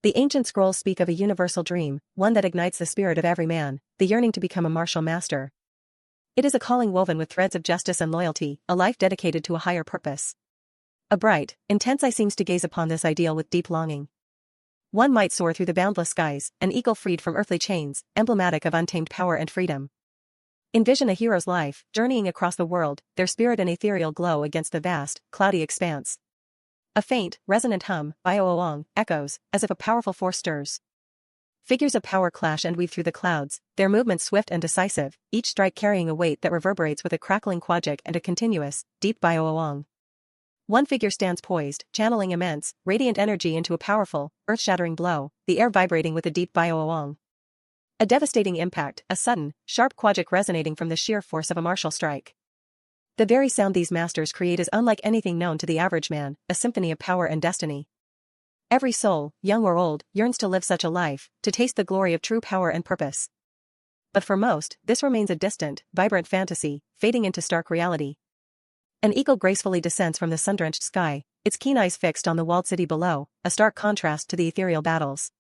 The ancient scrolls speak of a universal dream, one that ignites the spirit of every man, the yearning to become a martial master. It is a calling woven with threads of justice and loyalty, a life dedicated to a higher purpose. A bright, intense eye seems to gaze upon this ideal with deep longing. One might soar through the boundless skies, an eagle freed from earthly chains, emblematic of untamed power and freedom. Envision a hero's life, journeying across the world, their spirit an ethereal glow against the vast, cloudy expanse. A faint, resonant hum, bio-oong, echoes, as if a powerful force stirs. Figures of power clash and weave through the clouds, their movements swift and decisive, each strike carrying a weight that reverberates with a crackling quajik and a continuous, deep bio-oong. One figure stands poised, channeling immense, radiant energy into a powerful, earth-shattering blow, the air vibrating with a deep bio-oong. A devastating impact, a sudden, sharp quajik resonating from the sheer force of a martial strike. The very sound these masters create is unlike anything known to the average man, a symphony of power and destiny. Every soul, young or old, yearns to live such a life, to taste the glory of true power and purpose. But for most, this remains a distant, vibrant fantasy, fading into stark reality. An eagle gracefully descends from the sun-drenched sky, its keen eyes fixed on the walled city below, a stark contrast to the ethereal battles.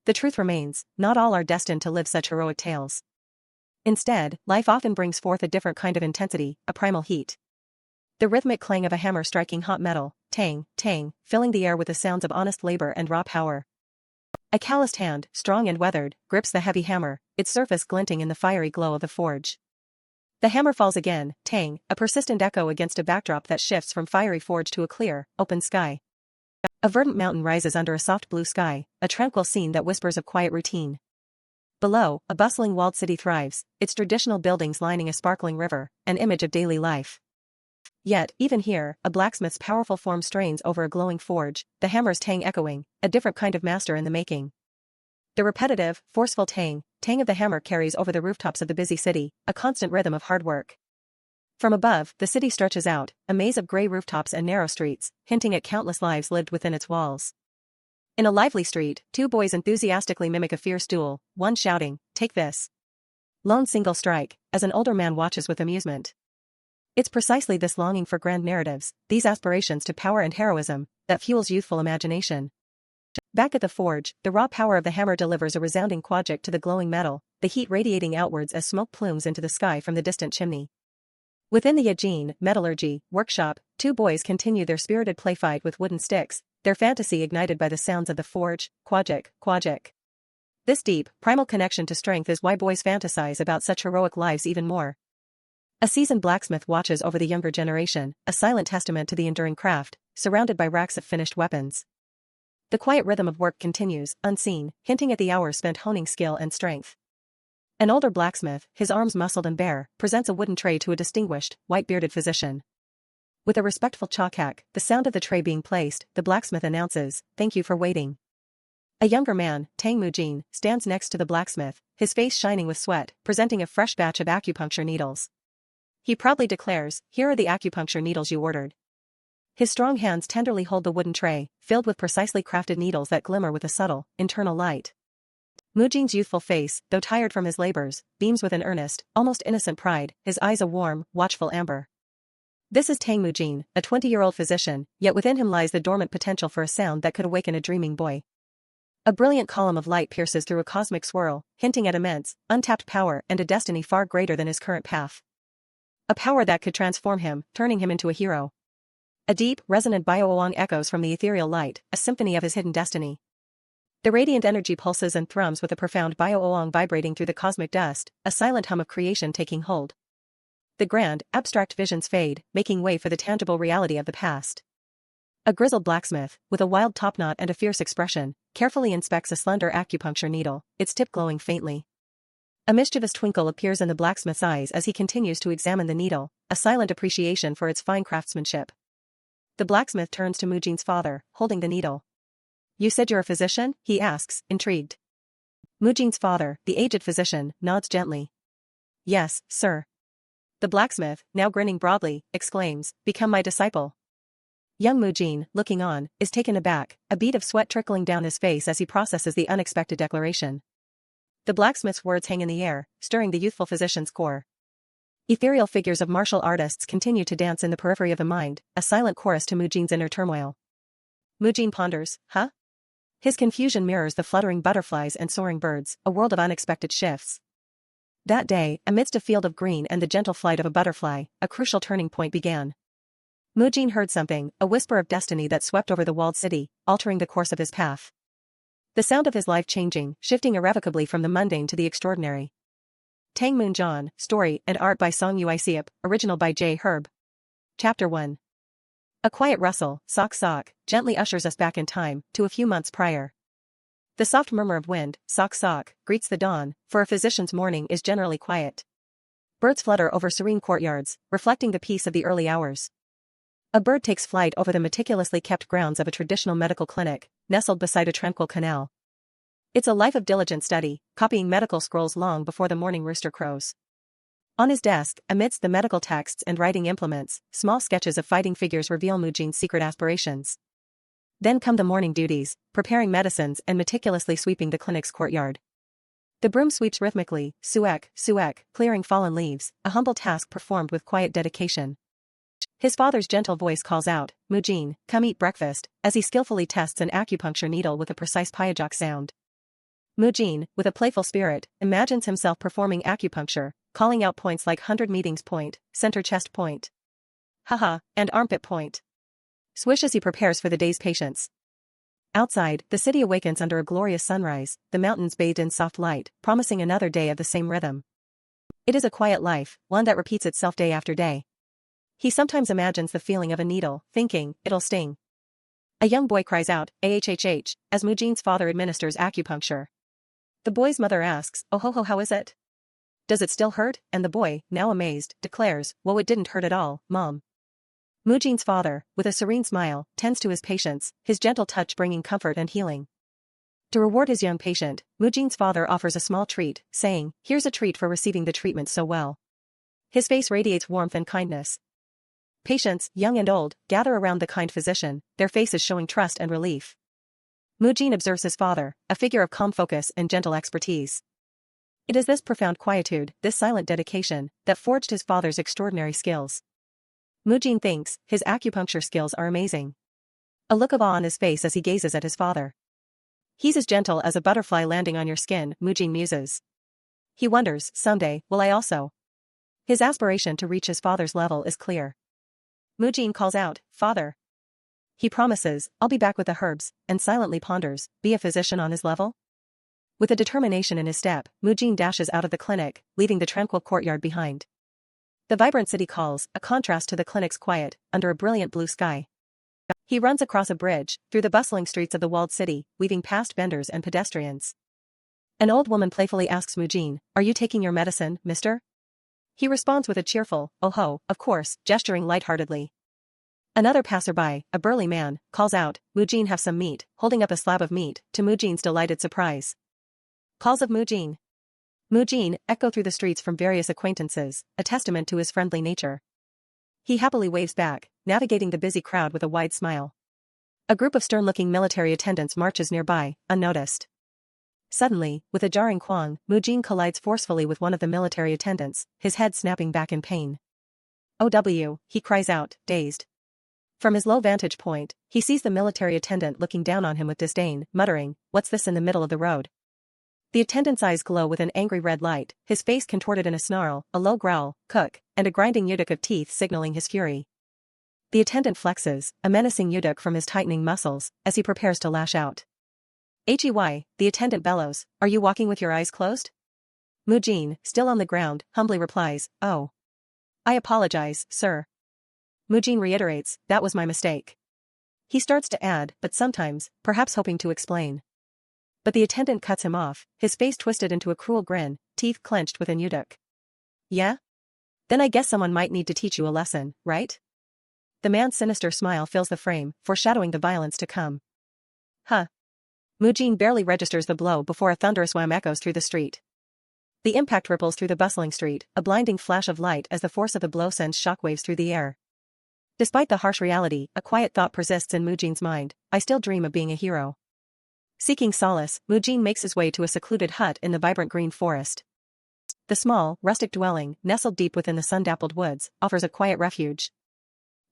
The truth remains, not all are destined to live such heroic tales. Instead, life often brings forth a different kind of intensity, a primal heat. The rhythmic clang of a hammer striking hot metal, tang, tang, filling the air with the sounds of honest labor and raw power. A calloused hand, strong and weathered, grips the heavy hammer, its surface glinting in the fiery glow of the forge. The hammer falls again, tang, a persistent echo against a backdrop that shifts from fiery forge to a clear, open sky. A verdant mountain rises under a soft blue sky, a tranquil scene that whispers of quiet routine. Below, a bustling walled city thrives, its traditional buildings lining a sparkling river, an image of daily life. Yet, even here, a blacksmith's powerful form strains over a glowing forge, the hammer's tang echoing, a different kind of master in the making. The repetitive, forceful tang of the hammer carries over the rooftops of the busy city, a constant rhythm of hard work. From above, the city stretches out, a maze of gray rooftops and narrow streets, hinting at countless lives lived within its walls. In a lively street, two boys enthusiastically mimic a fierce duel, one shouting, "Take this!" Lone single strike, as an older man watches with amusement. It's precisely this longing for grand narratives, these aspirations to power and heroism, that fuels youthful imagination. Back at the forge, the raw power of the hammer delivers a resounding quajik to the glowing metal, the heat radiating outwards as smoke plumes into the sky from the distant chimney. Within the Yajin metallurgy workshop, two boys continue their spirited play fight with wooden sticks, their fantasy ignited by the sounds of the forge, quajik, quajik. This deep, primal connection to strength is why boys fantasize about such heroic lives even more. A seasoned blacksmith watches over the younger generation, a silent testament to the enduring craft, surrounded by racks of finished weapons. The quiet rhythm of work continues, unseen, hinting at the hours spent honing skill and strength. An older blacksmith, his arms muscled and bare, presents a wooden tray to a distinguished, white-bearded physician. With a respectful chakak, the sound of the tray being placed, the blacksmith announces, "Thank you for waiting." A younger man, Tang Mujin, stands next to the blacksmith, his face shining with sweat, presenting a fresh batch of acupuncture needles. He proudly declares, "Here are the acupuncture needles you ordered." His strong hands tenderly hold the wooden tray, filled with precisely crafted needles that glimmer with a subtle, internal light. Mujin's youthful face, though tired from his labors, beams with an earnest, almost innocent pride, his eyes a warm, watchful amber. This is Tang Mujin, a 20-year-old physician, yet within him lies the dormant potential for a sound that could awaken a dreaming boy. A brilliant column of light pierces through a cosmic swirl, hinting at immense, untapped power and a destiny far greater than his current path. A power that could transform him, turning him into a hero. A deep, resonant bio-oong echoes from the ethereal light, a symphony of his hidden destiny. The radiant energy pulses and thrums with a profound bio-oong vibrating through the cosmic dust, a silent hum of creation taking hold. The grand, abstract visions fade, making way for the tangible reality of the past. A grizzled blacksmith, with a wild topknot and a fierce expression, carefully inspects a slender acupuncture needle, its tip glowing faintly. A mischievous twinkle appears in the blacksmith's eyes as he continues to examine the needle, a silent appreciation for its fine craftsmanship. The blacksmith turns to Mujin's father, holding the needle. "You said you're a physician?" he asks, intrigued. Mujin's father, the aged physician, nods gently. "Yes, sir." The blacksmith, now grinning broadly, exclaims, "Become my disciple." Young Mujin, looking on, is taken aback, a bead of sweat trickling down his face as he processes the unexpected declaration. The blacksmith's words hang in the air, stirring the youthful physician's core. Ethereal figures of martial artists continue to dance in the periphery of the mind, a silent chorus to Mujin's inner turmoil. Mujin ponders, "Huh?" His confusion mirrors the fluttering butterflies and soaring birds, a world of unexpected shifts. That day, amidst a field of green and the gentle flight of a butterfly, a crucial turning point began. Mujin heard something, a whisper of destiny that swept over the walled city, altering the course of his path. The sound of his life changing, shifting irrevocably from the mundane to the extraordinary. Tang Moonjan, story and art by Song Uisiep, original by J. Herb. Chapter 1. A quiet rustle, sock, gently ushers us back in time, to a few months prior. The soft murmur of wind, sock, greets the dawn, for a physician's morning is generally quiet. Birds flutter over serene courtyards, reflecting the peace of the early hours. A bird takes flight over the meticulously kept grounds of a traditional medical clinic, nestled beside a tranquil canal. It's a life of diligent study, copying medical scrolls long before the morning rooster crows. On his desk, amidst the medical texts and writing implements, small sketches of fighting figures reveal Mujin's secret aspirations. Then come the morning duties, preparing medicines and meticulously sweeping the clinic's courtyard. The broom sweeps rhythmically, suek, clearing fallen leaves, a humble task performed with quiet dedication. His father's gentle voice calls out, "Mujin, come eat breakfast," as he skillfully tests an acupuncture needle with a precise payajok sound. Mujin, with a playful spirit, imagines himself performing acupuncture, calling out points like 100 meetings point, center chest point, haha, and armpit point. Swish as he prepares for the day's patients. Outside, the city awakens under a glorious sunrise, the mountains bathed in soft light, promising another day of the same rhythm. It is a quiet life, one that repeats itself day after day. He sometimes imagines the feeling of a needle, thinking, it'll sting. A young boy cries out, ahhh, as Mujin's father administers acupuncture. The boy's mother asks, oh ho, how is it? Does it still hurt? And the boy, now amazed, declares, whoa, it didn't hurt at all, Mom. Mujin's father, with a serene smile, tends to his patients, his gentle touch bringing comfort and healing. To reward his young patient, Mujin's father offers a small treat, saying, here's a treat for receiving the treatment so well. His face radiates warmth and kindness. Patients, young and old, gather around the kind physician, their faces showing trust and relief. Mujin observes his father, a figure of calm focus and gentle expertise. It is this profound quietude, this silent dedication, that forged his father's extraordinary skills. Mujin thinks, his acupuncture skills are amazing. A look of awe on his face as he gazes at his father. He's as gentle as a butterfly landing on your skin, Mujin muses. He wonders, someday, will I also? His aspiration to reach his father's level is clear. Mujin calls out, Father. He promises, I'll be back with the herbs, and silently ponders, be a physician on his level? With a determination in his step, Mujin dashes out of the clinic, leaving the tranquil courtyard behind. The vibrant city calls, a contrast to the clinic's quiet, under a brilliant blue sky. He runs across a bridge, through the bustling streets of the walled city, weaving past vendors and pedestrians. An old woman playfully asks Mujin, are you taking your medicine, mister? He responds with a cheerful, oh ho, of course, gesturing lightheartedly. Another passerby, a burly man, calls out, Mujin, have some meat, holding up a slab of meat, to Mujin's delighted surprise. Calls of Mujin. Mujin echo through the streets from various acquaintances, a testament to his friendly nature. He happily waves back, navigating the busy crowd with a wide smile. A group of stern-looking military attendants marches nearby, unnoticed. Suddenly, with a jarring quang, Mujin collides forcefully with one of the military attendants, his head snapping back in pain. OW, he cries out, dazed. From his low vantage point, he sees the military attendant looking down on him with disdain, muttering, what's this in the middle of the road? The attendant's eyes glow with an angry red light, his face contorted in a snarl, a low growl, cook, and a grinding yuduk of teeth signaling his fury. The attendant flexes, a menacing yuduk from his tightening muscles, as he prepares to lash out. HEY, the attendant bellows, are you walking with your eyes closed? Mujin, still on the ground, humbly replies, oh. I apologize, sir. Mujin reiterates, that was my mistake. He starts to add, but sometimes, perhaps hoping to explain. But the attendant cuts him off, his face twisted into a cruel grin, teeth clenched with a yuduk. Yeah? Then I guess someone might need to teach you a lesson, right? The man's sinister smile fills the frame, foreshadowing the violence to come. Huh. Mujin barely registers the blow before a thunderous wham echoes through the street. The impact ripples through the bustling street, a blinding flash of light as the force of the blow sends shockwaves through the air. Despite the harsh reality, a quiet thought persists in Mujin's mind, I still dream of being a hero. Seeking solace, Mujin makes his way to a secluded hut in the vibrant green forest. The small, rustic dwelling, nestled deep within the sun-dappled woods, offers a quiet refuge.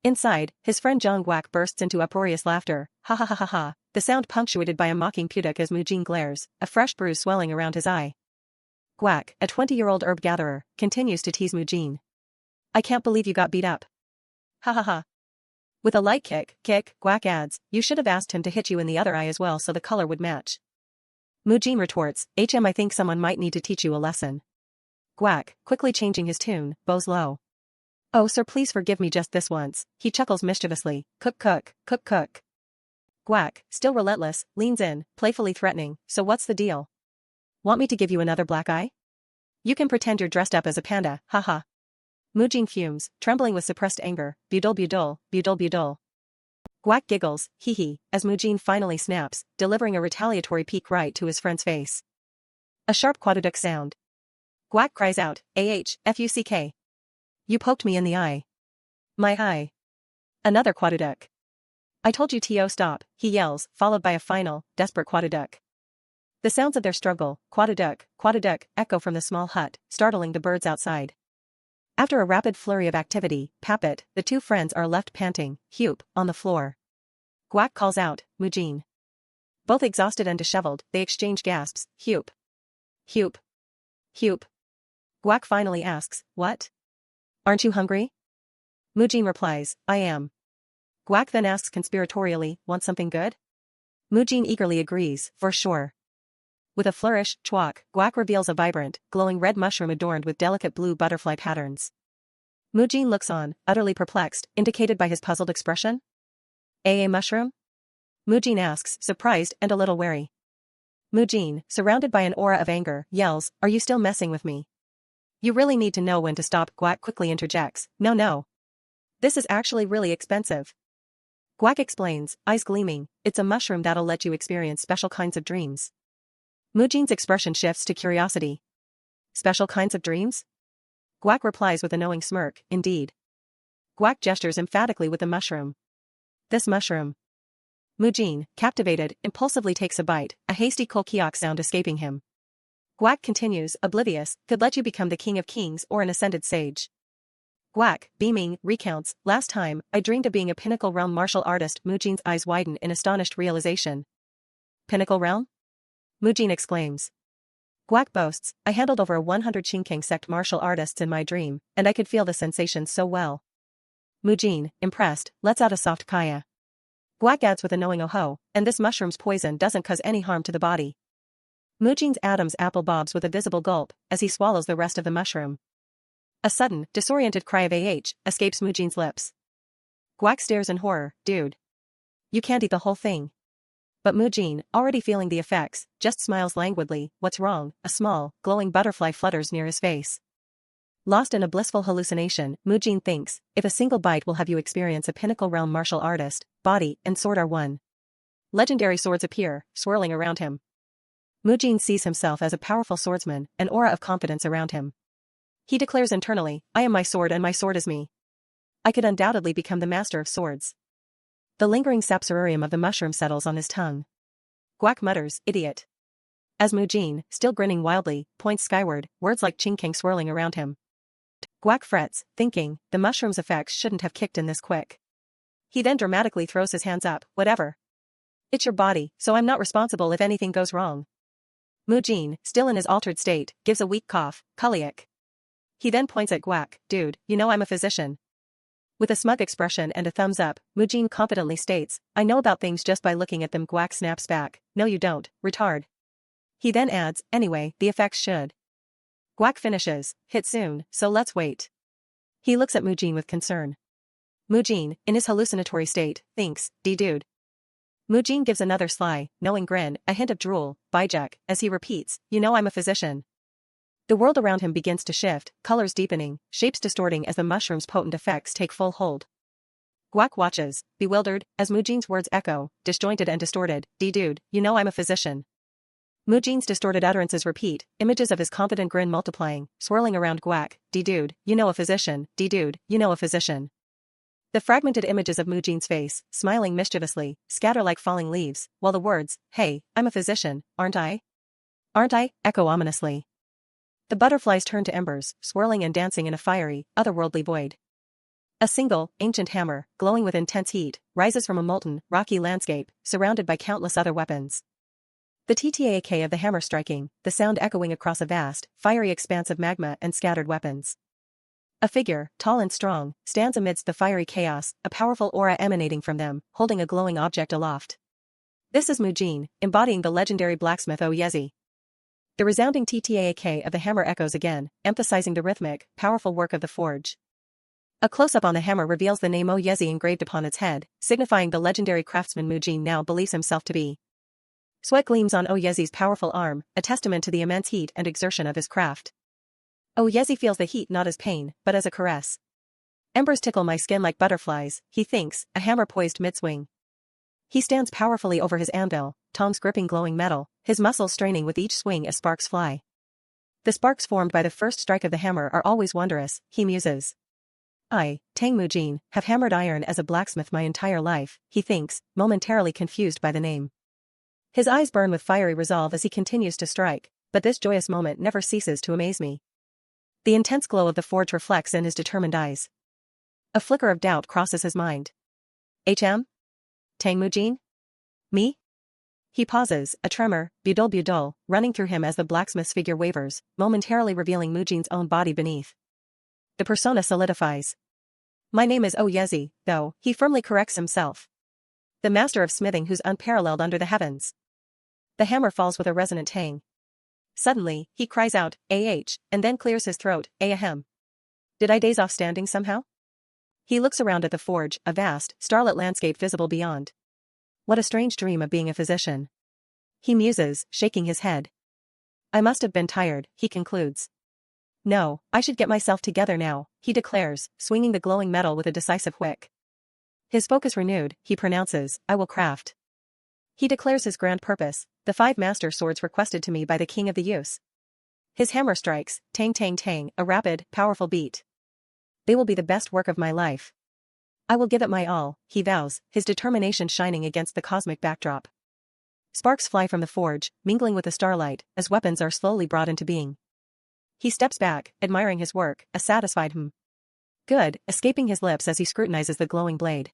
Inside, his friend Zhang Guak bursts into uproarious laughter, ha ha ha ha ha, the sound punctuated by a mocking puduk as Mujin glares, a fresh bruise swelling around his eye. Guak, a 20-year-old herb gatherer, continues to tease Mujin. I can't believe you got beat up. Ha ha ha. With a light kick, Guak adds, you should have asked him to hit you in the other eye as well so the color would match. Mujin retorts, I think someone might need to teach you a lesson. Guak, quickly changing his tune, bows low. Oh sir, please forgive me just this once, he chuckles mischievously, cook. Guak, still relentless, leans in, playfully threatening, so what's the deal? Want me to give you another black eye? You can pretend you're dressed up as a panda, haha. Mujin fumes, trembling with suppressed anger, budul. Guak giggles, hee, as Mujin finally snaps, delivering a retaliatory peek right to his friend's face. A sharp quaduduk sound. Guak cries out, fuck. You poked me in the eye. My eye. Another quaduduk. I told you to stop, he yells, followed by a final, desperate quaduduk. The sounds of their struggle, quaduduk, echo from the small hut, startling the birds outside. After a rapid flurry of activity, Papit, the two friends are left panting, on the floor. Guak calls out, Mujin. Both exhausted and disheveled, they exchange gasps, Hup. Guak finally asks, what? Aren't you hungry? Mujin replies, I am. Guak then asks conspiratorially, want something good? Mujin eagerly agrees, for sure. With a flourish, Guak reveals a vibrant, glowing red mushroom adorned with delicate blue butterfly patterns. Mujin looks on, utterly perplexed, indicated by his puzzled expression. A mushroom? Mujin asks, surprised and a little wary. Mujin, surrounded by an aura of anger, yells, are you still messing with me? You really need to know when to stop, Guak quickly interjects, no. This is actually really expensive. Guak explains, eyes gleaming, it's a mushroom that'll let you experience special kinds of dreams. Mujin's expression shifts to curiosity. Special kinds of dreams? Guak replies with a knowing smirk, indeed. Guak gestures emphatically with the mushroom. This mushroom. Mujin, captivated, impulsively takes a bite, a hasty kolkiok sound escaping him. Guak continues, oblivious, could let you become the king of kings or an ascended sage. Guak, beaming, recounts, last time, I dreamed of being a pinnacle realm martial artist. Mujin's eyes widen in astonished realization. Pinnacle realm? Mujin exclaims. Guak boasts, I handled over 100 Xinqiang sect martial artists in my dream, and I could feel the sensations so well. Mujin, impressed, lets out a soft kaya. Guak adds with a knowing oh-ho, and this mushroom's poison doesn't cause any harm to the body. Mujin's Adam's apple bobs with a visible gulp, as he swallows the rest of the mushroom. A sudden, disoriented cry of escapes Mujin's lips. Guak stares in horror, dude. You can't eat the whole thing. But Mujin, already feeling the effects, just smiles languidly, what's wrong? A small, glowing butterfly flutters near his face. Lost in a blissful hallucination, Mujin thinks, if a single bite will have you experience a pinnacle realm martial artist, body and sword are one. Legendary swords appear, swirling around him. Mujin sees himself as a powerful swordsman, an aura of confidence around him. He declares internally, I am my sword and my sword is me. I could undoubtedly become the master of swords. The lingering sapsarurium of the mushroom settles on his tongue. Guak mutters, idiot. As Mujin, still grinning wildly, points skyward, words like Qingqing swirling around him. Guak frets, thinking, the mushroom's effects shouldn't have kicked in this quick. He then dramatically throws his hands up, whatever. It's your body, so I'm not responsible if anything goes wrong. Mujin, still in his altered state, gives a weak cough, Kuliak. He then points at Guak, dude, you know I'm a physician. With a smug expression and a thumbs up, Mujin confidently states, I know about things just by looking at them. Guak snaps back, no you don't, retard. He then adds, anyway, the effects should. Guak finishes, hit soon, so let's wait. He looks at Mujin with concern. Mujin, in his hallucinatory state, thinks, dude. Mujin gives another sly, knowing grin, a hint of drool, bijek, as he repeats, you know I'm a physician. The world around him begins to shift, colors deepening, shapes distorting as the mushroom's potent effects take full hold. Guak watches, bewildered, as Mujin's words echo, disjointed and distorted, dude, you know I'm a physician. Mujin's distorted utterances repeat, images of his confident grin multiplying, swirling around Guak, dude, you know a physician, dude, you know a physician. The fragmented images of Mujin's face, smiling mischievously, scatter like falling leaves, while the words, hey, I'm a physician, aren't I? Aren't I? Echo ominously. The butterflies turn to embers, swirling and dancing in a fiery, otherworldly void. A single, ancient hammer, glowing with intense heat, rises from a molten, rocky landscape, surrounded by countless other weapons. The ttak of the hammer striking, the sound echoing across a vast, fiery expanse of magma and scattered weapons. A figure, tall and strong, stands amidst the fiery chaos, a powerful aura emanating from them, holding a glowing object aloft. This is Mujin, embodying the legendary blacksmith Oyezi. The resounding ttak of the hammer echoes again, emphasizing the rhythmic, powerful work of the forge. A close-up on the hammer reveals the name Oyezi engraved upon its head, signifying the legendary craftsman Mujin now believes himself to be. Sweat gleams on Oyezi's powerful arm, a testament to the immense heat and exertion of his craft. Oyezi feels the heat not as pain, but as a caress. Embers tickle my skin like butterflies, he thinks, a hammer poised mid-swing. He stands powerfully over his anvil, tongs gripping glowing metal, his muscles straining with each swing as sparks fly. The sparks formed by the first strike of the hammer are always wondrous, he muses. I, Tang Mujin, have hammered iron as a blacksmith my entire life, he thinks, momentarily confused by the name. His eyes burn with fiery resolve as he continues to strike, but this joyous moment never ceases to amaze me. The intense glow of the forge reflects in his determined eyes. A flicker of doubt crosses his mind. Tang Mujin? Me? He pauses, a tremor, budul, running through him as the blacksmith's figure wavers, momentarily revealing Mujin's own body beneath. The persona solidifies. My name is Oyezi, though, he firmly corrects himself. The master of smithing who's unparalleled under the heavens. The hammer falls with a resonant tang. Suddenly, he cries out, and then clears his throat, ahem. Did I daze off standing somehow? He looks around at the forge, a vast, starlit landscape visible beyond. What a strange dream of being a physician. He muses, shaking his head. I must have been tired, he concludes. No, I should get myself together now, he declares, swinging the glowing metal with a decisive whick. His focus renewed, he pronounces, I will craft. He declares his grand purpose, the 5 master swords requested to me by the king of the use. His hammer strikes, tang tang tang, a rapid, powerful beat. They will be the best work of my life. I will give it my all, he vows, his determination shining against the cosmic backdrop. Sparks fly from the forge, mingling with the starlight, as weapons are slowly brought into being. He steps back, admiring his work, a satisfied good, escaping his lips as he scrutinizes the glowing blade.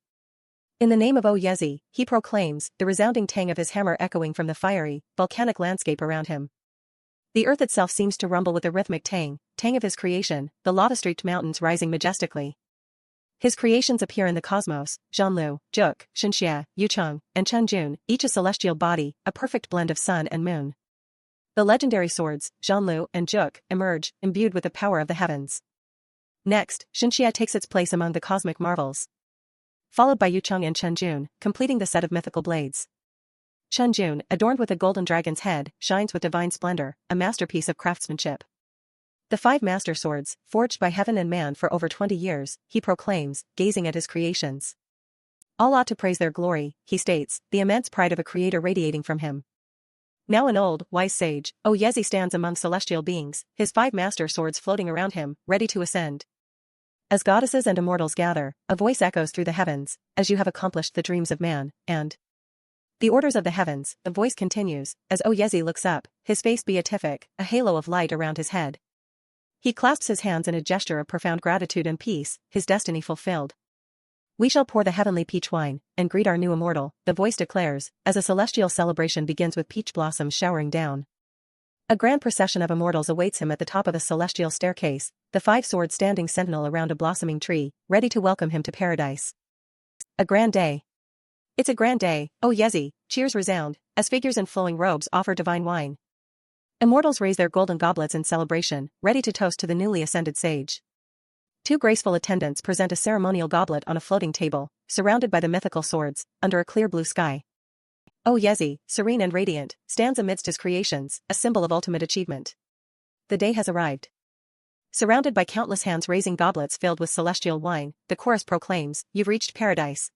In the name of Oyezi, he proclaims, the resounding tang of his hammer echoing from the fiery, volcanic landscape around him. The earth itself seems to rumble with the rhythmic tang of his creation, the lava-streaked mountains rising majestically. His creations appear in the cosmos, Zhanlu, Juk, Xianxia, Yucheng, and Chenjun, each a celestial body, a perfect blend of sun and moon. The legendary swords, Zhanlu and Juk, emerge, imbued with the power of the heavens. Next, Xianxia takes its place among the cosmic marvels. Followed by Yucheng and Chenjun, completing the set of mythical blades. Chenjun, adorned with a golden dragon's head, shines with divine splendor, a masterpiece of craftsmanship. The 5 master swords, forged by heaven and man for over 20 years, he proclaims, gazing at his creations. All ought to praise their glory, he states, the immense pride of a creator radiating from him. Now an old, wise sage, Oyezi stands among celestial beings, his 5 master swords floating around him, ready to ascend. As goddesses and immortals gather, a voice echoes through the heavens, as you have accomplished the dreams of man, and the orders of the heavens, the voice continues, as Oyezi looks up, his face beatific, a halo of light around his head. He clasps his hands in a gesture of profound gratitude and peace, his destiny fulfilled. We shall pour the heavenly peach wine, and greet our new immortal, the voice declares, as a celestial celebration begins with peach blossoms showering down. A grand procession of immortals awaits him at the top of a celestial staircase, the 5 swords standing sentinel around a blossoming tree, ready to welcome him to paradise. A grand day. It's a grand day, Oyezi, cheers resound, as figures in flowing robes offer divine wine. Immortals raise their golden goblets in celebration, ready to toast to the newly ascended sage. 2 graceful attendants present a ceremonial goblet on a floating table, surrounded by the mythical swords, under a clear blue sky. Oyezi, serene and radiant, stands amidst his creations, a symbol of ultimate achievement. The day has arrived. Surrounded by countless hands raising goblets filled with celestial wine, the chorus proclaims, you've reached paradise.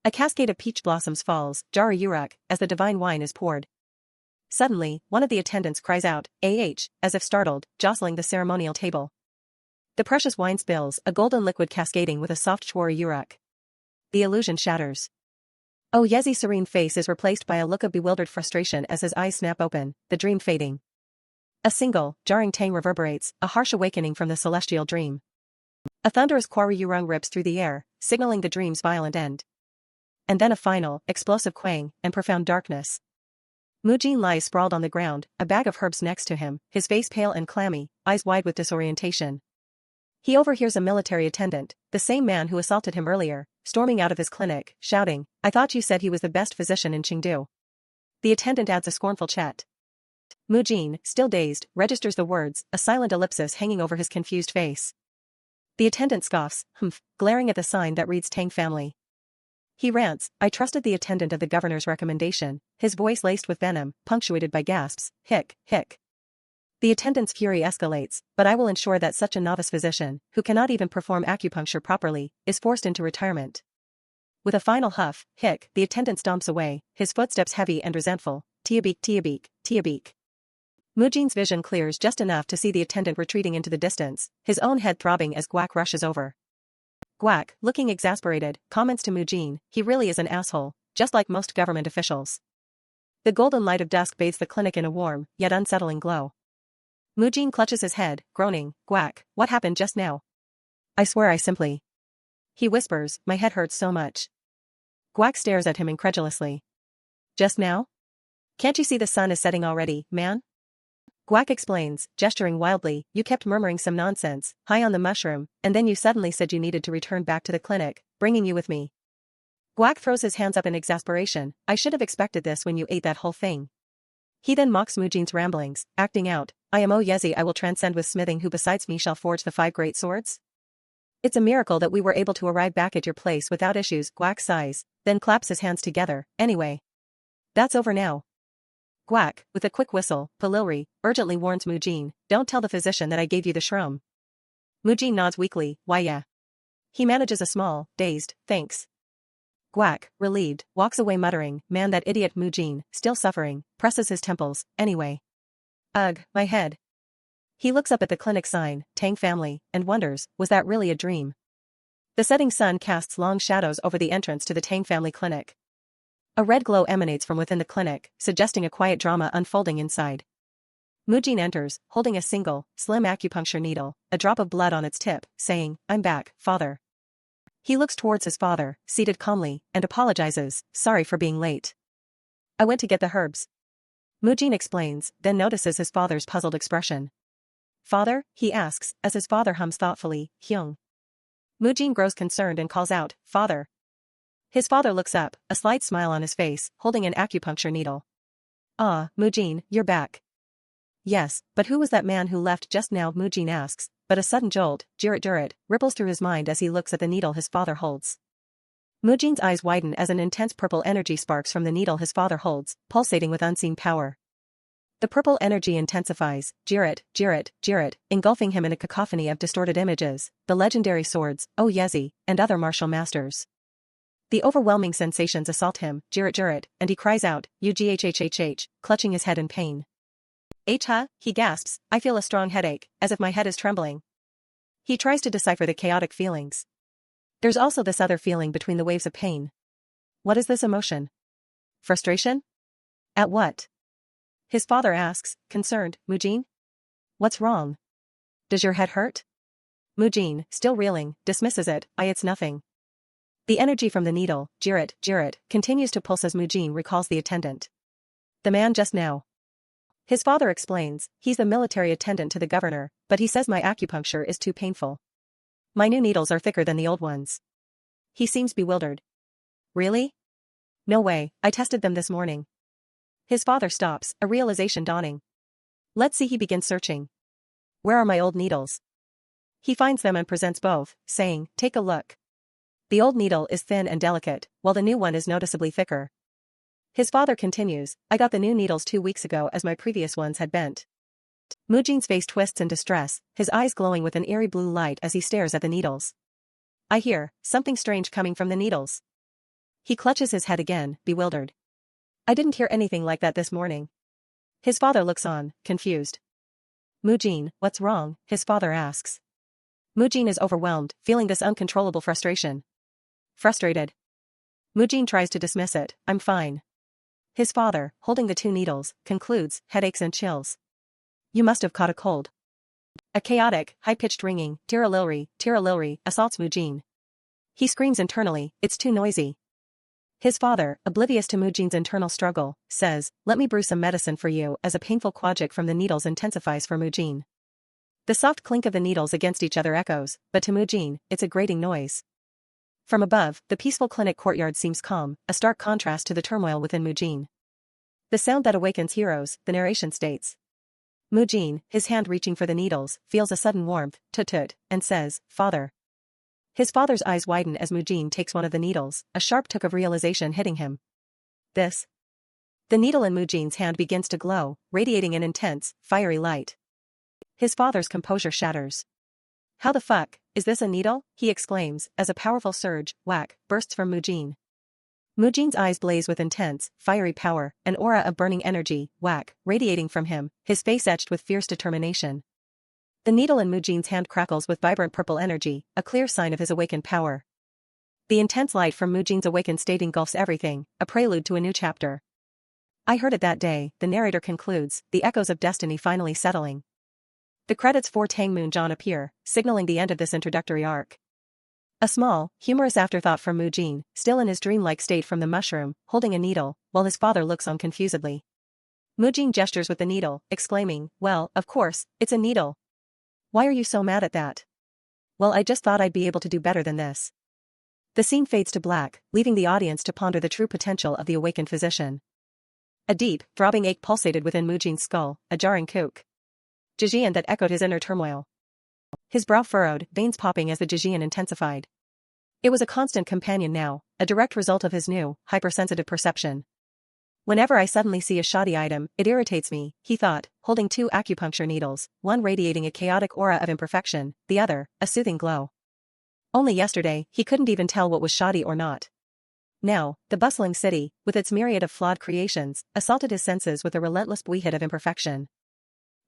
A cascade of peach blossoms falls, jar Uruk, as the divine wine is poured. Suddenly, one of the attendants cries out, as if startled, jostling the ceremonial table. The precious wine spills, a golden liquid cascading with a soft chwar Uruk. The illusion shatters. Oyezi's serene face is replaced by a look of bewildered frustration as his eyes snap open, the dream fading. A single, jarring tang reverberates, a harsh awakening from the celestial dream. A thunderous quarry-yurung rips through the air, signaling the dream's violent end. And then a final, explosive quang, and profound darkness. Mujin lies sprawled on the ground, a bag of herbs next to him, his face pale and clammy, eyes wide with disorientation. He overhears a military attendant, the same man who assaulted him earlier, storming out of his clinic, shouting, "I thought you said he was the best physician in Chengdu." The attendant adds a scornful chat. Mujin, still dazed, registers the words, a silent ellipsis hanging over his confused face. The attendant scoffs, humph, glaring at the sign that reads Tang family. He rants, "I trusted the attendant of the governor's recommendation," his voice laced with venom, punctuated by gasps, hic, hic. The attendant's fury escalates, "But I will ensure that such a novice physician, who cannot even perform acupuncture properly, is forced into retirement." With a final huff, hic, the attendant stomps away, his footsteps heavy and resentful, "Tiabeek, Tiabeek, Tiabeek." Mujin's vision clears just enough to see the attendant retreating into the distance, his own head throbbing as Guak rushes over. Guak, looking exasperated, comments to Mujin, "He really is an asshole, just like most government officials." The golden light of dusk bathes the clinic in a warm, yet unsettling glow. Mujin clutches his head, groaning, "Guak, what happened just now? I swear I simply..." He whispers, "My head hurts so much." Guak stares at him incredulously. "Just now? Can't you see the sun is setting already, man?" Guak explains, gesturing wildly, "You kept murmuring some nonsense, high on the mushroom, and then you suddenly said you needed to return back to the clinic, bringing you with me." Guak throws his hands up in exasperation, "I should have expected this when you ate that whole thing." He then mocks Mujin's ramblings, acting out, "I am O Yezi, I will transcend with smithing, who besides me shall forge the 5 great swords?" "It's a miracle that we were able to arrive back at your place without issues," Guak sighs, then claps his hands together, "Anyway. That's over now." Guak, with a quick whistle, Palilri, urgently warns Mujin, "Don't tell the physician that I gave you the shroom." Mujin nods weakly, "Why yeah." He manages a small, dazed, "Thanks." Guak, relieved, walks away muttering, "Man, that idiot Mujin, still suffering," presses his temples, "Anyway. Ugh, my head." He looks up at the clinic sign, Tang family, and wonders, was that really a dream? The setting sun casts long shadows over the entrance to the Tang family clinic. A red glow emanates from within the clinic, suggesting a quiet drama unfolding inside. Mujin enters, holding a single, slim acupuncture needle, a drop of blood on its tip, saying, "I'm back, father." He looks towards his father, seated calmly, and apologizes, "Sorry for being late. I went to get the herbs." Mujin explains, then notices his father's puzzled expression. "Father?" he asks, as his father hums thoughtfully, "Hyung." Mujin grows concerned and calls out, "Father." His father looks up, a slight smile on his face, holding an acupuncture needle. "Ah, Mujin, you're back." "Yes, but who was that man who left just now?" Mujin asks, but a sudden jolt, Jirit, ripples through his mind as he looks at the needle his father holds. Mujin's eyes widen as an intense purple energy sparks from the needle his father holds, pulsating with unseen power. The purple energy intensifies, Jirit, engulfing him in a cacophony of distorted images, the legendary swords, O Yezi, and other martial masters. The overwhelming sensations assault him, Jirit, and he cries out, "Ughhhhh," clutching his head in pain. He gasps, "I feel a strong headache, as if my head is trembling." He tries to decipher the chaotic feelings. There's also this other feeling between the waves of pain. What is this emotion? Frustration? At what? His father asks, concerned, "Mujin? What's wrong? Does your head hurt?" Mujin, still reeling, dismisses it, "It's nothing." The energy from the needle, Jirit, continues to pulse as Mujin recalls the attendant. "The man just now." His father explains, "He's the military attendant to the governor, but he says my acupuncture is too painful. My new needles are thicker than the old ones." He seems bewildered. "Really? No way, I tested them this morning." His father stops, a realization dawning. "Let's see." He begins searching. "Where are my old needles?" He finds them and presents both, saying, "Take a look." The old needle is thin and delicate, while the new one is noticeably thicker. His father continues, "I got the new needles 2 weeks ago as my previous ones had bent." Mujin's face twists in distress, his eyes glowing with an eerie blue light as he stares at the needles. "I hear something strange coming from the needles." He clutches his head again, bewildered. "I didn't hear anything like that this morning." His father looks on, confused. "Mujin, what's wrong?" his father asks. Mujin is overwhelmed, feeling this uncontrollable frustration. Frustrated. Mujin tries to dismiss it, "I'm fine." His father, holding the 2 needles, concludes, "Headaches and chills. You must have caught a cold." A chaotic, high-pitched ringing, tiralilri, assaults Mujin. He screams internally, it's too noisy. His father, oblivious to Mujin's internal struggle, says, let me brew some medicine for you as a painful quadjik from the needles intensifies for Mujin. The soft clink of the needles against each other echoes, but to Mujin, it's a grating noise. From above, the peaceful clinic courtyard seems calm, a stark contrast to the turmoil within Mujin. The sound that awakens heroes, the narration states. Mujin, his hand reaching for the needles, feels a sudden warmth, tut-tut, and says, Father. His father's eyes widen as Mujin takes one of the needles, a sharp tuk of realization hitting him. This. The needle in Mujin's hand begins to glow, radiating an intense, fiery light. His father's composure shatters. How the fuck, is this a needle? He exclaims, as a powerful surge, whack, bursts from Mujin. Mujin's eyes blaze with intense, fiery power, an aura of burning energy, whack, radiating from him, his face etched with fierce determination. The needle in Mujin's hand crackles with vibrant purple energy, a clear sign of his awakened power. The intense light from Mujin's awakened state engulfs everything, a prelude to a new chapter. I heard it that day, the narrator concludes, the echoes of destiny finally settling. The credits for Tang Moonjan appear, signaling the end of this introductory arc. A small, humorous afterthought from Mujin, still in his dreamlike state from the mushroom, holding a needle, while his father looks on confusedly. Mujin gestures with the needle, exclaiming, well, of course, it's a needle. Why are you so mad at that? Well, I just thought I'd be able to do better than this. The scene fades to black, leaving the audience to ponder the true potential of the awakened physician. A deep, throbbing ache pulsated within Mujin's skull, a jarring kook. Jijian that echoed his inner turmoil. His brow furrowed, veins popping as the Jijian intensified. It was a constant companion now, a direct result of his new, hypersensitive perception. Whenever I suddenly see a shoddy item, it irritates me, he thought, holding two acupuncture needles, one radiating a chaotic aura of imperfection, the other, a soothing glow. Only yesterday, he couldn't even tell what was shoddy or not. Now, the bustling city, with its myriad of flawed creations, assaulted his senses with a relentless hit of imperfection.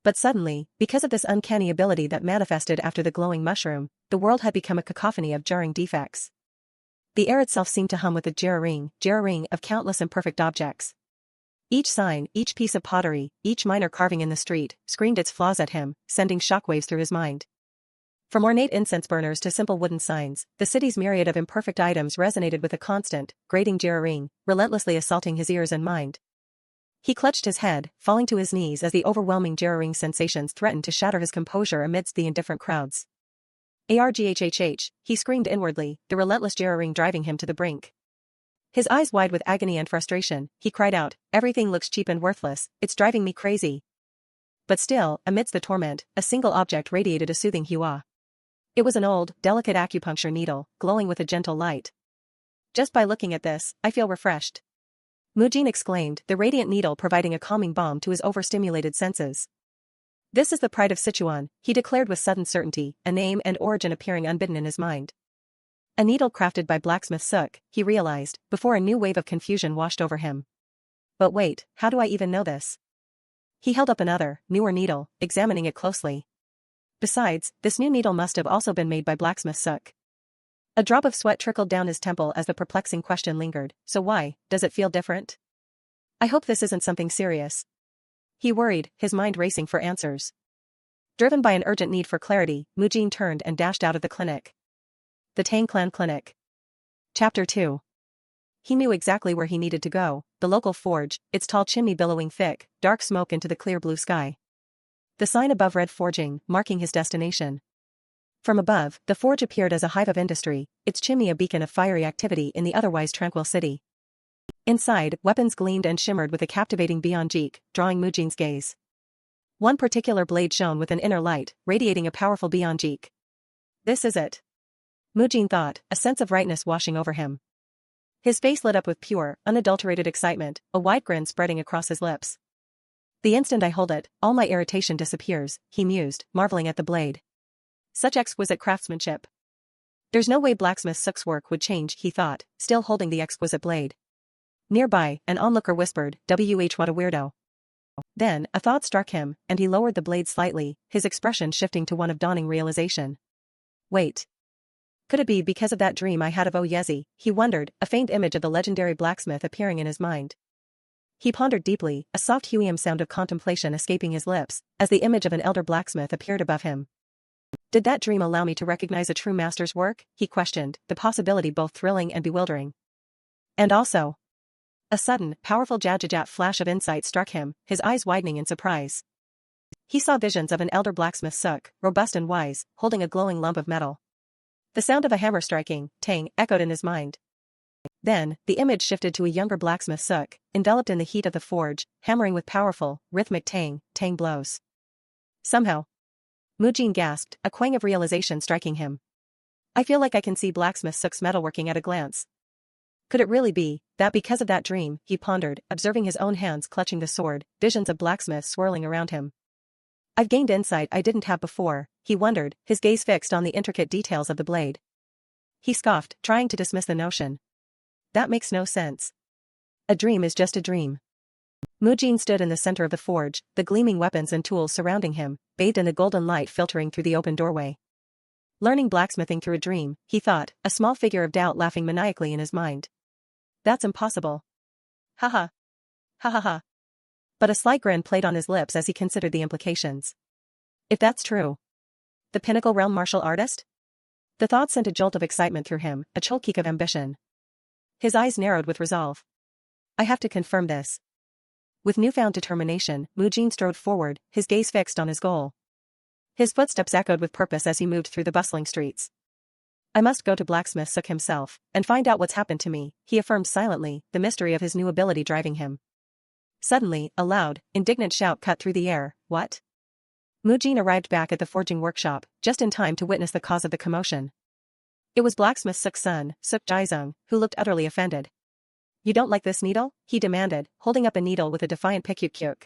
But suddenly, because of this uncanny ability that manifested after the glowing mushroom, the world had become a cacophony of jarring defects. The air itself seemed to hum with a jarring of countless imperfect objects. Each sign, each piece of pottery, each minor carving in the street, screamed its flaws at him, sending shockwaves through his mind. From ornate incense burners to simple wooden signs, the city's myriad of imperfect items resonated with a constant, grating jarring, relentlessly assaulting his ears and mind. He clutched his head, falling to his knees as the overwhelming jarring sensations threatened to shatter his composure amidst the indifferent crowds. Arghhh, he screamed inwardly, the relentless jarring driving him to the brink. His eyes wide with agony and frustration, he cried out, everything looks cheap and worthless, it's driving me crazy. But still, amidst the torment, a single object radiated a soothing hua. It was an old, delicate acupuncture needle, glowing with a gentle light. Just by looking at this, I feel refreshed. Mujin exclaimed, the radiant needle providing a calming balm to his overstimulated senses. This is the pride of Sichuan, he declared with sudden certainty, a name and origin appearing unbidden in his mind. A needle crafted by blacksmith Suk, he realized, before a new wave of confusion washed over him. But wait, how do I even know this? He held up another, newer needle, examining it closely. Besides, this new needle must have also been made by blacksmith Suk. A drop of sweat trickled down his temple as the perplexing question lingered, so why, does it feel different? I hope this isn't something serious. He worried, his mind racing for answers. Driven by an urgent need for clarity, Mujin turned and dashed out of the clinic. The Tang Clan Clinic. Chapter 2. He knew exactly where he needed to go, the local forge, its tall chimney billowing thick, dark smoke into the clear blue sky. The sign above read forging, marking his destination. From above, the forge appeared as a hive of industry, its chimney a beacon of fiery activity in the otherwise tranquil city. Inside, weapons gleamed and shimmered with a captivating bionjik, drawing Mujin's gaze. One particular blade shone with an inner light, radiating a powerful bionjik. This is it. Mujin thought, a sense of rightness washing over him. His face lit up with pure, unadulterated excitement, a wide grin spreading across his lips. The instant I hold it, all my irritation disappears, he mused, marveling at the blade. Such exquisite craftsmanship. There's no way blacksmith Suk's work would change, he thought, still holding the exquisite blade. Nearby, an onlooker whispered, what a weirdo. Then, a thought struck him, and he lowered the blade slightly, his expression shifting to one of dawning realization. Wait. Could it be because of that dream I had of Oyezi, he wondered, a faint image of the legendary blacksmith appearing in his mind. He pondered deeply, a soft sound of contemplation escaping his lips, as the image of an elder blacksmith appeared above him. Did that dream allow me to recognize a true master's work? He questioned, the possibility both thrilling and bewildering. And also, a sudden, powerful jajajat flash of insight struck him, his eyes widening in surprise. He saw visions of an elder blacksmith Suk, robust and wise, holding a glowing lump of metal. The sound of a hammer striking, Tang, echoed in his mind. Then, the image shifted to a younger blacksmith Suk, enveloped in the heat of the forge, hammering with powerful, rhythmic Tang blows. Somehow, Mujin gasped, a quang of realization striking him. I feel like I can see blacksmith Suk's metalworking at a glance. Could it really be that because of that dream, he pondered, observing his own hands clutching the sword, visions of blacksmiths swirling around him. I've gained insight I didn't have before, he wondered, his gaze fixed on the intricate details of the blade. He scoffed, trying to dismiss the notion. That makes no sense. A dream is just a dream. Mujin stood in the center of the forge, the gleaming weapons and tools surrounding him, bathed in the golden light filtering through the open doorway. Learning blacksmithing through a dream, he thought, a small figure of doubt laughing maniacally in his mind. That's impossible. Ha ha. Ha ha ha. But a slight grin played on his lips as he considered the implications. If that's true. The pinnacle realm martial artist? The thought sent a jolt of excitement through him, a chill kick of ambition. His eyes narrowed with resolve. I have to confirm this. With newfound determination, Mujin strode forward, his gaze fixed on his goal. His footsteps echoed with purpose as he moved through the bustling streets. I must go to blacksmith Suk himself, and find out what's happened to me, he affirmed silently, the mystery of his new ability driving him. Suddenly, a loud, indignant shout cut through the air. What? Mujin arrived back at the forging workshop, just in time to witness the cause of the commotion. It was blacksmith Suk's son, Suk Jaizong, who looked utterly offended. You don't like this needle? He demanded, holding up a needle with a defiant pikyuk.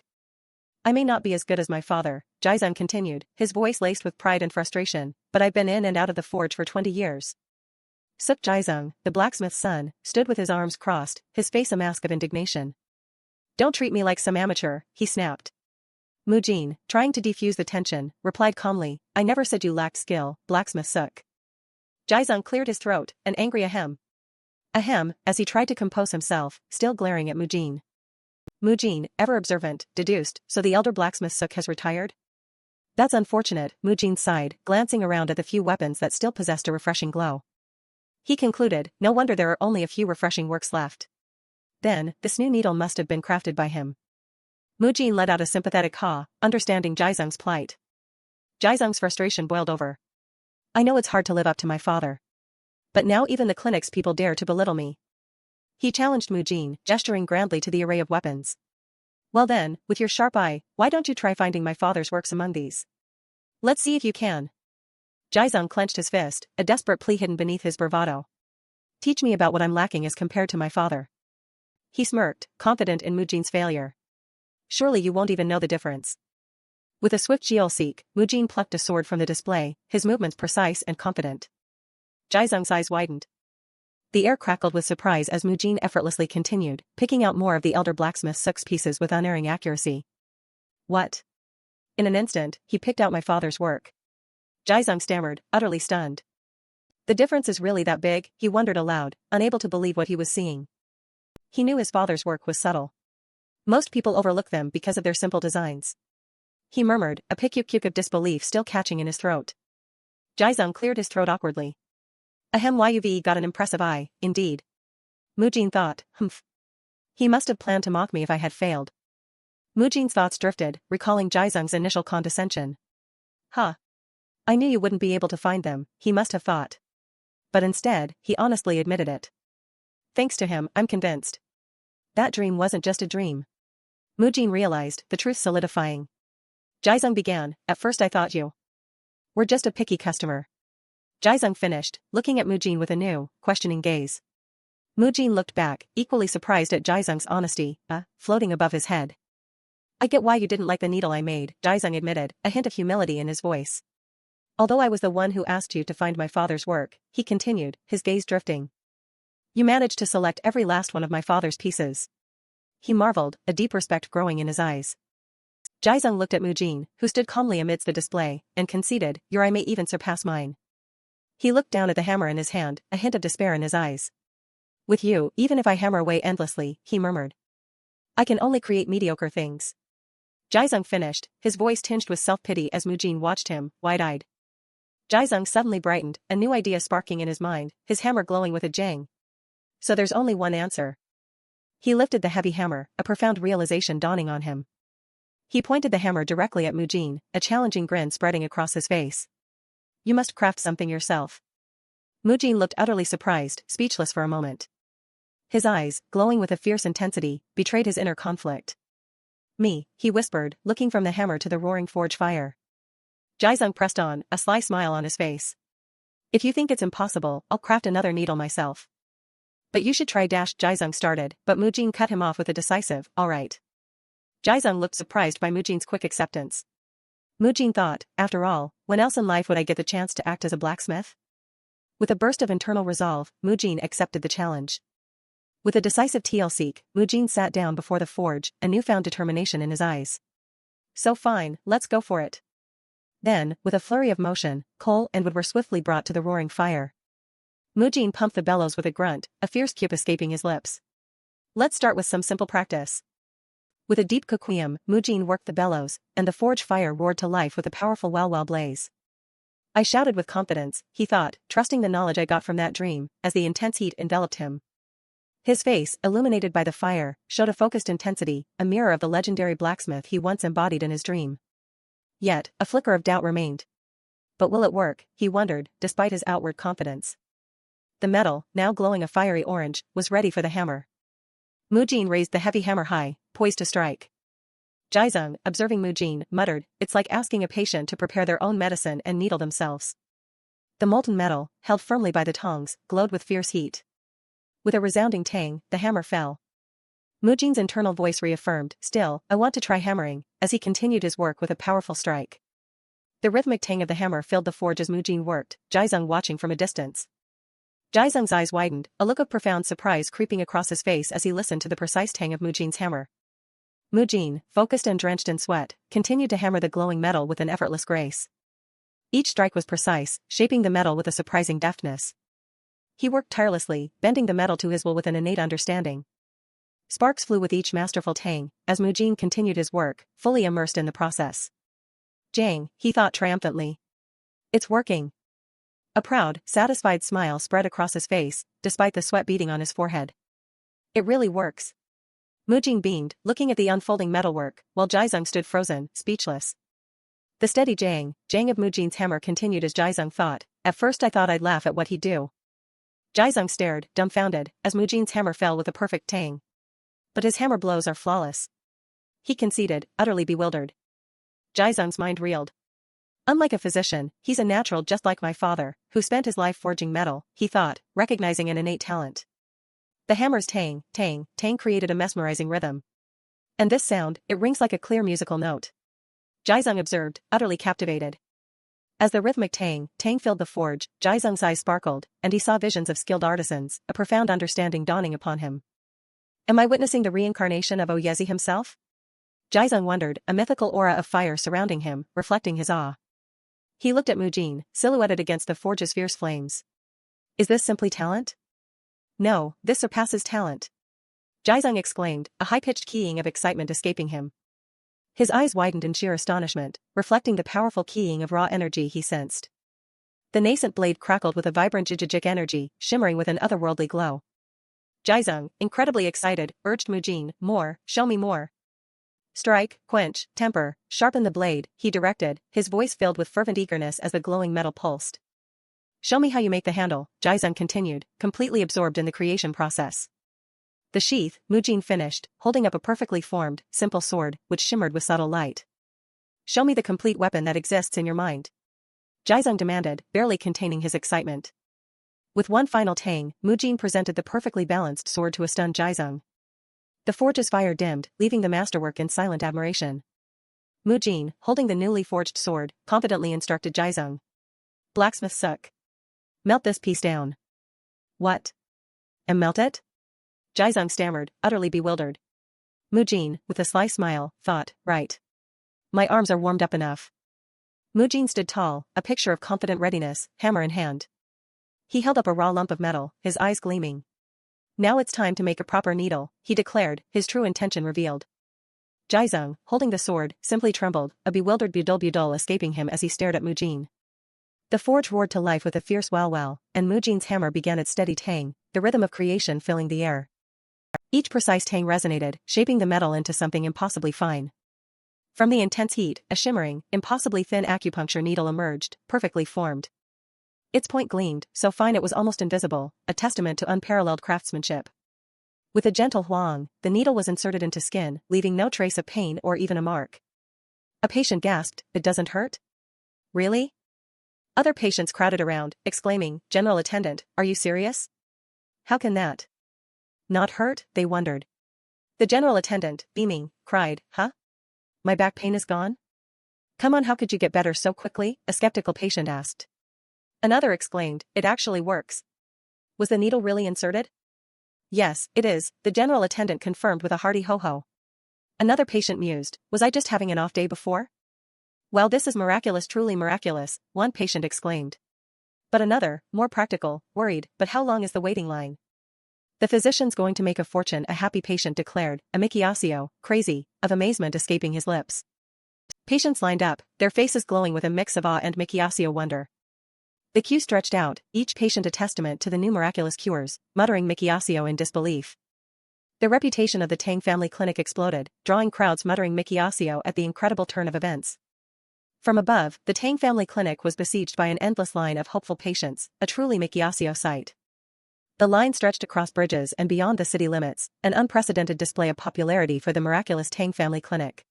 I may not be as good as my father, Jaizong continued, his voice laced with pride and frustration, but I've been in and out of the forge for 20 years. Suk Jaizong, the blacksmith's son, stood with his arms crossed, his face a mask of indignation. Don't treat me like some amateur, he snapped. Mujin, trying to defuse the tension, replied calmly, I never said you lacked skill, blacksmith Suk. Jaizong cleared his throat, an angry ahem. Ahem, as he tried to compose himself, still glaring at Mujin. Mujin, ever observant, deduced, so the elder blacksmith Suk has retired? That's unfortunate, Mujin sighed, glancing around at the few weapons that still possessed a refreshing glow. He concluded, no wonder there are only a few refreshing works left. Then, this new needle must have been crafted by him. Mujin let out a sympathetic ha, understanding Jaizong's plight. Jaizong's frustration boiled over. I know it's hard to live up to my father. But now even the clinic's people dare to belittle me. He challenged Mujin, gesturing grandly to the array of weapons. Well then, with your sharp eye, why don't you try finding my father's works among these? Let's see if you can. Jaizong clenched his fist, a desperate plea hidden beneath his bravado. Teach me about what I'm lacking as compared to my father. He smirked, confident in Mujin's failure. Surely you won't even know the difference. With a swift geol-seek, Mujin plucked a sword from the display, his movements precise and confident. Jaizong's eyes widened. The air crackled with surprise as Mujin effortlessly continued, picking out more of the elder blacksmith Suk's pieces with unerring accuracy. What? In an instant, he picked out my father's work. Jaizong stammered, utterly stunned. The difference is really that big, he wondered aloud, unable to believe what he was seeing. He knew his father's work was subtle. Most people overlook them because of their simple designs. He murmured, a pikyuk of disbelief still catching in his throat. Jaizong cleared his throat awkwardly. Ahem, Yuve got an impressive eye, indeed. Mujin thought, humph. He must have planned to mock me if I had failed. Mujin's thoughts drifted, recalling Jaizong's initial condescension. Huh. I knew you wouldn't be able to find them, he must have thought. But instead, he honestly admitted it. Thanks to him, I'm convinced. That dream wasn't just a dream. Mujin realized, the truth solidifying. Jaizong began, at first I thought you were just a picky customer. Jaizong finished, looking at Mujin with a new, questioning gaze. Mujin looked back, equally surprised at Jaizong's honesty, floating above his head. I get why you didn't like the needle I made, Jaizong admitted, a hint of humility in his voice. Although I was the one who asked you to find my father's work, he continued, his gaze drifting. You managed to select every last one of my father's pieces. He marveled, a deep respect growing in his eyes. Jaizong looked at Mujin, who stood calmly amidst the display, and conceded, your eye may even surpass mine. He looked down at the hammer in his hand, a hint of despair in his eyes. With you, even if I hammer away endlessly, he murmured. I can only create mediocre things. Jaizong finished, his voice tinged with self-pity as Mujin watched him, wide-eyed. Jaizong suddenly brightened, a new idea sparking in his mind, his hammer glowing with a jang. So there's only one answer. He lifted the heavy hammer, a profound realization dawning on him. He pointed the hammer directly at Mujin, a challenging grin spreading across his face. You must craft something yourself. Mujin looked utterly surprised, speechless for a moment. His eyes, glowing with a fierce intensity, betrayed his inner conflict. Me, he whispered, looking from the hammer to the roaring forge fire. Jaizong pressed on, a sly smile on his face. If you think it's impossible, I'll craft another needle myself. But you should try. Jaizong started, but Mujin cut him off with a decisive, all right. Jaizong looked surprised by Mujin's quick acceptance. Mujin thought, after all, when else in life would I get the chance to act as a blacksmith? With a burst of internal resolve, Mujin accepted the challenge. With a decisive TLC, Mujin sat down before the forge, a newfound determination in his eyes. So fine, let's go for it. Then, with a flurry of motion, coal and wood were swiftly brought to the roaring fire. Mujin pumped the bellows with a grunt, a fierce cube escaping his lips. Let's start with some simple practice. With a deep kukwiem, Mujin worked the bellows, and the forge fire roared to life with a powerful wow blaze. I shouted with confidence, he thought, trusting the knowledge I got from that dream, as the intense heat enveloped him. His face, illuminated by the fire, showed a focused intensity, a mirror of the legendary blacksmith he once embodied in his dream. Yet, a flicker of doubt remained. But will it work, he wondered, despite his outward confidence. The metal, now glowing a fiery orange, was ready for the hammer. Mujin raised the heavy hammer high, poised to strike. Jaizong, observing Mujin, muttered, it's like asking a patient to prepare their own medicine and needle themselves. The molten metal, held firmly by the tongs, glowed with fierce heat. With a resounding tang, the hammer fell. Mujin's internal voice reaffirmed, still, I want to try hammering, as he continued his work with a powerful strike. The rhythmic tang of the hammer filled the forge as Mujin worked, Jaizong watching from a distance. Jaizong's eyes widened, a look of profound surprise creeping across his face as he listened to the precise tang of Mujin's hammer. Mujin, focused and drenched in sweat, continued to hammer the glowing metal with an effortless grace. Each strike was precise, shaping the metal with a surprising deftness. He worked tirelessly, bending the metal to his will with an innate understanding. Sparks flew with each masterful tang, as Mujin continued his work, fully immersed in the process. Jang, he thought triumphantly. It's working. A proud, satisfied smile spread across his face, despite the sweat beading on his forehead. It really works. Mujin beamed, looking at the unfolding metalwork, while Jaizong stood frozen, speechless. The steady jang of Mujin's hammer continued as Jaizong thought, at first I thought I'd laugh at what he'd do. Jaizong stared, dumbfounded, as Mujin's hammer fell with a perfect tang. But his hammer blows are flawless. He conceded, utterly bewildered. Jaizong's mind reeled. Unlike a physician, he's a natural just like my father, who spent his life forging metal, he thought, recognizing an innate talent. The hammer's tang created a mesmerizing rhythm. And this sound, it rings like a clear musical note. Jaizong observed, utterly captivated. As the rhythmic tang filled the forge, Jaizong's eyes sparkled, and he saw visions of skilled artisans, a profound understanding dawning upon him. Am I witnessing the reincarnation of Oyezi himself? Jaizong wondered, a mythical aura of fire surrounding him, reflecting his awe. He looked at Mujin, silhouetted against the forge's fierce flames. Is this simply talent? No, this surpasses talent. Jaizong exclaimed, a high-pitched keying of excitement escaping him. His eyes widened in sheer astonishment, reflecting the powerful keying of raw energy he sensed. The nascent blade crackled with a vibrant jijijik energy, shimmering with an otherworldly glow. Jaizong, incredibly excited, urged Mujin, more, show me more. Strike, quench, temper, sharpen the blade, he directed, his voice filled with fervent eagerness as the glowing metal pulsed. Show me how you make the handle, Jaizong continued, completely absorbed in the creation process. The sheath, Mujin finished, holding up a perfectly formed, simple sword, which shimmered with subtle light. Show me the complete weapon that exists in your mind. Jaizong demanded, barely containing his excitement. With one final tang, Mujin presented the perfectly balanced sword to a stunned Jaizong. The forge's fire dimmed, leaving the masterwork in silent admiration. Mujin, holding the newly forged sword, confidently instructed Jaizong. Blacksmith Suk. Melt this piece down. What? And melt it? Jaizong stammered, utterly bewildered. Mujin, with a sly smile, thought, right. My arms are warmed up enough. Mujin stood tall, a picture of confident readiness, hammer in hand. He held up a raw lump of metal, his eyes gleaming. Now it's time to make a proper needle, he declared, his true intention revealed. Jaizong, holding the sword, simply trembled, a bewildered budul escaping him as he stared at Mujin. The forge roared to life with a fierce wow-wow, and Mujin's hammer began its steady tang, the rhythm of creation filling the air. Each precise tang resonated, shaping the metal into something impossibly fine. From the intense heat, a shimmering, impossibly thin acupuncture needle emerged, perfectly formed. Its point gleamed, so fine it was almost invisible, a testament to unparalleled craftsmanship. With a gentle huang, the needle was inserted into skin, leaving no trace of pain or even a mark. A patient gasped, "It doesn't hurt? Really?" Other patients crowded around, exclaiming, "General attendant, are you serious? How can that not hurt?" they wondered. The general attendant, beaming, cried, "Huh? My back pain is gone? Come on, how could you get better so quickly?" a skeptical patient asked. Another exclaimed, "It actually works. Was the needle really inserted?" "Yes, it is," the general attendant confirmed with a hearty ho-ho. Another patient mused, "Was I just having an off day before?" "Well, this is miraculous, truly miraculous," one patient exclaimed. But another, more practical, worried, "But how long is the waiting line?" "The physician's going to make a fortune," a happy patient declared, a Mikiyasio, crazy, of amazement escaping his lips. Patients lined up, their faces glowing with a mix of awe and Mikiyasio wonder. The queue stretched out, each patient a testament to the new miraculous cures, muttering Mikiyasio in disbelief. The reputation of the Tang family clinic exploded, drawing crowds muttering Mikiyasio at the incredible turn of events. From above, the Tang family clinic was besieged by an endless line of hopeful patients, a truly Mikiyasio sight. The line stretched across bridges and beyond the city limits, an unprecedented display of popularity for the miraculous Tang family clinic.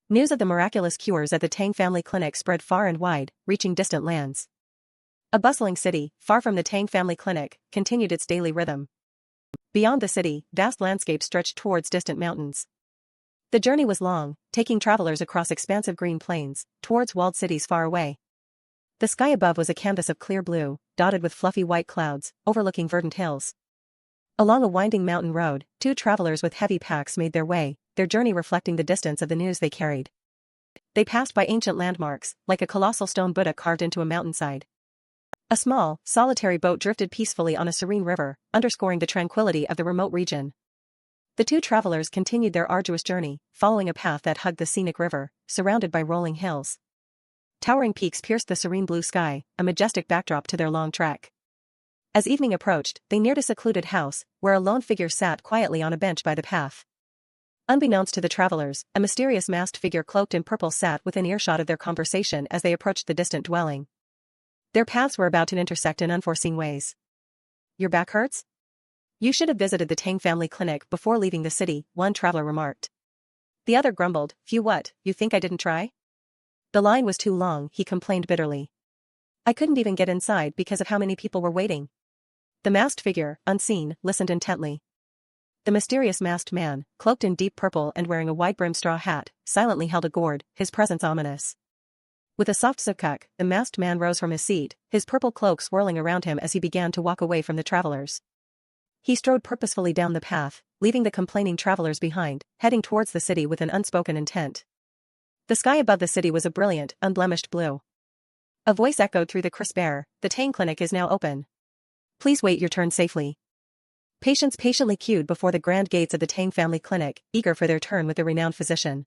News of the miraculous cures at the Tang family clinic spread far and wide, reaching distant lands. A bustling city, far from the Tang family clinic, continued its daily rhythm. Beyond the city, vast landscapes stretched towards distant mountains. The journey was long, taking travelers across expansive green plains, towards walled cities far away. The sky above was a canvas of clear blue, dotted with fluffy white clouds, overlooking verdant hills. Along a winding mountain road, two travelers with heavy packs made their way, their journey reflecting the distance of the news they carried. They passed by ancient landmarks, like a colossal stone Buddha carved into a mountainside. A small, solitary boat drifted peacefully on a serene river, underscoring the tranquility of the remote region. The two travelers continued their arduous journey, following a path that hugged the scenic river, surrounded by rolling hills. Towering peaks pierced the serene blue sky, a majestic backdrop to their long trek. As evening approached, they neared a secluded house, where a lone figure sat quietly on a bench by the path. Unbeknownst to the travelers, a mysterious masked figure cloaked in purple sat within earshot of their conversation as they approached the distant dwelling. Their paths were about to intersect in unforeseen ways. "Your back hurts? You should have visited the Tang family clinic before leaving the city," one traveler remarked. The other grumbled, "Phew, what, you think I didn't try? The line was too long," he complained bitterly. "I couldn't even get inside because of how many people were waiting." The masked figure, unseen, listened intently. The mysterious masked man, cloaked in deep purple and wearing a wide-brimmed straw hat, silently held a gourd, his presence ominous. With a soft sukuk, the masked man rose from his seat, his purple cloak swirling around him as he began to walk away from the travelers. He strode purposefully down the path, leaving the complaining travelers behind, heading towards the city with an unspoken intent. The sky above the city was a brilliant, unblemished blue. A voice echoed through the crisp air, "The Tang clinic is now open. Please wait your turn safely." Patients patiently queued before the grand gates of the Tang family clinic, eager for their turn with the renowned physician.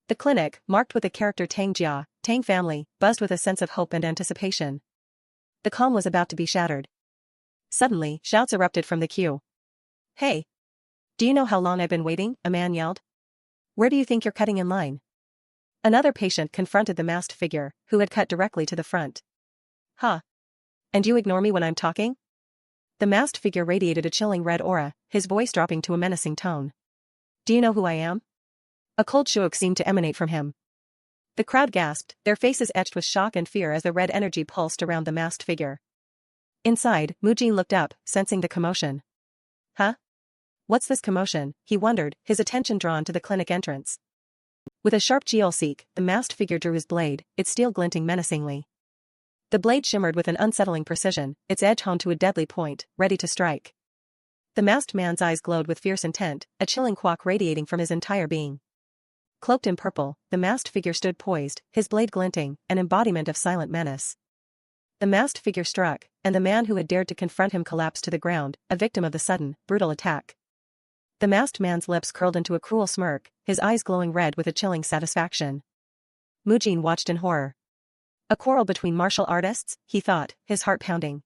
The clinic, marked with the character Tangjia, Tang family, buzzed with a sense of hope and anticipation. The calm was about to be shattered. Suddenly, shouts erupted from the queue. "Hey! Do you know how long I've been waiting?" a man yelled. "Where do you think you're cutting in line?" Another patient confronted the masked figure, who had cut directly to the front. "Huh? And you ignore me when I'm talking?" The masked figure radiated a chilling red aura, his voice dropping to a menacing tone. "Do you know who I am?" A cold shock seemed to emanate from him. The crowd gasped, their faces etched with shock and fear as the red energy pulsed around the masked figure. Inside, Mujin looked up, sensing the commotion. "Huh? What's this commotion?" he wondered, his attention drawn to the clinic entrance. With a sharp geol-seek, the masked figure drew his blade, its steel glinting menacingly. The blade shimmered with an unsettling precision, its edge honed to a deadly point, ready to strike. The masked man's eyes glowed with fierce intent, a chilling qualk radiating from his entire being. Cloaked in purple, the masked figure stood poised, his blade glinting, an embodiment of silent menace. The masked figure struck, and the man who had dared to confront him collapsed to the ground, a victim of the sudden, brutal attack. The masked man's lips curled into a cruel smirk, his eyes glowing red with a chilling satisfaction. Mujin watched in horror. A quarrel between martial artists, he thought, his heart pounding.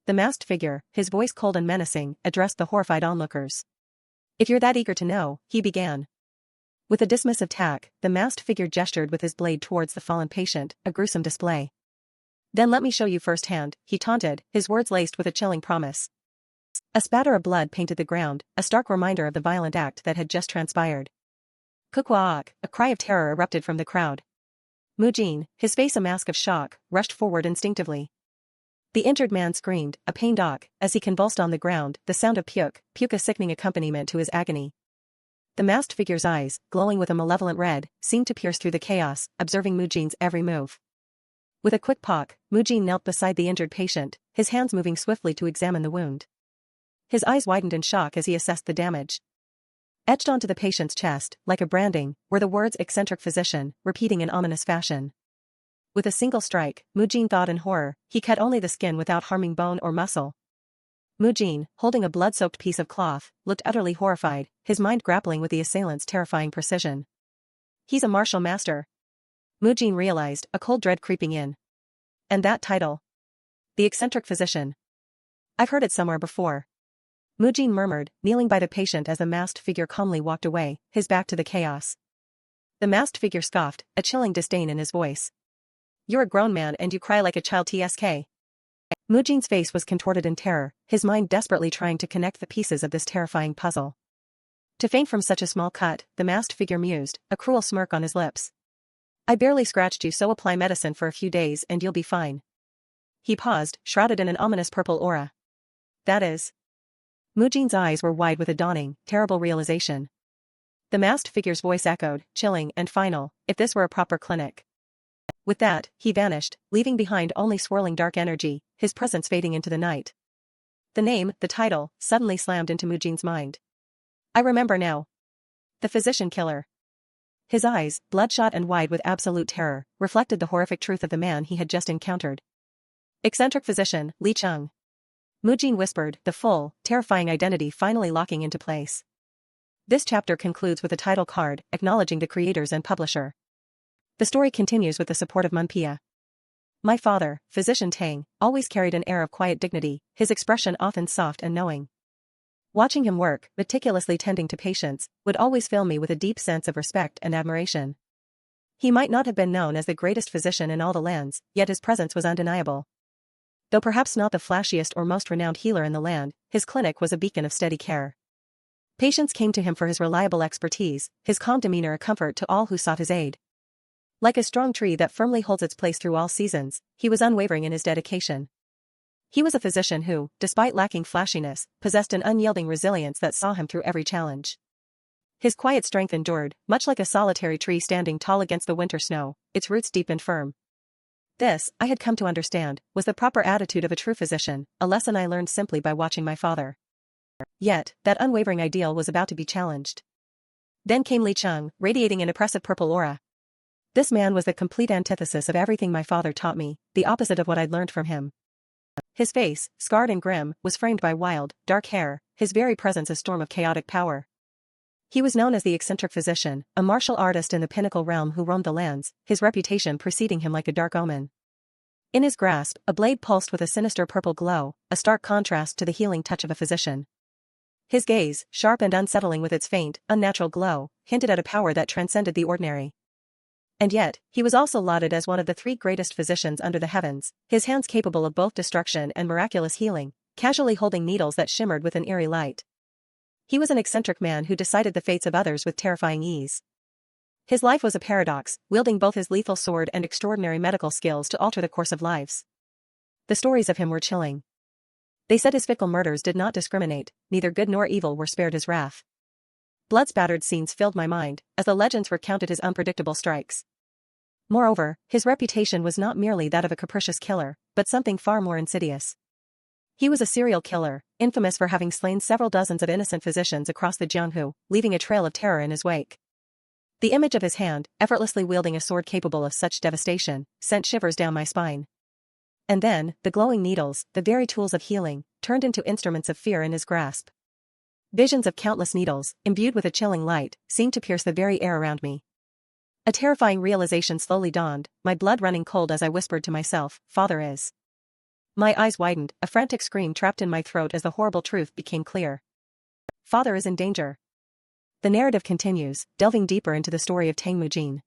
The masked figure, his voice cold and menacing, addressed the horrified onlookers. If you're that eager to know, he began. With a dismissive tack, the masked figure gestured with his blade towards the fallen patient, a gruesome display. Then let me show you firsthand, he taunted, his words laced with a chilling promise. A spatter of blood painted the ground, a stark reminder of the violent act that had just transpired. Kukwaak, a cry of terror erupted from the crowd. Mujin, his face a mask of shock, rushed forward instinctively. The injured man screamed, a pained awk, as he convulsed on the ground, the sound of puke a sickening accompaniment to his agony. The masked figure's eyes, glowing with a malevolent red, seemed to pierce through the chaos, observing Mujin's every move. With a quick poke, Mujin knelt beside the injured patient, his hands moving swiftly to examine the wound. His eyes widened in shock as he assessed the damage. Etched onto the patient's chest, like a branding, were the words eccentric physician, repeating in ominous fashion. With a single strike, Mujin thought in horror, he cut only the skin without harming bone or muscle. Mujin, holding a blood-soaked piece of cloth, looked utterly horrified, his mind grappling with the assailant's terrifying precision. He's a martial master. Mujin realized, a cold dread creeping in. And that title? The eccentric physician. I've heard it somewhere before. Mujin murmured, kneeling by the patient as the masked figure calmly walked away, his back to the chaos. The masked figure scoffed, a chilling disdain in his voice. You're a grown man and you cry like a child tsk. Mujin's face was contorted in terror, his mind desperately trying to connect the pieces of this terrifying puzzle. To faint from such a small cut, the masked figure mused, a cruel smirk on his lips. I barely scratched you, so apply medicine for a few days and you'll be fine. He paused, shrouded in an ominous purple aura. That is. Mujin's eyes were wide with a dawning, terrible realization. The masked figure's voice echoed, chilling and final, if this were a proper clinic. With that, he vanished, leaving behind only swirling dark energy, his presence fading into the night. The name, the title, suddenly slammed into Mujin's mind. I remember now. The physician killer. His eyes, bloodshot and wide with absolute terror, reflected the horrific truth of the man he had just encountered. Eccentric physician, Li Cheng. Mujin whispered, the full, terrifying identity finally locking into place. This chapter concludes with a title card, acknowledging the creators and publisher. The story continues with the support of Manhwa. My father, Physician Tang, always carried an air of quiet dignity, his expression often soft and knowing. Watching him work, meticulously tending to patients, would always fill me with a deep sense of respect and admiration. He might not have been known as the greatest physician in all the lands, yet his presence was undeniable. Though perhaps not the flashiest or most renowned healer in the land, his clinic was a beacon of steady care. Patients came to him for his reliable expertise, his calm demeanor a comfort to all who sought his aid. Like a strong tree that firmly holds its place through all seasons, he was unwavering in his dedication. He was a physician who, despite lacking flashiness, possessed an unyielding resilience that saw him through every challenge. His quiet strength endured, much like a solitary tree standing tall against the winter snow, its roots deep and firm. This, I had come to understand, was the proper attitude of a true physician, a lesson I learned simply by watching my father. Yet, that unwavering ideal was about to be challenged. Then came Li Cheng, radiating an oppressive purple aura. This man was the complete antithesis of everything my father taught me, the opposite of what I'd learned from him. His face, scarred and grim, was framed by wild, dark hair, his very presence a storm of chaotic power. He was known as the eccentric physician, a martial artist in the pinnacle realm who roamed the lands, his reputation preceding him like a dark omen. In his grasp, a blade pulsed with a sinister purple glow, a stark contrast to the healing touch of a physician. His gaze, sharp and unsettling with its faint, unnatural glow, hinted at a power that transcended the ordinary. And yet, he was also lauded as one of the 3 greatest physicians under the heavens, his hands capable of both destruction and miraculous healing, casually holding needles that shimmered with an eerie light. He was an eccentric man who decided the fates of others with terrifying ease. His life was a paradox, wielding both his lethal sword and extraordinary medical skills to alter the course of lives. The stories of him were chilling. They said his fickle murders did not discriminate, neither good nor evil were spared his wrath. Blood-spattered scenes filled my mind, as the legends recounted his unpredictable strikes. Moreover, his reputation was not merely that of a capricious killer, but something far more insidious. He was a serial killer, infamous for having slain several dozens of innocent physicians across the Jianghu, leaving a trail of terror in his wake. The image of his hand, effortlessly wielding a sword capable of such devastation, sent shivers down my spine. And then, the glowing needles, the very tools of healing, turned into instruments of fear in his grasp. Visions of countless needles, imbued with a chilling light, seemed to pierce the very air around me. A terrifying realization slowly dawned, my blood running cold as I whispered to myself, "Father is." My eyes widened, a frantic scream trapped in my throat as the horrible truth became clear. Father is in danger. The narrative continues, delving deeper into the story of Tang Mujin.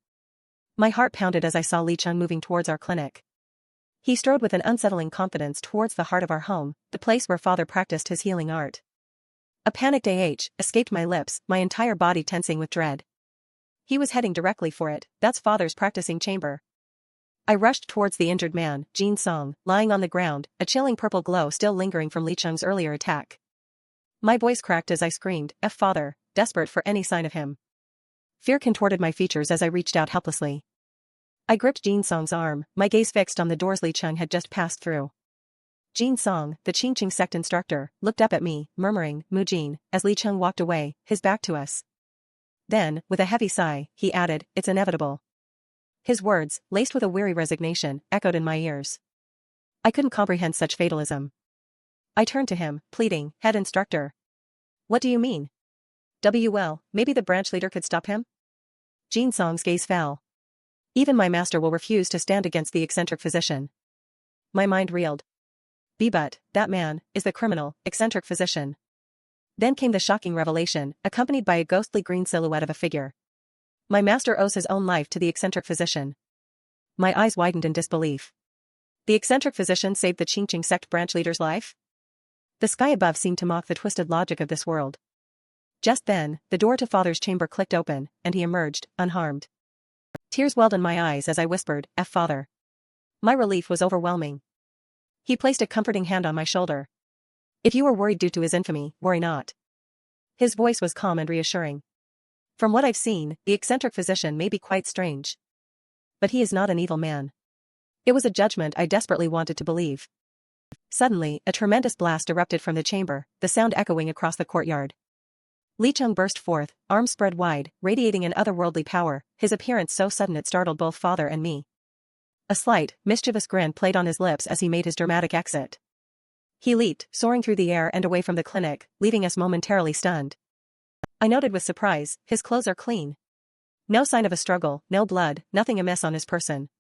My heart pounded as I saw Li Cheng moving towards our clinic. He strode with an unsettling confidence towards the heart of our home, the place where father practiced his healing art. A panicked escaped my lips, my entire body tensing with dread. He was heading directly for it. That's father's practicing chamber. I rushed towards the injured man, Jin Song, lying on the ground, a chilling purple glow still lingering from Li Cheng's earlier attack. My voice cracked as I screamed, "F father," desperate for any sign of him. Fear contorted my features as I reached out helplessly. I gripped Jin Song's arm, my gaze fixed on the doors Li Cheng had just passed through. Jin Song, the Xianxia sect instructor, looked up at me, murmuring, "Mujin," as Li Cheng walked away, his back to us. Then, with a heavy sigh, he added, "It's inevitable." His words, laced with a weary resignation, echoed in my ears. I couldn't comprehend such fatalism. I turned to him, pleading, "Head instructor. What do you mean? Well, maybe the branch leader could stop him?" Jin Song's gaze fell. Even my master will refuse to stand against the eccentric physician. My mind reeled. But that man, is the criminal, eccentric physician. Then came the shocking revelation, accompanied by a ghostly green silhouette of a figure. My master owes his own life to the eccentric physician. My eyes widened in disbelief. The eccentric physician saved the Xianxia sect branch leader's life? The sky above seemed to mock the twisted logic of this world. Just then, the door to father's chamber clicked open, and he emerged, unharmed. Tears welled in my eyes as I whispered, "F father." My relief was overwhelming. He placed a comforting hand on my shoulder. "If you were worried due to his infamy, worry not." His voice was calm and reassuring. "From what I've seen, the eccentric physician may be quite strange. But he is not an evil man." It was a judgment I desperately wanted to believe. Suddenly, a tremendous blast erupted from the chamber, the sound echoing across the courtyard. Li Cheng burst forth, arms spread wide, radiating an otherworldly power, his appearance so sudden it startled both father and me. A slight, mischievous grin played on his lips as he made his dramatic exit. He leaped, soaring through the air and away from the clinic, leaving us momentarily stunned. I noted with surprise, his clothes are clean. No sign of a struggle, no blood, nothing amiss on his person.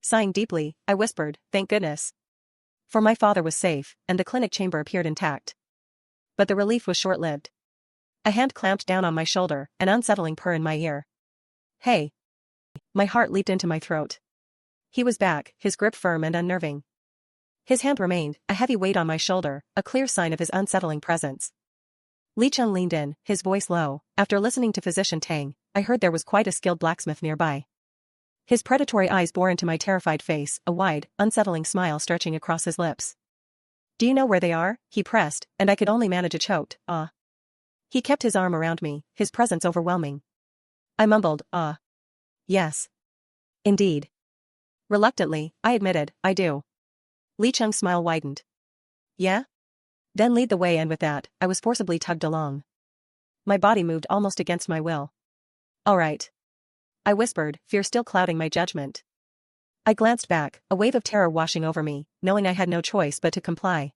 Sighing deeply, I whispered, "Thank goodness." For my father was safe, and the clinic chamber appeared intact. But the relief was short-lived. A hand clamped down on my shoulder, an unsettling purr in my ear. "Hey!" My heart leaped into my throat. He was back, his grip firm and unnerving. His hand remained, a heavy weight on my shoulder, a clear sign of his unsettling presence. Li Cheng leaned in, his voice low. "After listening to Physician Tang, I heard there was quite a skilled blacksmith nearby." His predatory eyes bore into my terrified face, a wide, unsettling smile stretching across his lips. "Do you know where they are?" he pressed, and I could only manage a choked, "Ah." He kept his arm around me, his presence overwhelming. I mumbled, "Ah. Yes. Indeed." Reluctantly, I admitted, "I do." Li Cheng's smile widened. "Yeah? Then lead the way," and with that, I was forcibly tugged along. My body moved almost against my will. "All right." I whispered, fear still clouding my judgment. I glanced back, a wave of terror washing over me, knowing I had no choice but to comply.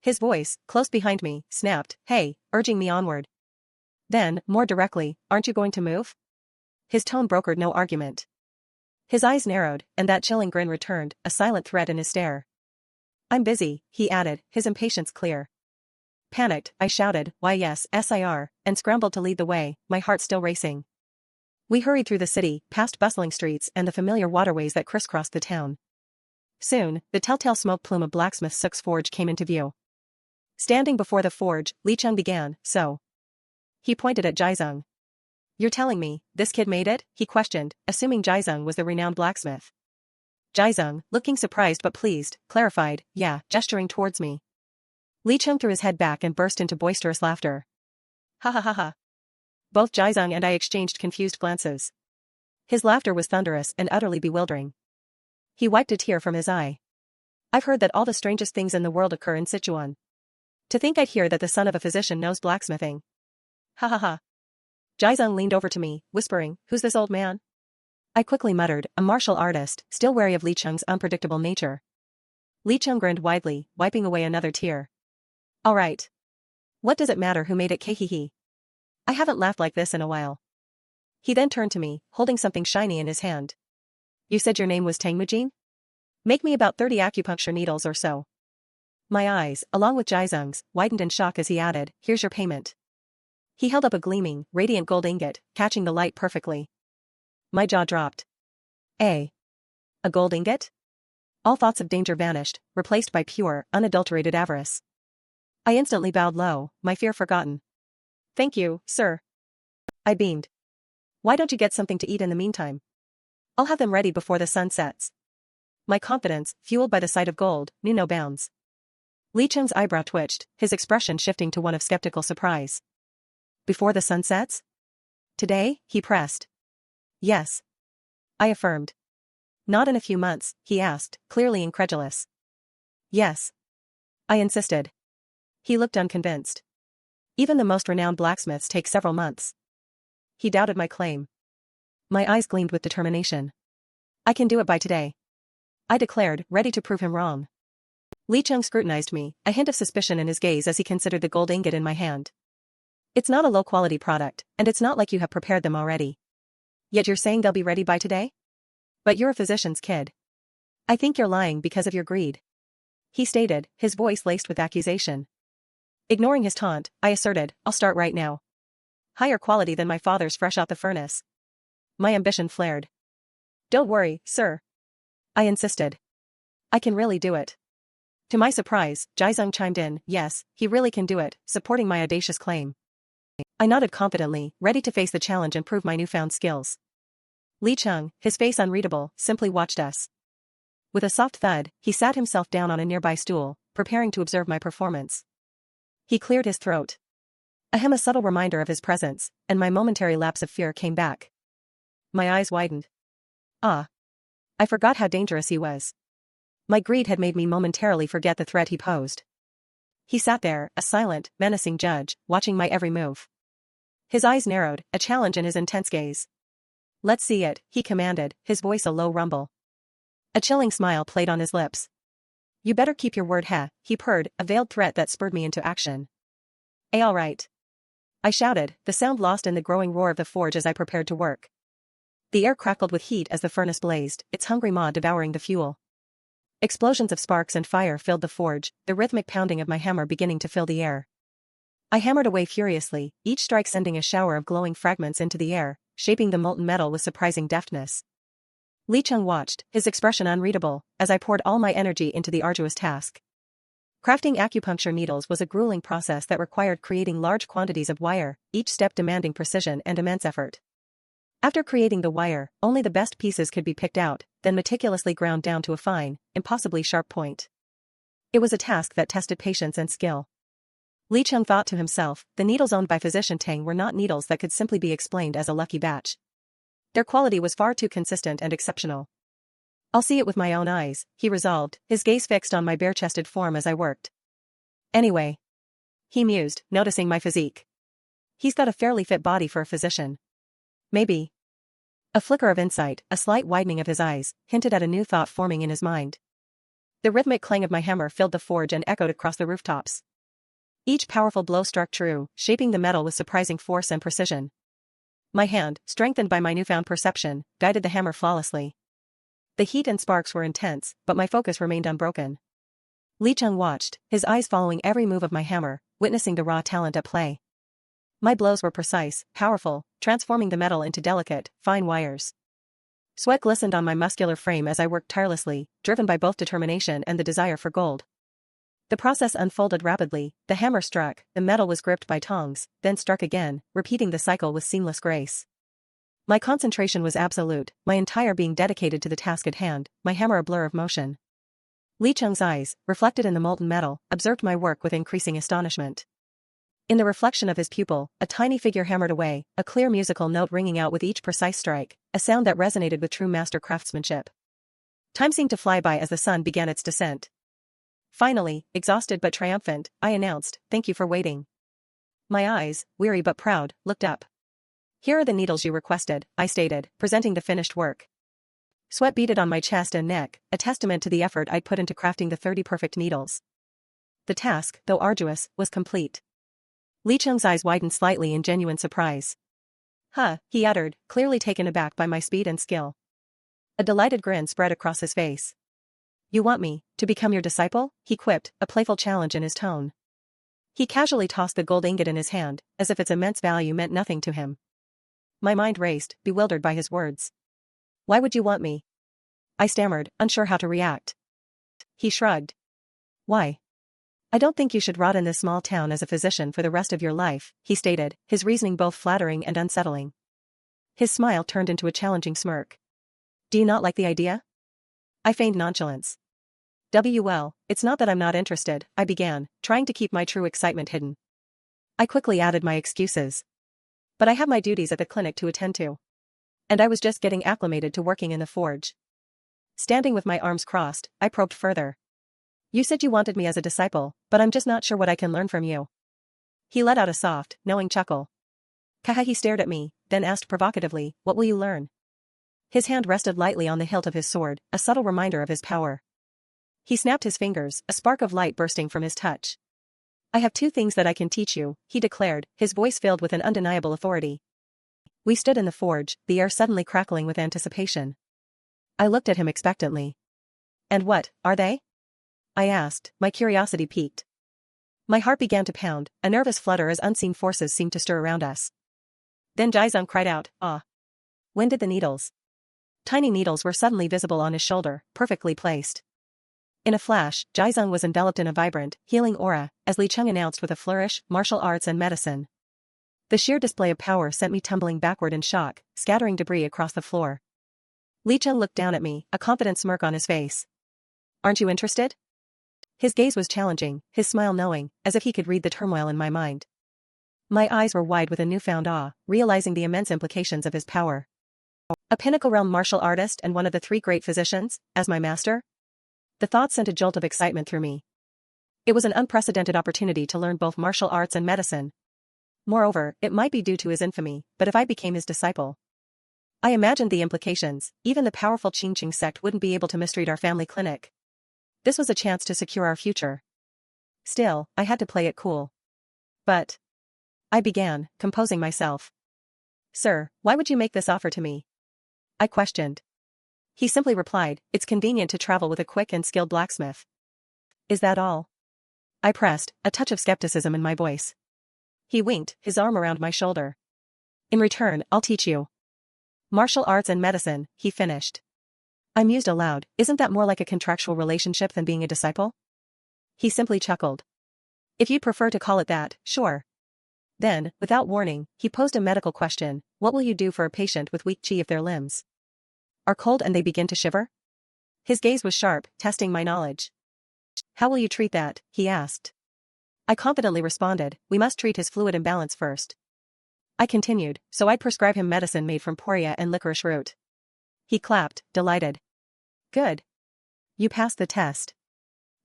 His voice, close behind me, snapped, "Hey," urging me onward. Then, more directly, "Aren't you going to move?" His tone brokered no argument. His eyes narrowed, and that chilling grin returned, a silent threat in his stare. "I'm busy," he added, his impatience clear. Panicked, I shouted, "Why yes, SIR," and scrambled to lead the way, my heart still racing. We hurried through the city, past bustling streets and the familiar waterways that crisscrossed the town. Soon, the telltale smoke plume of Blacksmith Suk's forge came into view. Standing before the forge, Li Cheng began, "So." He pointed at Jaizeng. "You're telling me, this kid made it?" he questioned, assuming Jaizeng was the renowned blacksmith. Jaizeng, looking surprised but pleased, clarified, "Yeah," gesturing towards me. Li Cheng threw his head back and burst into boisterous laughter. "Ha ha ha ha." Both Jaizeng and I exchanged confused glances. His laughter was thunderous and utterly bewildering. He wiped a tear from his eye. "I've heard that all the strangest things in the world occur in Sichuan. To think I'd hear that the son of a physician knows blacksmithing. Ha ha ha." Jaizeng leaned over to me, whispering, "Who's this old man?" I quickly muttered, "A martial artist," still wary of Li Cheng's unpredictable nature. Li Cheng grinned widely, wiping away another tear. "All right. What does it matter who made it? Kehihi. I haven't laughed like this in a while." He then turned to me, holding something shiny in his hand. You said your name was Tang? Make me about 30 acupuncture needles or so. My eyes, along with Jaizung's, widened in shock as he added, here's your payment. He held up a gleaming, radiant gold ingot, catching the light perfectly. My jaw dropped. A gold ingot? All thoughts of danger vanished, replaced by pure, unadulterated avarice. I instantly bowed low, my fear forgotten. Thank you, sir. I beamed. Why don't you get something to eat in the meantime? I'll have them ready before the sun sets. My confidence, fueled by the sight of gold, knew no bounds. Li Cheng's eyebrow twitched, his expression shifting to one of skeptical surprise. Before the sun sets? Today? He pressed. Yes. I affirmed. Not in a few months, he asked, clearly incredulous. Yes. I insisted. He looked unconvinced. Even the most renowned blacksmiths take several months. He doubted my claim. My eyes gleamed with determination. I can do it by today. I declared, ready to prove him wrong. Li Cheng scrutinized me, a hint of suspicion in his gaze as he considered the gold ingot in my hand. It's not a low-quality product, and it's not like you have prepared them already. Yet you're saying they'll be ready by today? But you're a physician's kid. I think you're lying because of your greed. He stated, his voice laced with accusation. Ignoring his taunt, I asserted, I'll start right now. Higher quality than my father's fresh out the furnace. My ambition flared. Don't worry, sir. I insisted. I can really do it. To my surprise, Jaizung chimed in, yes, he really can do it, supporting my audacious claim. I nodded confidently, ready to face the challenge and prove my newfound skills. Li Cheng, his face unreadable, simply watched us. With a soft thud, he sat himself down on a nearby stool, preparing to observe my performance. He cleared his throat. A subtle reminder of his presence, and my momentary lapse of fear came back. My eyes widened. Ah. I forgot how dangerous he was. My greed had made me momentarily forget the threat he posed. He sat there, a silent, menacing judge, watching my every move. His eyes narrowed, a challenge in his intense gaze. Let's see it, he commanded, his voice a low rumble. A chilling smile played on his lips. You better keep your word, he purred, a veiled threat that spurred me into action. All right. I shouted, the sound lost in the growing roar of the forge as I prepared to work. The air crackled with heat as the furnace blazed, its hungry maw devouring the fuel. Explosions of sparks and fire filled the forge, the rhythmic pounding of my hammer beginning to fill the air. I hammered away furiously, each strike sending a shower of glowing fragments into the air, shaping the molten metal with surprising deftness. Li Cheng watched, his expression unreadable, as I poured all my energy into the arduous task. Crafting acupuncture needles was a grueling process that required creating large quantities of wire, each step demanding precision and immense effort. After creating the wire, only the best pieces could be picked out, then meticulously ground down to a fine, impossibly sharp point. It was a task that tested patience and skill. Li Cheng thought to himself, the needles owned by physician Tang were not needles that could simply be explained as a lucky batch. Their quality was far too consistent and exceptional. I'll see it with my own eyes, he resolved, his gaze fixed on my bare-chested form as I worked. Anyway. He mused, noticing my physique. He's got a fairly fit body for a physician. Maybe. A flicker of insight, a slight widening of his eyes, hinted at a new thought forming in his mind. The rhythmic clang of my hammer filled the forge and echoed across the rooftops. Each powerful blow struck true, shaping the metal with surprising force and precision. My hand, strengthened by my newfound perception, guided the hammer flawlessly. The heat and sparks were intense, but my focus remained unbroken. Li Cheng watched, his eyes following every move of my hammer, witnessing the raw talent at play. My blows were precise, powerful, transforming the metal into delicate, fine wires. Sweat glistened on my muscular frame as I worked tirelessly, driven by both determination and the desire for gold. The process unfolded rapidly, the hammer struck, the metal was gripped by tongs, then struck again, repeating the cycle with seamless grace. My concentration was absolute, my entire being dedicated to the task at hand, my hammer a blur of motion. Li Cheng's eyes, reflected in the molten metal, observed my work with increasing astonishment. In the reflection of his pupil, a tiny figure hammered away, a clear musical note ringing out with each precise strike, a sound that resonated with true master craftsmanship. Time seemed to fly by as the sun began its descent. Finally, exhausted but triumphant, I announced, "Thank you for waiting." My eyes, weary but proud, looked up. "Here are the needles you requested," I stated, presenting the finished work. Sweat beaded on my chest and neck, a testament to the effort I'd put into crafting the 30 perfect needles. The task, though arduous, was complete. Li Cheng's eyes widened slightly in genuine surprise. Huh, he uttered, clearly taken aback by my speed and skill. A delighted grin spread across his face. You want me to become your disciple? He quipped, a playful challenge in his tone. He casually tossed the gold ingot in his hand, as if its immense value meant nothing to him. My mind raced, bewildered by his words. Why would you want me? I stammered, unsure how to react. He shrugged. Why? I don't think you should rot in this small town as a physician for the rest of your life, he stated, his reasoning both flattering and unsettling. His smile turned into a challenging smirk. Do you not like the idea? I feigned nonchalance. Well, it's not that I'm not interested, I began, trying to keep my true excitement hidden. I quickly added my excuses. But I have my duties at the clinic to attend to. And I was just getting acclimated to working in the forge. Standing with my arms crossed, I probed further. You said you wanted me as a disciple, but I'm just not sure what I can learn from you. He let out a soft, knowing chuckle. Kaha, he stared at me, then asked provocatively, what will you learn? His hand rested lightly on the hilt of his sword, a subtle reminder of his power. He snapped his fingers, a spark of light bursting from his touch. I have 2 things that I can teach you, he declared, his voice filled with an undeniable authority. We stood in the forge, the air suddenly crackling with anticipation. I looked at him expectantly. And what are they? I asked, my curiosity piqued. My heart began to pound, a nervous flutter as unseen forces seemed to stir around us. Then Jaizong cried out, ah! When did the needles? Tiny needles were suddenly visible on his shoulder, perfectly placed. In a flash, Jaizong was enveloped in a vibrant, healing aura, as Li Cheng announced with a flourish, martial arts and medicine. The sheer display of power sent me tumbling backward in shock, scattering debris across the floor. Li Cheng looked down at me, a confident smirk on his face. Aren't you interested? His gaze was challenging, his smile knowing, as if he could read the turmoil in my mind. My eyes were wide with a newfound awe, realizing the immense implications of his power. A pinnacle realm martial artist and one of the 3 great physicians, as my master? The thought sent a jolt of excitement through me. It was an unprecedented opportunity to learn both martial arts and medicine. Moreover, it might be due to his infamy, but if I became his disciple, I imagined the implications. Even the powerful Qingqing sect wouldn't be able to mistreat our family clinic. This was a chance to secure our future. Still, I had to play it cool. But I began, composing myself. Sir, why would you make this offer to me? I questioned. He simply replied, it's convenient to travel with a quick and skilled blacksmith. Is that all? I pressed, a touch of skepticism in my voice. He winked, his arm around my shoulder. In return, I'll teach you martial arts and medicine, he finished. I mused aloud, isn't that more like a contractual relationship than being a disciple? He simply chuckled. If you'd prefer to call it that, sure. Then, without warning, he posed a medical question, what will you do for a patient with weak qi if their limbs are cold and they begin to shiver? His gaze was sharp, testing my knowledge. How will you treat that? He asked. I confidently responded, we must treat his fluid imbalance first. I continued, so I'd prescribe him medicine made from poria and licorice root. He clapped, delighted. Good. You passed the test.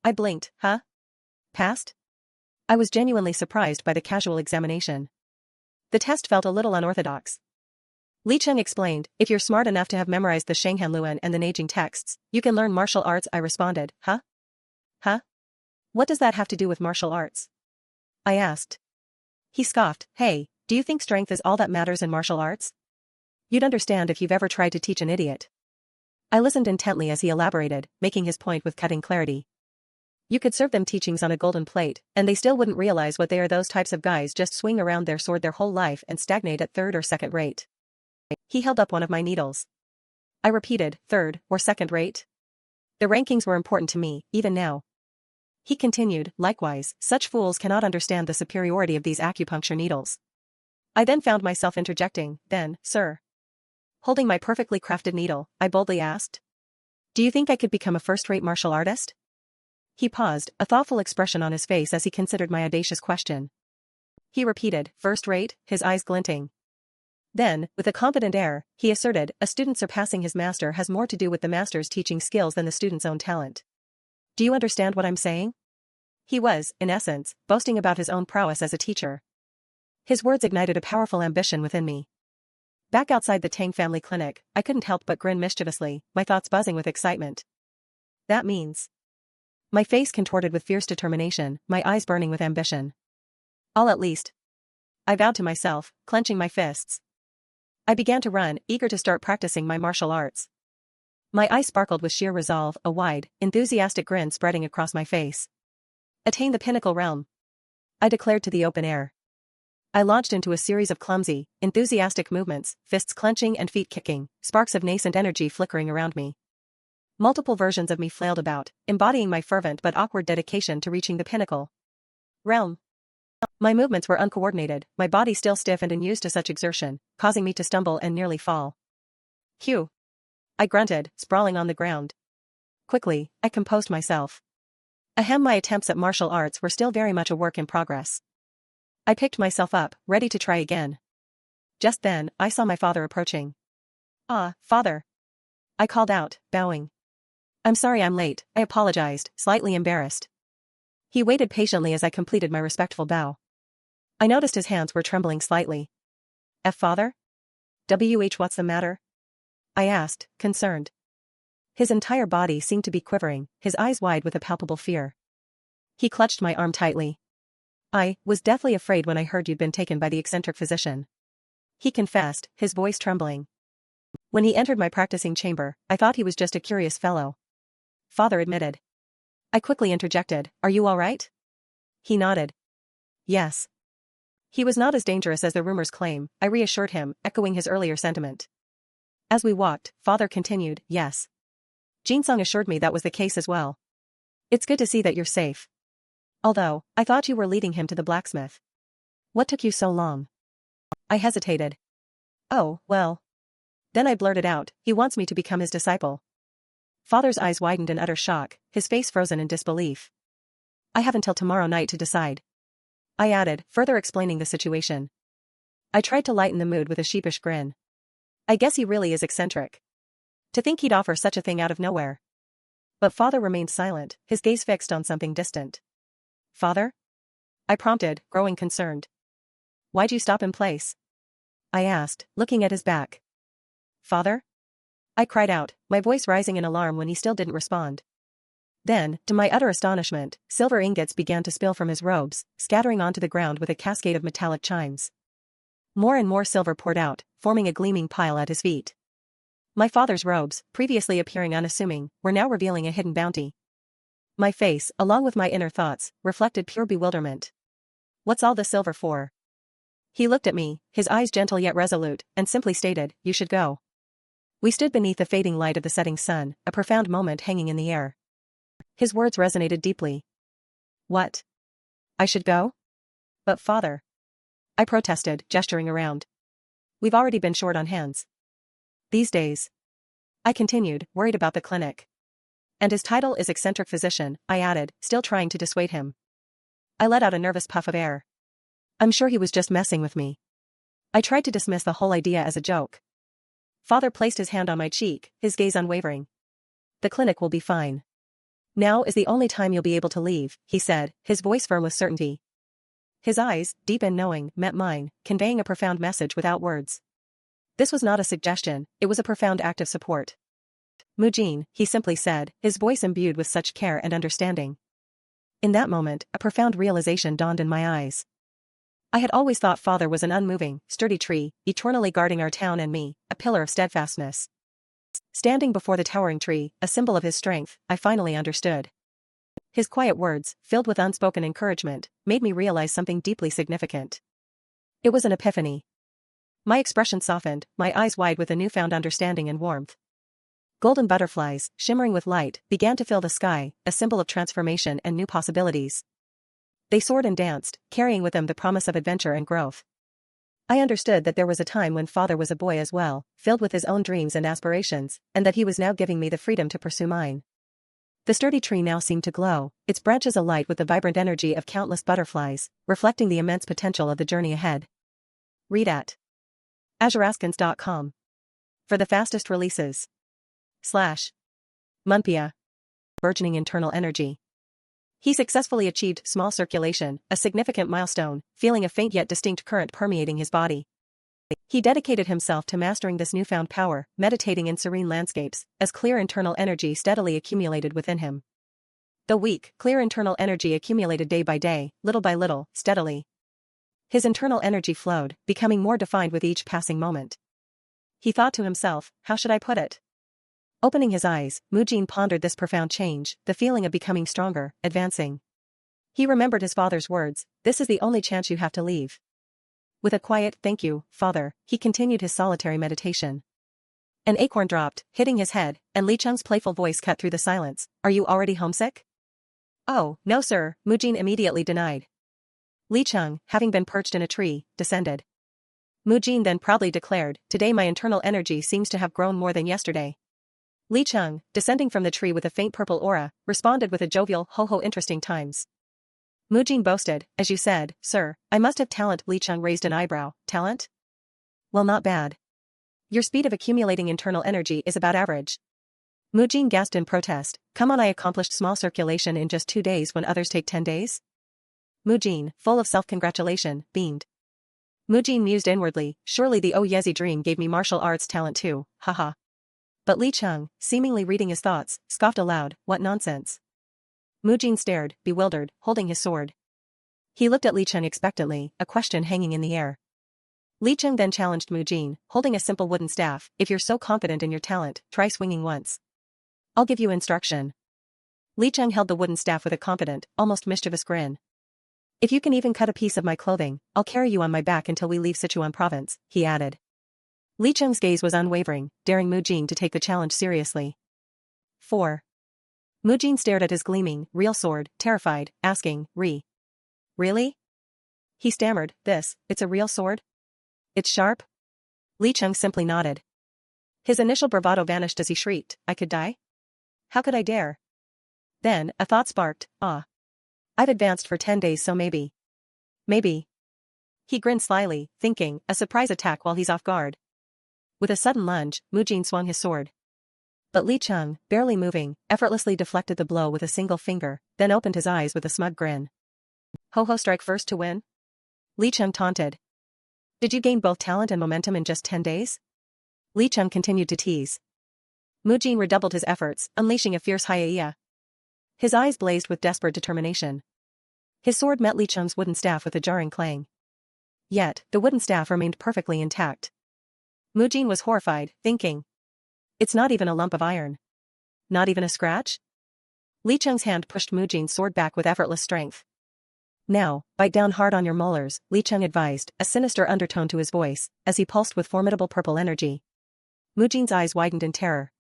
I blinked, huh? Passed? I was genuinely surprised by the casual examination. The test felt a little unorthodox. Li Cheng explained, if you're smart enough to have memorized the Shanghanluan and the Neijing texts, you can learn martial arts. I responded, huh? Huh? What does that have to do with martial arts? I asked. He scoffed, hey, do you think strength is all that matters in martial arts? You'd understand if you've ever tried to teach an idiot. I listened intently as he elaborated, making his point with cutting clarity. You could serve them teachings on a golden plate, and they still wouldn't realize what they are. Those types of guys just swing around their sword their whole life and stagnate at 3rd or 2nd rate. He held up one of my needles. I repeated, 3rd or 2nd rate? The rankings were important to me, even now. He continued, likewise, such fools cannot understand the superiority of these acupuncture needles. I then found myself interjecting, then, sir. Holding my perfectly crafted needle, I boldly asked. Do you think I could become a first-rate martial artist? He paused, a thoughtful expression on his face as he considered my audacious question. He repeated, first-rate, his eyes glinting. Then, with a confident air, he asserted, a student surpassing his master has more to do with the master's teaching skills than the student's own talent. Do you understand what I'm saying? He was, in essence, boasting about his own prowess as a teacher. His words ignited a powerful ambition within me. Back outside the Tang family clinic, I couldn't help but grin mischievously, my thoughts buzzing with excitement. That means. My face contorted with fierce determination, my eyes burning with ambition. I'll at least. I vowed to myself, clenching my fists. I began to run, eager to start practicing my martial arts. My eyes sparkled with sheer resolve, a wide, enthusiastic grin spreading across my face. Attain the pinnacle realm, I declared to the open air. I launched into a series of clumsy, enthusiastic movements, fists clenching and feet kicking, sparks of nascent energy flickering around me. Multiple versions of me flailed about, embodying my fervent but awkward dedication to reaching the pinnacle realm. My movements were uncoordinated, my body still stiff and unused to such exertion, causing me to stumble and nearly fall. Phew! I grunted, sprawling on the ground. Quickly, I composed myself. Ahem, my attempts at martial arts were still very much a work in progress. I picked myself up, ready to try again. Just then, I saw my father approaching. Ah, father! I called out, bowing. I'm sorry I'm late, I apologized, slightly embarrassed. He waited patiently as I completed my respectful bow. I noticed his hands were trembling slightly. Father? What's the matter? I asked, concerned. His entire body seemed to be quivering, his eyes wide with a palpable fear. He clutched my arm tightly. I was deathly afraid when I heard you'd been taken by the eccentric physician. He confessed, his voice trembling. When he entered my practicing chamber, I thought he was just a curious fellow. Father admitted. I quickly interjected, are you all right? He nodded. Yes. He was not as dangerous as the rumors claim, I reassured him, echoing his earlier sentiment. As we walked, Father continued, yes. Jinsung assured me that was the case as well. It's good to see that you're safe. Although, I thought you were leading him to the blacksmith. What took you so long? I hesitated. Oh, well. Then I blurted out, he wants me to become his disciple. Father's eyes widened in utter shock, his face frozen in disbelief. I have until tomorrow night to decide. I added, further explaining the situation. I tried to lighten the mood with a sheepish grin. I guess he really is eccentric. To think he'd offer such a thing out of nowhere. But Father remained silent, his gaze fixed on something distant. Father? I prompted, growing concerned. Why'd you stop in place? I asked, looking at his back. Father? I cried out, my voice rising in alarm when he still didn't respond. Then, to my utter astonishment, silver ingots began to spill from his robes, scattering onto the ground with a cascade of metallic chimes. More and more silver poured out, forming a gleaming pile at his feet. My father's robes, previously appearing unassuming, were now revealing a hidden bounty. My face, along with my inner thoughts, reflected pure bewilderment. What's all the silver for? He looked at me, his eyes gentle yet resolute, and simply stated, you should go. We stood beneath the fading light of the setting sun, a profound moment hanging in the air. His words resonated deeply. What? I should go? But father. I protested, gesturing around. We've already been short on hands. These days. I continued, worried about the clinic. And his title is eccentric physician, I added, still trying to dissuade him. I let out a nervous puff of air. I'm sure he was just messing with me. I tried to dismiss the whole idea as a joke. Father placed his hand on my cheek, his gaze unwavering. The clinic will be fine. Now is the only time you'll be able to leave, he said, his voice firm with certainty. His eyes, deep and knowing, met mine, conveying a profound message without words. This was not a suggestion, it was a profound act of support. Mujin, he simply said, his voice imbued with such care and understanding. In that moment, a profound realization dawned in my eyes. I had always thought Father was an unmoving, sturdy tree, eternally guarding our town and me, a pillar of steadfastness. Standing before the towering tree, a symbol of his strength, I finally understood. His quiet words, filled with unspoken encouragement, made me realize something deeply significant. It was an epiphany. My expression softened, my eyes wide with a newfound understanding and warmth. Golden butterflies, shimmering with light, began to fill the sky, a symbol of transformation and new possibilities. They soared and danced, carrying with them the promise of adventure and growth. I understood that there was a time when Father was a boy as well, filled with his own dreams and aspirations, and that he was now giving me the freedom to pursue mine. The sturdy tree now seemed to glow, its branches alight with the vibrant energy of countless butterflies, reflecting the immense potential of the journey ahead. Read at azuraskins.com for the fastest releases. Manhwa. Burgeoning internal energy. He successfully achieved small circulation, a significant milestone, feeling a faint yet distinct current permeating his body. He dedicated himself to mastering this newfound power, meditating in serene landscapes, as clear internal energy steadily accumulated within him. The weak, clear internal energy accumulated day by day, little by little, steadily. His internal energy flowed, becoming more defined with each passing moment. He thought to himself, how should I put it? Opening his eyes, Mujin pondered this profound change, the feeling of becoming stronger, advancing. He remembered his father's words, this is the only chance you have to leave. With a quiet, thank you, father, he continued his solitary meditation. An acorn dropped, hitting his head, and Li Cheng's playful voice cut through the silence. Are you already homesick? Oh, no sir, Mujin immediately denied. Li Cheng, having been perched in a tree, descended. Mujin then proudly declared, today my internal energy seems to have grown more than yesterday. Li Cheng, descending from the tree with a faint purple aura, responded with a jovial, ho-ho interesting times. Mujin boasted, as you said, sir, I must have talent. Li Cheng raised an eyebrow, talent? Well, not bad. Your speed of accumulating internal energy is about average. Mujin gasped in protest, come on, I accomplished small circulation in just 2 days when others take 10 days? Mujin, full of self-congratulation, beamed. Mujin mused inwardly, surely the Yezi dream gave me martial arts talent too, haha. But Li Cheng, seemingly reading his thoughts, scoffed aloud, what nonsense. Mujin stared, bewildered, holding his sword. He looked at Li Cheng expectantly, a question hanging in the air. Li Cheng then challenged Mujin, holding a simple wooden staff, if you're so confident in your talent, try swinging once. I'll give you instruction. Li Cheng held the wooden staff with a confident, almost mischievous grin. If you can even cut a piece of my clothing, I'll carry you on my back until we leave Sichuan province, he added. Li Cheng's gaze was unwavering, daring Mujin to take the challenge seriously. 4. Mujin stared at his gleaming, real sword, terrified, asking, Really? He stammered, it's a real sword? It's sharp? Li Cheng simply nodded. His initial bravado vanished as he shrieked, I could die? How could I dare? Then, a thought sparked, I've advanced for 10 days so maybe. He grinned slyly, thinking, a surprise attack while he's off guard. With a sudden lunge, Mujin swung his sword. But Li Cheng, barely moving, effortlessly deflected the blow with a single finger, then opened his eyes with a smug grin. Ho-ho, strike first to win? Li Cheng taunted. Did you gain both talent and momentum in just 10 days? Li Cheng continued to tease. Mujin redoubled his efforts, unleashing a fierce hyena. His eyes blazed with desperate determination. His sword met Li Cheng's wooden staff with a jarring clang. Yet, the wooden staff remained perfectly intact. Mujin was horrified, thinking. It's not even a lump of iron. Not even a scratch? Li Cheng's hand pushed Mujin's sword back with effortless strength. Now, bite down hard on your molars, Li Cheng advised, a sinister undertone to his voice, as he pulsed with formidable purple energy. Mujin's eyes widened in terror.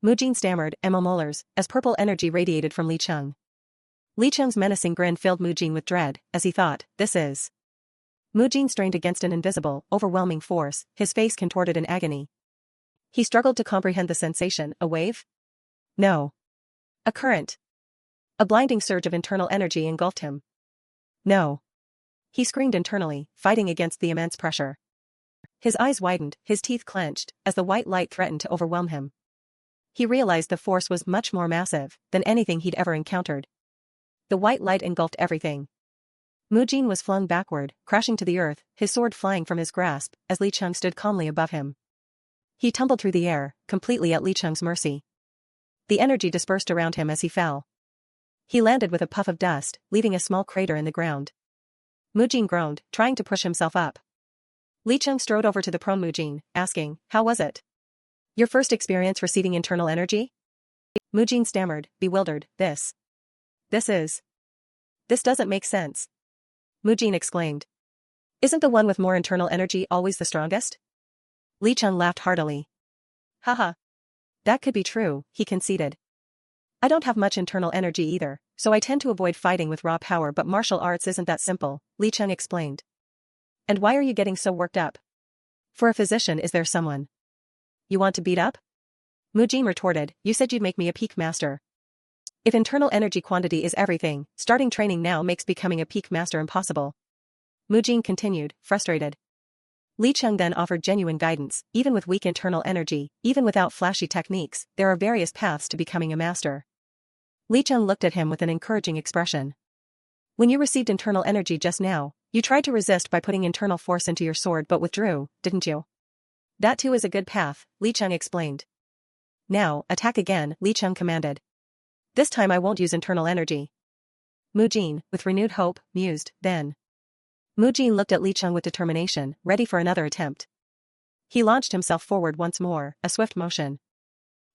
Mujin stammered, molars, as purple energy radiated from Li Cheng. Li Cheng's menacing grin filled Mujin with dread, as he thought, this is. Mujin strained against an invisible, overwhelming force, his face contorted in agony. He struggled to comprehend the sensation, a wave? No. A current. A blinding surge of internal energy engulfed him. No. He screamed internally, fighting against the immense pressure. His eyes widened, his teeth clenched, as the white light threatened to overwhelm him. He realized the force was much more massive than anything he'd ever encountered. The white light engulfed everything. Mujin was flung backward, crashing to the earth, his sword flying from his grasp, as Li Cheng stood calmly above him. He tumbled through the air, completely at Li Cheng's mercy. The energy dispersed around him as he fell. He landed with a puff of dust, leaving a small crater in the ground. Mujin groaned, trying to push himself up. Li Cheng strode over to the prone Mujin, asking, how was it? Your first experience receiving internal energy? Mujin stammered, bewildered, this doesn't make sense. Mujin exclaimed. Isn't the one with more internal energy always the strongest? Li Cheng laughed heartily. Haha. That could be true, he conceded. I don't have much internal energy either, so I tend to avoid fighting with raw power, but martial arts isn't that simple, Li Cheng explained. And why are you getting so worked up? For a physician, is there someone you want to beat up? Mujin retorted, you said you'd make me a peak master. If internal energy quantity is everything, starting training now makes becoming a peak master impossible. Mujin continued, frustrated. Li Cheng then offered genuine guidance, even with weak internal energy, even without flashy techniques, there are various paths to becoming a master. Li Cheng looked at him with an encouraging expression. When you received internal energy just now, you tried to resist by putting internal force into your sword but withdrew, didn't you? That too is a good path, Li Cheng explained. Now, attack again, Li Cheng commanded. This time I won't use internal energy. Mujin, with renewed hope, mused, then. Mujin looked at Li Cheng with determination, ready for another attempt. He launched himself forward once more, a swift motion.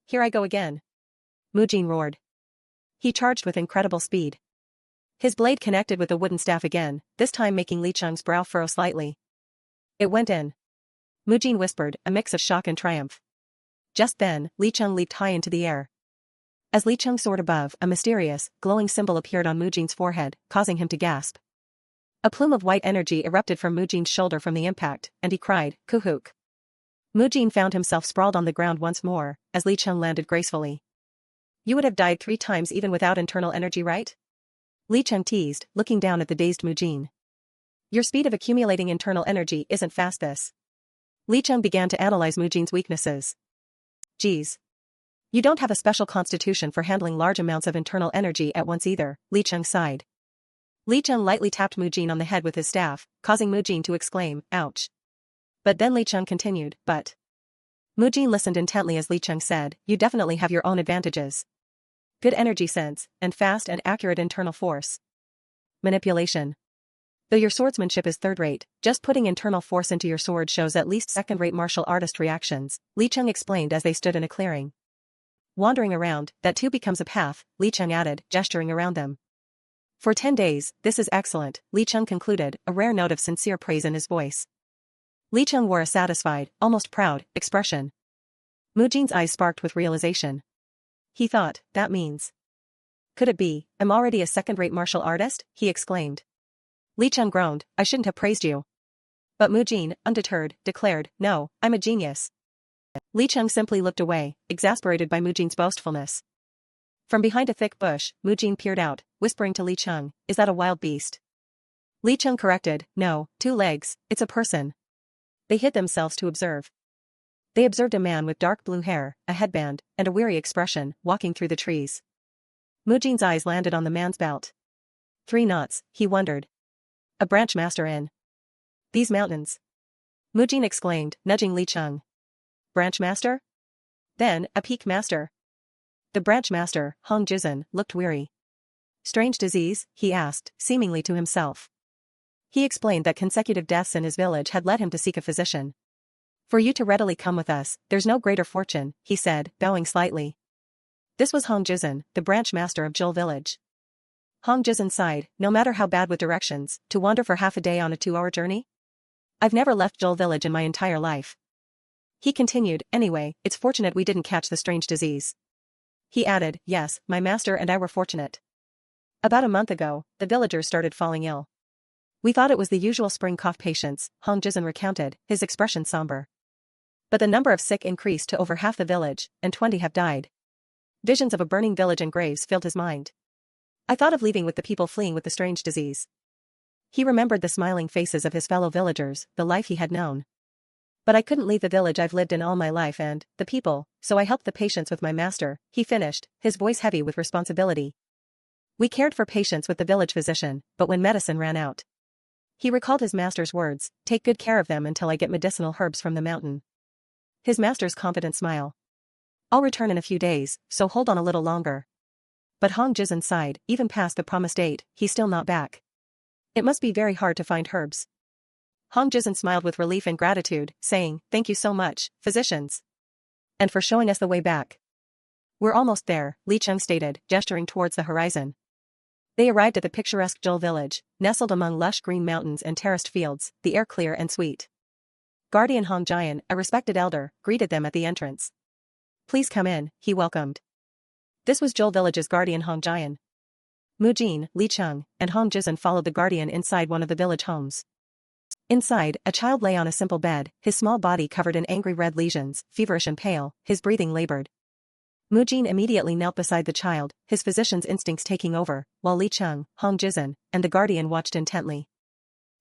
Here I go again. Mujin roared. He charged with incredible speed. His blade connected with the wooden staff again, this time making Li Cheng's brow furrow slightly. It went in. Mujin whispered, a mix of shock and triumph. Just then, Li Cheng leaped high into the air. As Li Cheng soared above, a mysterious, glowing symbol appeared on Mujin's forehead, causing him to gasp. A plume of white energy erupted from Mujin's shoulder from the impact, and he cried, Kuhuk. Mujin found himself sprawled on the ground once more, as Li Cheng landed gracefully. You would have died 3 times even without internal energy, right? Li Cheng teased, looking down at the dazed Mujin. Your speed of accumulating internal energy isn't fast this. Li Cheng began to analyze Mujin's weaknesses. Geez. You don't have a special constitution for handling large amounts of internal energy at once either, Li Cheng sighed. Li Cheng lightly tapped Mujin on the head with his staff, causing Mujin to exclaim, ouch. But then Li Cheng continued, but. Mujin listened intently as Li Cheng said, you definitely have your own advantages. Good energy sense, and fast and accurate internal force. Manipulation. Though your swordsmanship is third-rate, just putting internal force into your sword shows at least second-rate martial artist reactions, Li Cheng explained as they stood in a clearing. Wandering around, that too becomes a path, Li Cheng added, gesturing around them. For 10 days, this is excellent, Li Cheng concluded, a rare note of sincere praise in his voice. Li Cheng wore a satisfied, almost proud, expression. Mujin's eyes sparked with realization. He thought, that means. Could it be, I'm already a second-rate martial artist? He exclaimed. Li Cheng groaned, I shouldn't have praised you. But Mujin, undeterred, declared, no, I'm a genius. Li Cheng simply looked away, exasperated by Mujin's boastfulness. From behind a thick bush, Mujin peered out, whispering to Li Cheng, is that a wild beast? Li Cheng corrected, no, 2 legs, it's a person. They hid themselves to observe. They observed a man with dark blue hair, a headband, and a weary expression, walking through the trees. Mujin's eyes landed on the man's belt. 3 knots, he wondered. A branch master in these mountains. Mujin exclaimed, nudging Li Cheng. Branch master? Then, a peak master. The branch master, Hong Jizhen, looked weary. Strange disease? He asked, seemingly to himself. He explained that consecutive deaths in his village had led him to seek a physician. For you to readily come with us, there's no greater fortune, he said, bowing slightly. This was Hong Jizhen, the branch master of Zhou village. Hong Jizhen sighed, no matter how bad with directions, to wander for half a day on a 2-hour journey? I've never left Zhou village in my entire life. He continued, anyway, it's fortunate we didn't catch the strange disease. He added, yes, my master and I were fortunate. About a month ago, the villagers started falling ill. We thought it was the usual spring cough patients, Hong Jizhen recounted, his expression somber. But the number of sick increased to over half the village, and 20 have died. Visions of a burning village and graves filled his mind. I thought of leaving with the people fleeing with the strange disease. He remembered the smiling faces of his fellow villagers, the life he had known. But I couldn't leave the village I've lived in all my life and, the people, so I helped the patients with my master, he finished, his voice heavy with responsibility. We cared for patients with the village physician, but when medicine ran out. He recalled his master's words, take good care of them until I get medicinal herbs from the mountain. His master's confident smile. I'll return in a few days, so hold on a little longer. But Hong Jizhen sighed, even past the promised date, he's still not back. It must be very hard to find herbs. Hong Jizhen smiled with relief and gratitude, saying, thank you so much, physicians. And for showing us the way back. We're almost there, Li Cheng stated, gesturing towards the horizon. They arrived at the picturesque Zhou village, nestled among lush green mountains and terraced fields, the air clear and sweet. Guardian Hong Jian, a respected elder, greeted them at the entrance. Please come in, he welcomed. This was Zhou village's guardian Hong Jian. Mujin, Li Cheng, and Hong Jizhen followed the guardian inside one of the village homes. Inside, a child lay on a simple bed, his small body covered in angry red lesions, feverish and pale, his breathing labored. Mujin immediately knelt beside the child, his physician's instincts taking over, while Li Cheng, Hong Jizhen, and the guardian watched intently.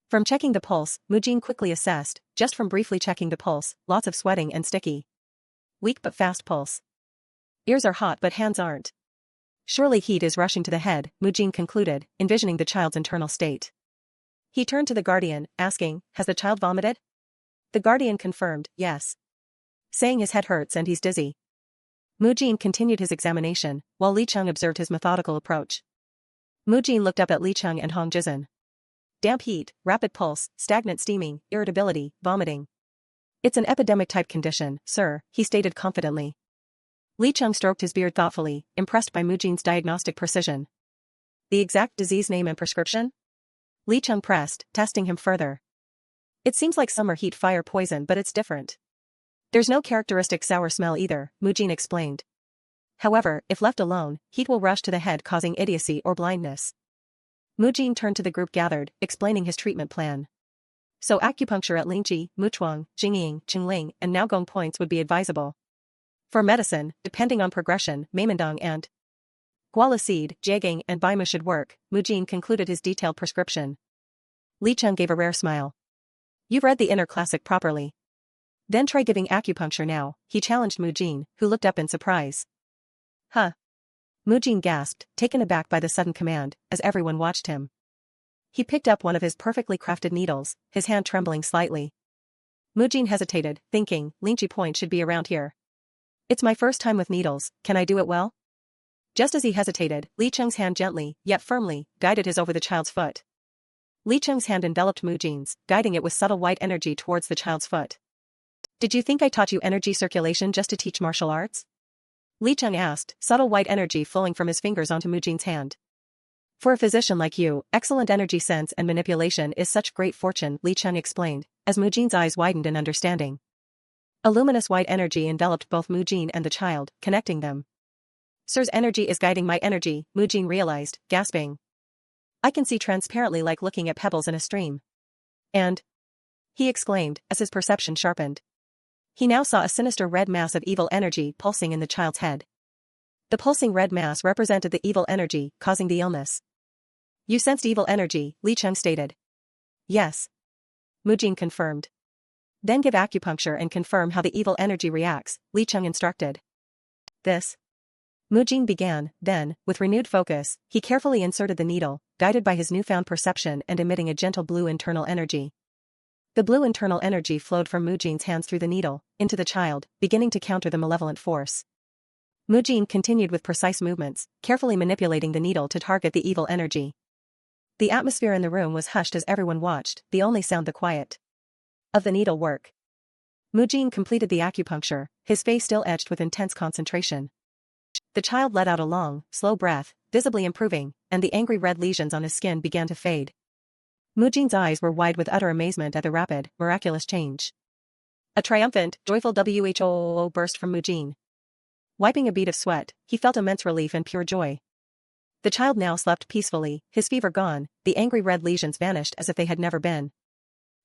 From checking the pulse, Mujin quickly assessed, just from briefly checking the pulse, lots of sweating and sticky. Weak but fast pulse. Ears are hot but hands aren't. Surely heat is rushing to the head, Mujin concluded, envisioning the child's internal state. He turned to the guardian, asking, has the child vomited? The guardian confirmed, yes. Saying his head hurts and he's dizzy. Mujin continued his examination, while Li Cheng observed his methodical approach. Mujin looked up at Li Cheng and Hong Jizhen. Damp heat, rapid pulse, stagnant steaming, irritability, vomiting. It's an epidemic-type condition, sir, he stated confidently. Li Cheng stroked his beard thoughtfully, impressed by Mujin's diagnostic precision. The exact disease name and prescription? Li Cheng pressed, testing him further. It seems like summer heat fire poison, but it's different. There's no characteristic sour smell either, Mujin explained. However, if left alone, heat will rush to the head causing idiocy or blindness. Mujin turned to the group gathered, explaining his treatment plan. So acupuncture at Lingji, Muchuang, Jingying, Qingling, and Naogong points would be advisable. For medicine, depending on progression, Maimandong and Guala seed, Jiaging, and Baimu should work, Mujin concluded his detailed prescription. Li Cheng gave a rare smile. You've read the inner classic properly. Then try giving acupuncture now, he challenged Mujin, who looked up in surprise. Huh? Mujin gasped, taken aback by the sudden command, as everyone watched him. He picked up one of his perfectly crafted needles, his hand trembling slightly. Mujin hesitated, thinking, Lingji Point should be around here. It's my first time with needles, can I do it well? Just as he hesitated, Li Cheng's hand gently, yet firmly, guided his over the child's foot. Li Cheng's hand enveloped Mujin's, guiding it with subtle white energy towards the child's foot. Did you think I taught you energy circulation just to teach martial arts? Li Cheng asked, subtle white energy flowing from his fingers onto Mujin's hand. For a physician like you, excellent energy sense and manipulation is such great fortune, Li Cheng explained, as Mujin's eyes widened in understanding. A luminous white energy enveloped both Mujin and the child, connecting them. Sir's energy is guiding my energy, Mujin realized, gasping. I can see transparently like looking at pebbles in a stream. And? He exclaimed, as his perception sharpened. He now saw a sinister red mass of evil energy pulsing in the child's head. The pulsing red mass represented the evil energy, causing the illness. You sensed evil energy, Li Cheng stated. Yes. Mujin confirmed. Then give acupuncture and confirm how the evil energy reacts, Li Cheng instructed. This. Mujin began, then, with renewed focus, he carefully inserted the needle, guided by his newfound perception and emitting a gentle blue internal energy. The blue internal energy flowed from Mujin's hands through the needle, into the child, beginning to counter the malevolent force. Mujin continued with precise movements, carefully manipulating the needle to target the evil energy. The atmosphere in the room was hushed as everyone watched, the only sound the quiet of the needle work. Mujin completed the acupuncture, his face still etched with intense concentration. The child let out a long, slow breath, visibly improving, and the angry red lesions on his skin began to fade. Mujin's eyes were wide with utter amazement at the rapid, miraculous change. A triumphant, joyful whoa burst from Mujin. Wiping a bead of sweat, he felt immense relief and pure joy. The child now slept peacefully, his fever gone, the angry red lesions vanished as if they had never been.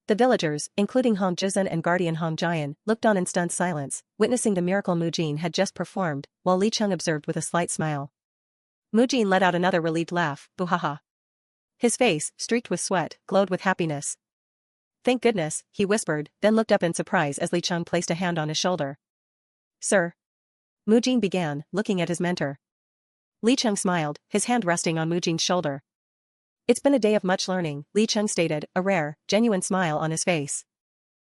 The villagers, including Hong Jizan and guardian Hong Jian, looked on in stunned silence, witnessing the miracle Mujin had just performed, while Li Cheng observed with a slight smile. Mujin let out another relieved laugh, boo-ha-ha. His face, streaked with sweat, glowed with happiness. Thank goodness, he whispered, then looked up in surprise as Li Cheng placed a hand on his shoulder. Sir. Mujin began, looking at his mentor. Li Cheng smiled, his hand resting on Mujin's shoulder. It's been a day of much learning, Li Cheng stated, a rare, genuine smile on his face.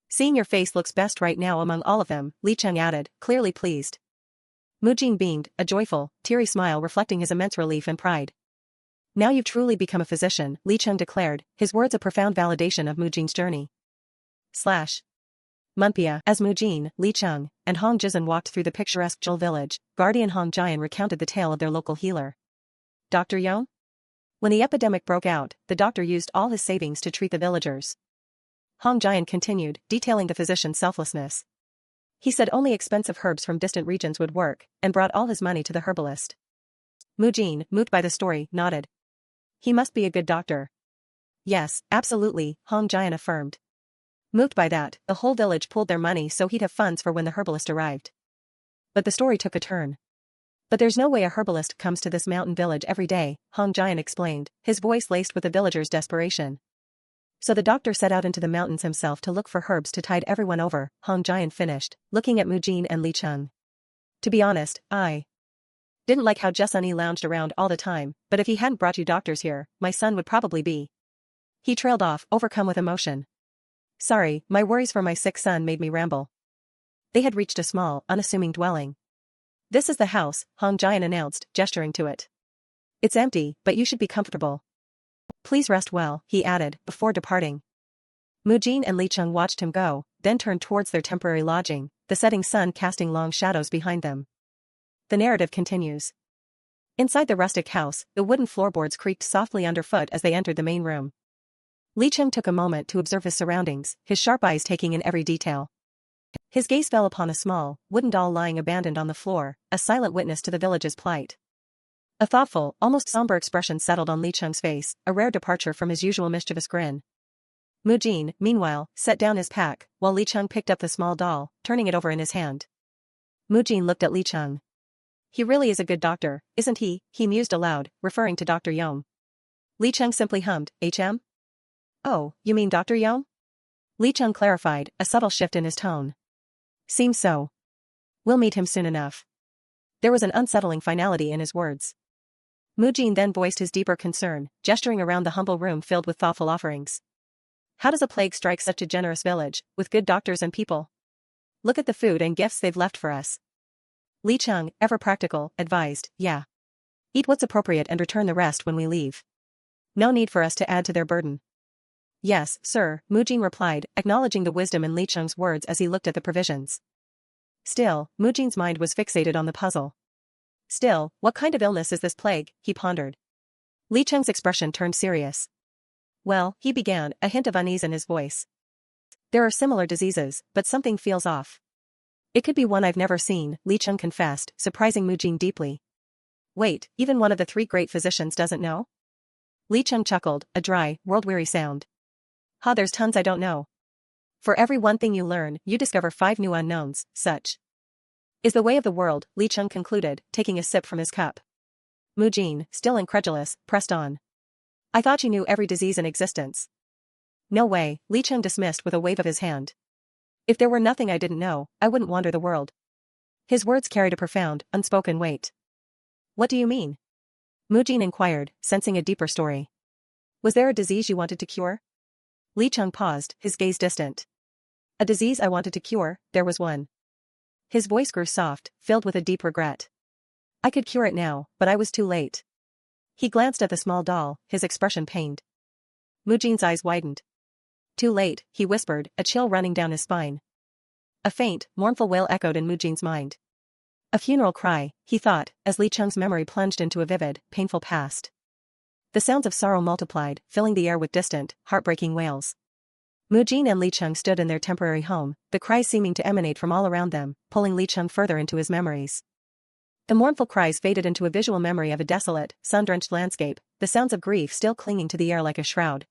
Seeing your face looks best right now among all of them, Li Cheng added, clearly pleased. Mujin beamed, a joyful, teary smile reflecting his immense relief and pride. Now you've truly become a physician, Li Cheng declared, his words a profound validation of Mujin's journey. Munpia. As Mujin, Li Cheng, and Hong Jizan walked through the picturesque Zhou village, guardian Hong Jian recounted the tale of their local healer. Dr. Yong? When the epidemic broke out, the doctor used all his savings to treat the villagers. Hong Jian continued, detailing the physician's selflessness. He said only expensive herbs from distant regions would work, and brought all his money to the herbalist. Mujin, moved by the story, nodded. He must be a good doctor. Yes, absolutely, Hong Jian affirmed. Moved by that, the whole village pooled their money so he'd have funds for when the herbalist arrived. But the story took a turn. But there's no way a herbalist comes to this mountain village every day, Hong Jian explained, his voice laced with the villagers' desperation. So the doctor set out into the mountains himself to look for herbs to tide everyone over, Hong Jian finished, looking at Mujin and Li Cheng. To be honest, I didn't like how Jesuni lounged around all the time, but if he hadn't brought you doctors here, my son would probably be. He trailed off, overcome with emotion. Sorry, my worries for my sick son made me ramble. They had reached a small, unassuming dwelling. This is the house, Hong Jian announced, gesturing to it. It's empty, but you should be comfortable. Please rest well, he added, before departing. Mujin and Li Cheng watched him go, then turned towards their temporary lodging, the setting sun casting long shadows behind them. The narrative continues. Inside the rustic house, the wooden floorboards creaked softly underfoot as they entered the main room. Li Cheng took a moment to observe his surroundings, his sharp eyes taking in every detail. His gaze fell upon a small, wooden doll lying abandoned on the floor, a silent witness to the village's plight. A thoughtful, almost somber expression settled on Li Cheng's face, a rare departure from his usual mischievous grin. Mujin, meanwhile, set down his pack, while Li Cheng picked up the small doll, turning it over in his hand. Mujin looked at Li Cheng. He really is a good doctor, isn't he? He mused aloud, referring to Dr. Yom. Li Cheng simply hummed, HM? Oh, you mean Dr. Yom? Li Cheng clarified, a subtle shift in his tone. Seems so. We'll meet him soon enough. There was an unsettling finality in his words. Mujin then voiced his deeper concern, gesturing around the humble room filled with thoughtful offerings. How does a plague strike such a generous village, with good doctors and people? Look at the food and gifts they've left for us. Li Cheng, ever practical, advised, yeah. Eat what's appropriate and return the rest when we leave. No need for us to add to their burden. Yes, sir, Mujin replied, acknowledging the wisdom in Li Cheng's words as he looked at the provisions. Still, Mujin's mind was fixated on the puzzle. Still, what kind of illness is this plague, he pondered. Li Cheng's expression turned serious. Well, he began, a hint of unease in his voice. There are similar diseases, but something feels off. It could be one I've never seen, Li Cheng confessed, surprising Mujin deeply. Wait, even one of the three great physicians doesn't know? Li Cheng chuckled, a dry, world-weary sound. Ha, there's tons I don't know. For every one thing you learn, you discover 5 new unknowns, such is the way of the world, Li Cheng concluded, taking a sip from his cup. Mujin, still incredulous, pressed on. I thought you knew every disease in existence. No way, Li Cheng dismissed with a wave of his hand. If there were nothing I didn't know, I wouldn't wander the world. His words carried a profound, unspoken weight. What do you mean? Mujin inquired, sensing a deeper story. Was there a disease you wanted to cure? Li Cheng paused, his gaze distant. A disease I wanted to cure, there was one. His voice grew soft, filled with a deep regret. I could cure it now, but I was too late. He glanced at the small doll, his expression pained. Mujin's eyes widened. Too late, he whispered, a chill running down his spine. A faint, mournful wail echoed in Mujin's mind. A funeral cry, he thought, as Li Cheng's memory plunged into a vivid, painful past. The sounds of sorrow multiplied, filling the air with distant, heartbreaking wails. Mujin and Li Cheng stood in their temporary home, the cries seeming to emanate from all around them, pulling Li Cheng further into his memories. The mournful cries faded into a visual memory of a desolate, sun-drenched landscape, the sounds of grief still clinging to the air like a shroud.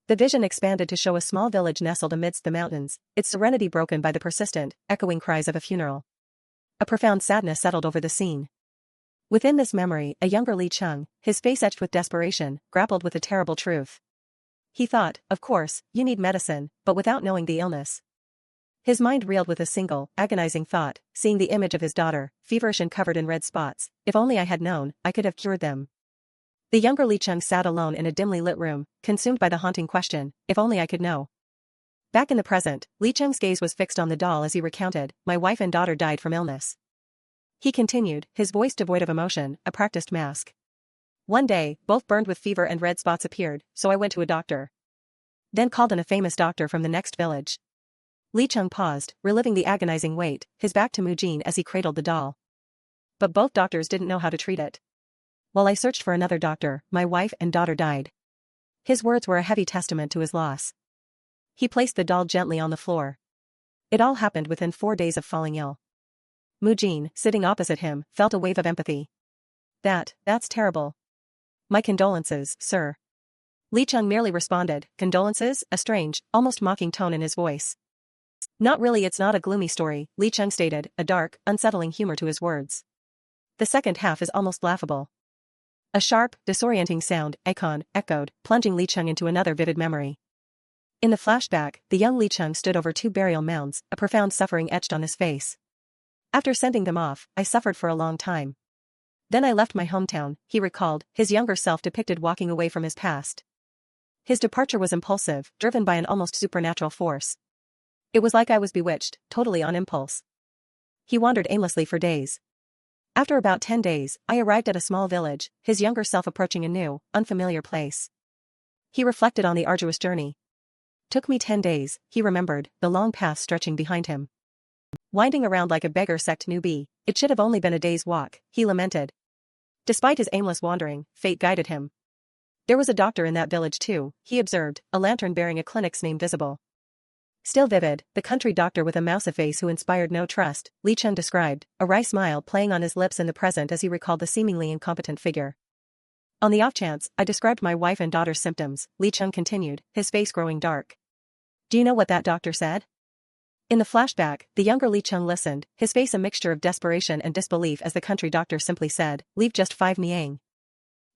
The vision expanded to show a small village nestled amidst the mountains, its serenity broken by the persistent, echoing cries of a funeral. A profound sadness settled over the scene. Within this memory, a younger Li Cheng, his face etched with desperation, grappled with a terrible truth. He thought, of course, you need medicine, but without knowing the illness. His mind reeled with a single, agonizing thought, seeing the image of his daughter, feverish and covered in red spots. If only I had known, I could have cured them. The younger Li Cheng sat alone in a dimly lit room, consumed by the haunting question, if only I could know. Back in the present, Li Cheng's gaze was fixed on the doll as he recounted, my wife and daughter died from illness. He continued, his voice devoid of emotion, a practiced mask. One day, both burned with fever and red spots appeared, so I went to a doctor. Then called in a famous doctor from the next village. Li Cheng paused, reliving the agonizing wait, his back to Mujin as he cradled the doll. But both doctors didn't know how to treat it. While I searched for another doctor, my wife and daughter died. His words were a heavy testament to his loss. He placed the doll gently on the floor. It all happened within 4 days of falling ill. Mujin, sitting opposite him, felt a wave of empathy. That's terrible. My condolences, sir. Li Cheng merely responded, condolences, a strange, almost mocking tone in his voice. Not really, it's not a gloomy story, Li Cheng stated, a dark, unsettling humor to his words. The second half is almost laughable. A sharp, disorienting sound, echoed, plunging Li Cheng into another vivid memory. In the flashback, the young Li Cheng stood over 2 burial mounds, a profound suffering etched on his face. After sending them off, I suffered for a long time. Then I left my hometown, he recalled, his younger self depicted walking away from his past. His departure was impulsive, driven by an almost supernatural force. It was like I was bewitched, totally on impulse. He wandered aimlessly for days. After about 10 days, I arrived at a small village, his younger self approaching a new, unfamiliar place. He reflected on the arduous journey. Took me 10 days, he remembered, the long path stretching behind him. Winding around like a beggar sect newbie, it should have only been a day's walk, he lamented. Despite his aimless wandering, fate guided him. There was a doctor in that village too, he observed, a lantern bearing a clinic's name visible. Still vivid, the country doctor with a mouse face who inspired no trust, Li Cheng described, a wry smile playing on his lips in the present as he recalled the seemingly incompetent figure. On the off chance, I described my wife and daughter's symptoms, Li Cheng continued, his face growing dark. Do you know what that doctor said? In the flashback, the younger Li Cheng listened, his face a mixture of desperation and disbelief as the country doctor simply said, leave just 5 niang.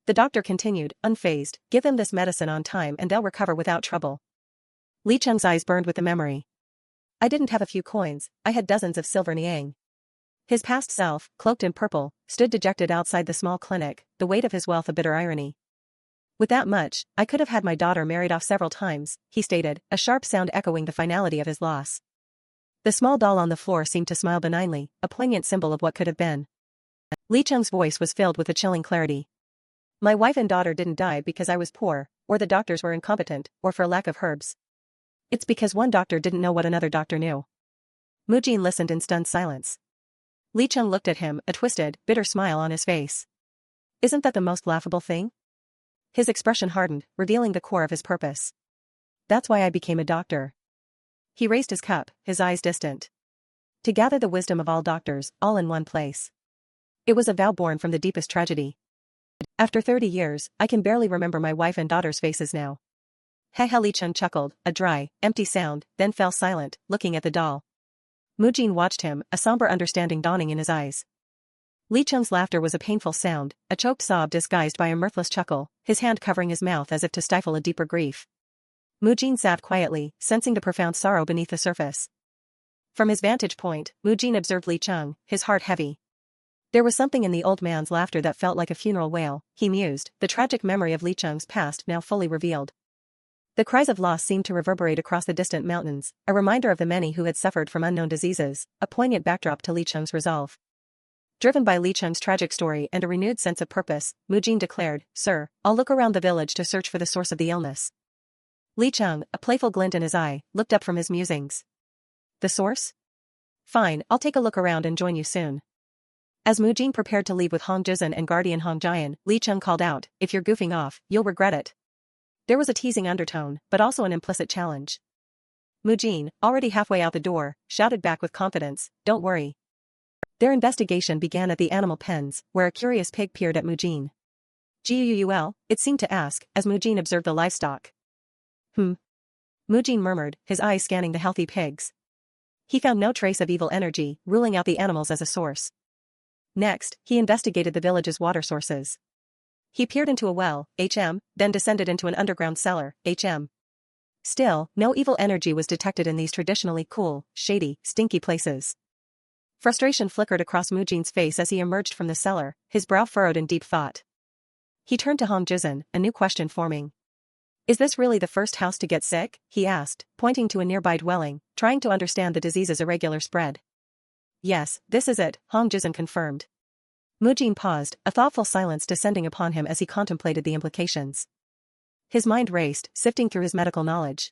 The doctor continued, unfazed, give them this medicine on time and they'll recover without trouble. Li Cheng's eyes burned with the memory. I didn't have a few coins, I had dozens of silver niang. His past self, cloaked in purple, stood dejected outside the small clinic, the weight of his wealth a bitter irony. With that much, I could have had my daughter married off several times, he stated, a sharp sound echoing the finality of his loss. The small doll on the floor seemed to smile benignly, a poignant symbol of what could have been. Li Cheng's voice was filled with a chilling clarity. My wife and daughter didn't die because I was poor, or the doctors were incompetent, or for lack of herbs. It's because one doctor didn't know what another doctor knew. Mujin listened in stunned silence. Li Cheng looked at him, a twisted, bitter smile on his face. Isn't that the most laughable thing? His expression hardened, revealing the core of his purpose. That's why I became a doctor. He raised his cup, his eyes distant. To gather the wisdom of all doctors, all in one place. It was a vow born from the deepest tragedy. After 30 years, I can barely remember my wife and daughter's faces now. Li Cheng chuckled, a dry, empty sound, then fell silent, looking at the doll. Mujin watched him, a somber understanding dawning in his eyes. Li Cheng's laughter was a painful sound, a choked sob disguised by a mirthless chuckle, his hand covering his mouth as if to stifle a deeper grief. Mujin sat quietly, sensing the profound sorrow beneath the surface. From his vantage point, Mujin observed Li Cheng, his heart heavy. There was something in the old man's laughter that felt like a funeral wail, he mused, the tragic memory of Li Cheng's past now fully revealed. The cries of loss seemed to reverberate across the distant mountains, a reminder of the many who had suffered from unknown diseases, a poignant backdrop to Li Cheng's resolve. Driven by Li Cheng's tragic story and a renewed sense of purpose, Mujin declared, Sir, I'll look around the village to search for the source of the illness. Li Cheng, a playful glint in his eye, looked up from his musings. The source? Fine, I'll take a look around and join you soon. As Mujin prepared to leave with Hong Jizan and guardian Hong Jian, Li Cheng called out, if you're goofing off, you'll regret it. There was a teasing undertone, but also an implicit challenge. Mujin, already halfway out the door, shouted back with confidence, don't worry. Their investigation began at the animal pens, where a curious pig peered at Mujin. Guul, it seemed to ask, as Mujin observed the livestock. Mujin murmured, his eyes scanning the healthy pigs. He found no trace of evil energy, ruling out the animals as a source. Next, he investigated the village's water sources. He peered into a well, then descended into an underground cellar, Still, no evil energy was detected in these traditionally cool, shady, stinky places. Frustration flickered across Mujin's face as he emerged from the cellar, his brow furrowed in deep thought. He turned to Hong Jizan, a new question forming. Is this really the first house to get sick? He asked, pointing to a nearby dwelling, trying to understand the disease's irregular spread. Yes, this is it, Hong Jizan confirmed. Mujin paused, a thoughtful silence descending upon him as he contemplated the implications. His mind raced, sifting through his medical knowledge.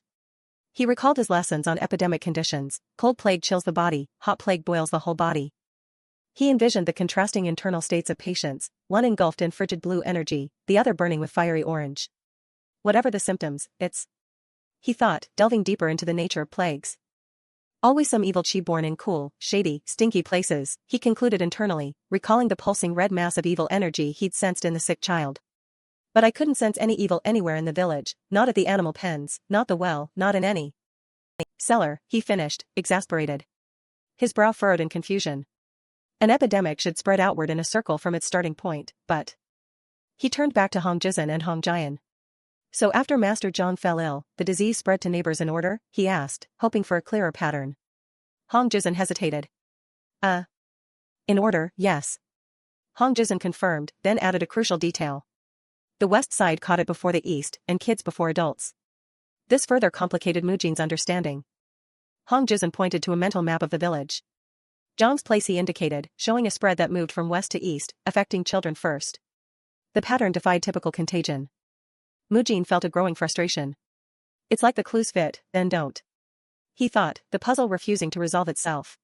He recalled his lessons on epidemic conditions, cold plague chills the body, hot plague boils the whole body. He envisioned the contrasting internal states of patients, one engulfed in frigid blue energy, the other burning with fiery orange. Whatever the symptoms, he thought, delving deeper into the nature of plagues. Always some evil chi born in cool, shady, stinky places, he concluded internally, recalling the pulsing red mass of evil energy he'd sensed in the sick child. But I couldn't sense any evil anywhere in the village, not at the animal pens, not the well, not in any cellar, he finished, exasperated. His brow furrowed in confusion. An epidemic should spread outward in a circle from its starting point, but... He turned back to Hong Jizan and Hong Jian. So after Master Zhang fell ill, the disease spread to neighbors in order? He asked, hoping for a clearer pattern. Hong Jizan hesitated. In order, yes. Hong Jizan confirmed, then added a crucial detail. The west side caught it before the east, and kids before adults. This further complicated Mujin's understanding. Hong Jizan pointed to a mental map of the village. Zhang's place he indicated, showing a spread that moved from west to east, affecting children first. The pattern defied typical contagion. Mujin felt a growing frustration. It's like the clues fit, then don't. He thought, the puzzle refusing to resolve itself.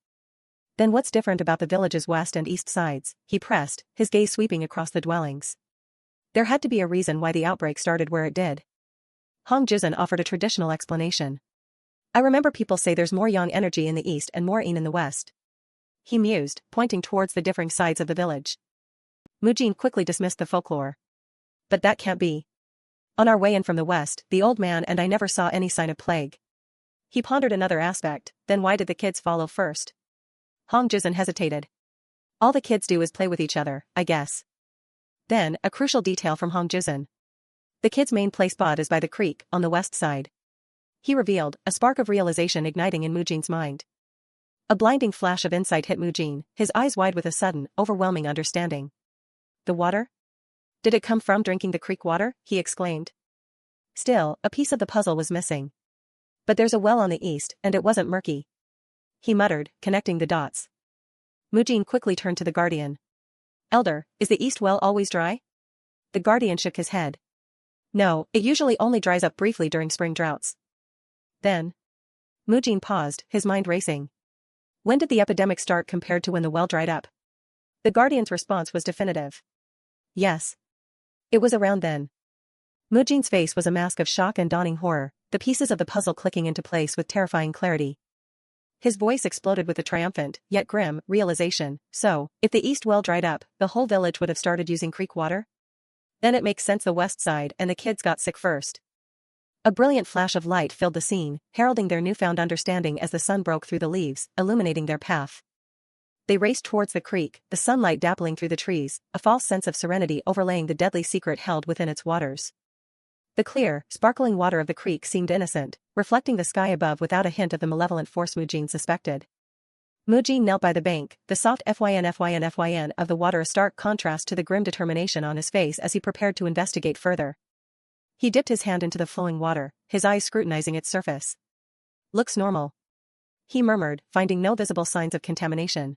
Then what's different about the village's west and east sides? He pressed, his gaze sweeping across the dwellings. There had to be a reason why the outbreak started where it did. Hong Jizun offered a traditional explanation. I remember people say there's more yang energy in the east and more yin in the west. He mused, pointing towards the differing sides of the village. Mujin quickly dismissed the folklore. But that can't be. On our way in from the west, the old man and I never saw any sign of plague. He pondered another aspect, then why did the kids follow first? Hong Jizun hesitated. All the kids do is play with each other, I guess. Then, a crucial detail from Hong Jizun. The kids' main play spot is by the creek, on the west side. He revealed, a spark of realization igniting in Mujin's mind. A blinding flash of insight hit Mujin, his eyes wide with a sudden, overwhelming understanding. The water? Did it come from drinking the creek water? He exclaimed. Still, a piece of the puzzle was missing. But there's a well on the east, and it wasn't murky. He muttered, connecting the dots. Mujin quickly turned to the guardian. Elder, is the east well always dry? The guardian shook his head. No, it usually only dries up briefly during spring droughts. Then. Mujin paused, his mind racing. When did the epidemic start compared to when the well dried up? The guardian's response was definitive. Yes. It was around then. Mujin's face was a mask of shock and dawning horror, the pieces of the puzzle clicking into place with terrifying clarity. His voice exploded with a triumphant, yet grim, realization. So, if the east well dried up, the whole village would have started using creek water? Then it makes sense the west side and the kids got sick first. A brilliant flash of light filled the scene, heralding their newfound understanding as the sun broke through the leaves, illuminating their path. They raced towards the creek, the sunlight dappling through the trees, a false sense of serenity overlaying the deadly secret held within its waters. The clear, sparkling water of the creek seemed innocent, reflecting the sky above without a hint of the malevolent force Mujin suspected. Mujin knelt by the bank, the soft FYN of the water a stark contrast to the grim determination on his face as he prepared to investigate further. He dipped his hand into the flowing water, his eyes scrutinizing its surface. Looks normal. He murmured, finding no visible signs of contamination.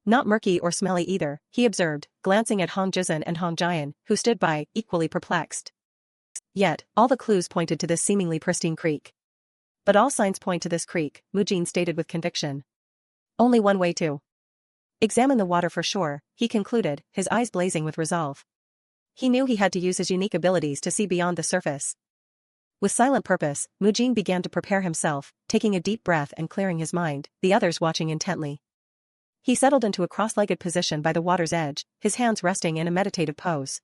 Not murky or smelly either, he observed, glancing at Hong Jizun and Hong Jian, who stood by, equally perplexed. Yet, all the clues pointed to this seemingly pristine creek. But all signs point to this creek, Mujin stated with conviction. Only one way to examine the water for sure, he concluded, his eyes blazing with resolve. He knew he had to use his unique abilities to see beyond the surface. With silent purpose, Mujin began to prepare himself, taking a deep breath and clearing his mind, the others watching intently. He settled into a cross-legged position by the water's edge, his hands resting in a meditative pose.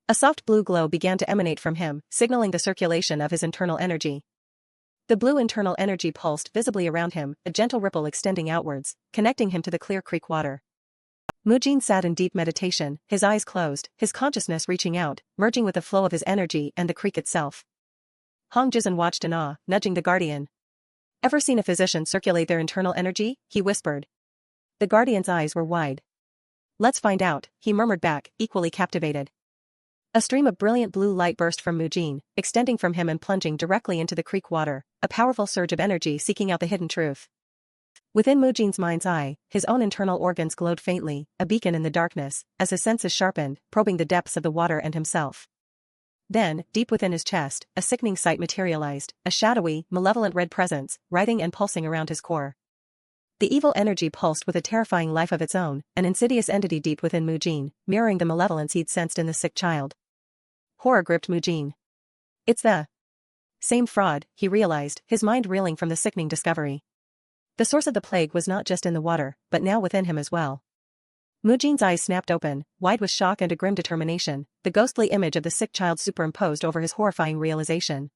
A soft blue glow began to emanate from him, signaling the circulation of his internal energy. The blue internal energy pulsed visibly around him, a gentle ripple extending outwards, connecting him to the clear creek water. Mujin sat in deep meditation, his eyes closed, his consciousness reaching out, merging with the flow of his energy and the creek itself. Hong Jizun watched in awe, nudging the guardian. Ever seen a physician circulate their internal energy? He whispered. The guardian's eyes were wide. Let's find out, he murmured back, equally captivated. A stream of brilliant blue light burst from Mujin, extending from him and plunging directly into the creek water, a powerful surge of energy seeking out the hidden truth. Within Mujin's mind's eye, his own internal organs glowed faintly, a beacon in the darkness, as his senses sharpened, probing the depths of the water and himself. Then, deep within his chest, a sickening sight materialized, a shadowy, malevolent red presence, writhing and pulsing around his core. The evil energy pulsed with a terrifying life of its own, an insidious entity deep within Mujin, mirroring the malevolence he'd sensed in the sick child. Horror gripped Mujin. It's the same fraud, he realized, his mind reeling from the sickening discovery. The source of the plague was not just in the water, but now within him as well. Mujin's eyes snapped open, wide with shock and a grim determination, the ghostly image of the sick child superimposed over his horrifying realization.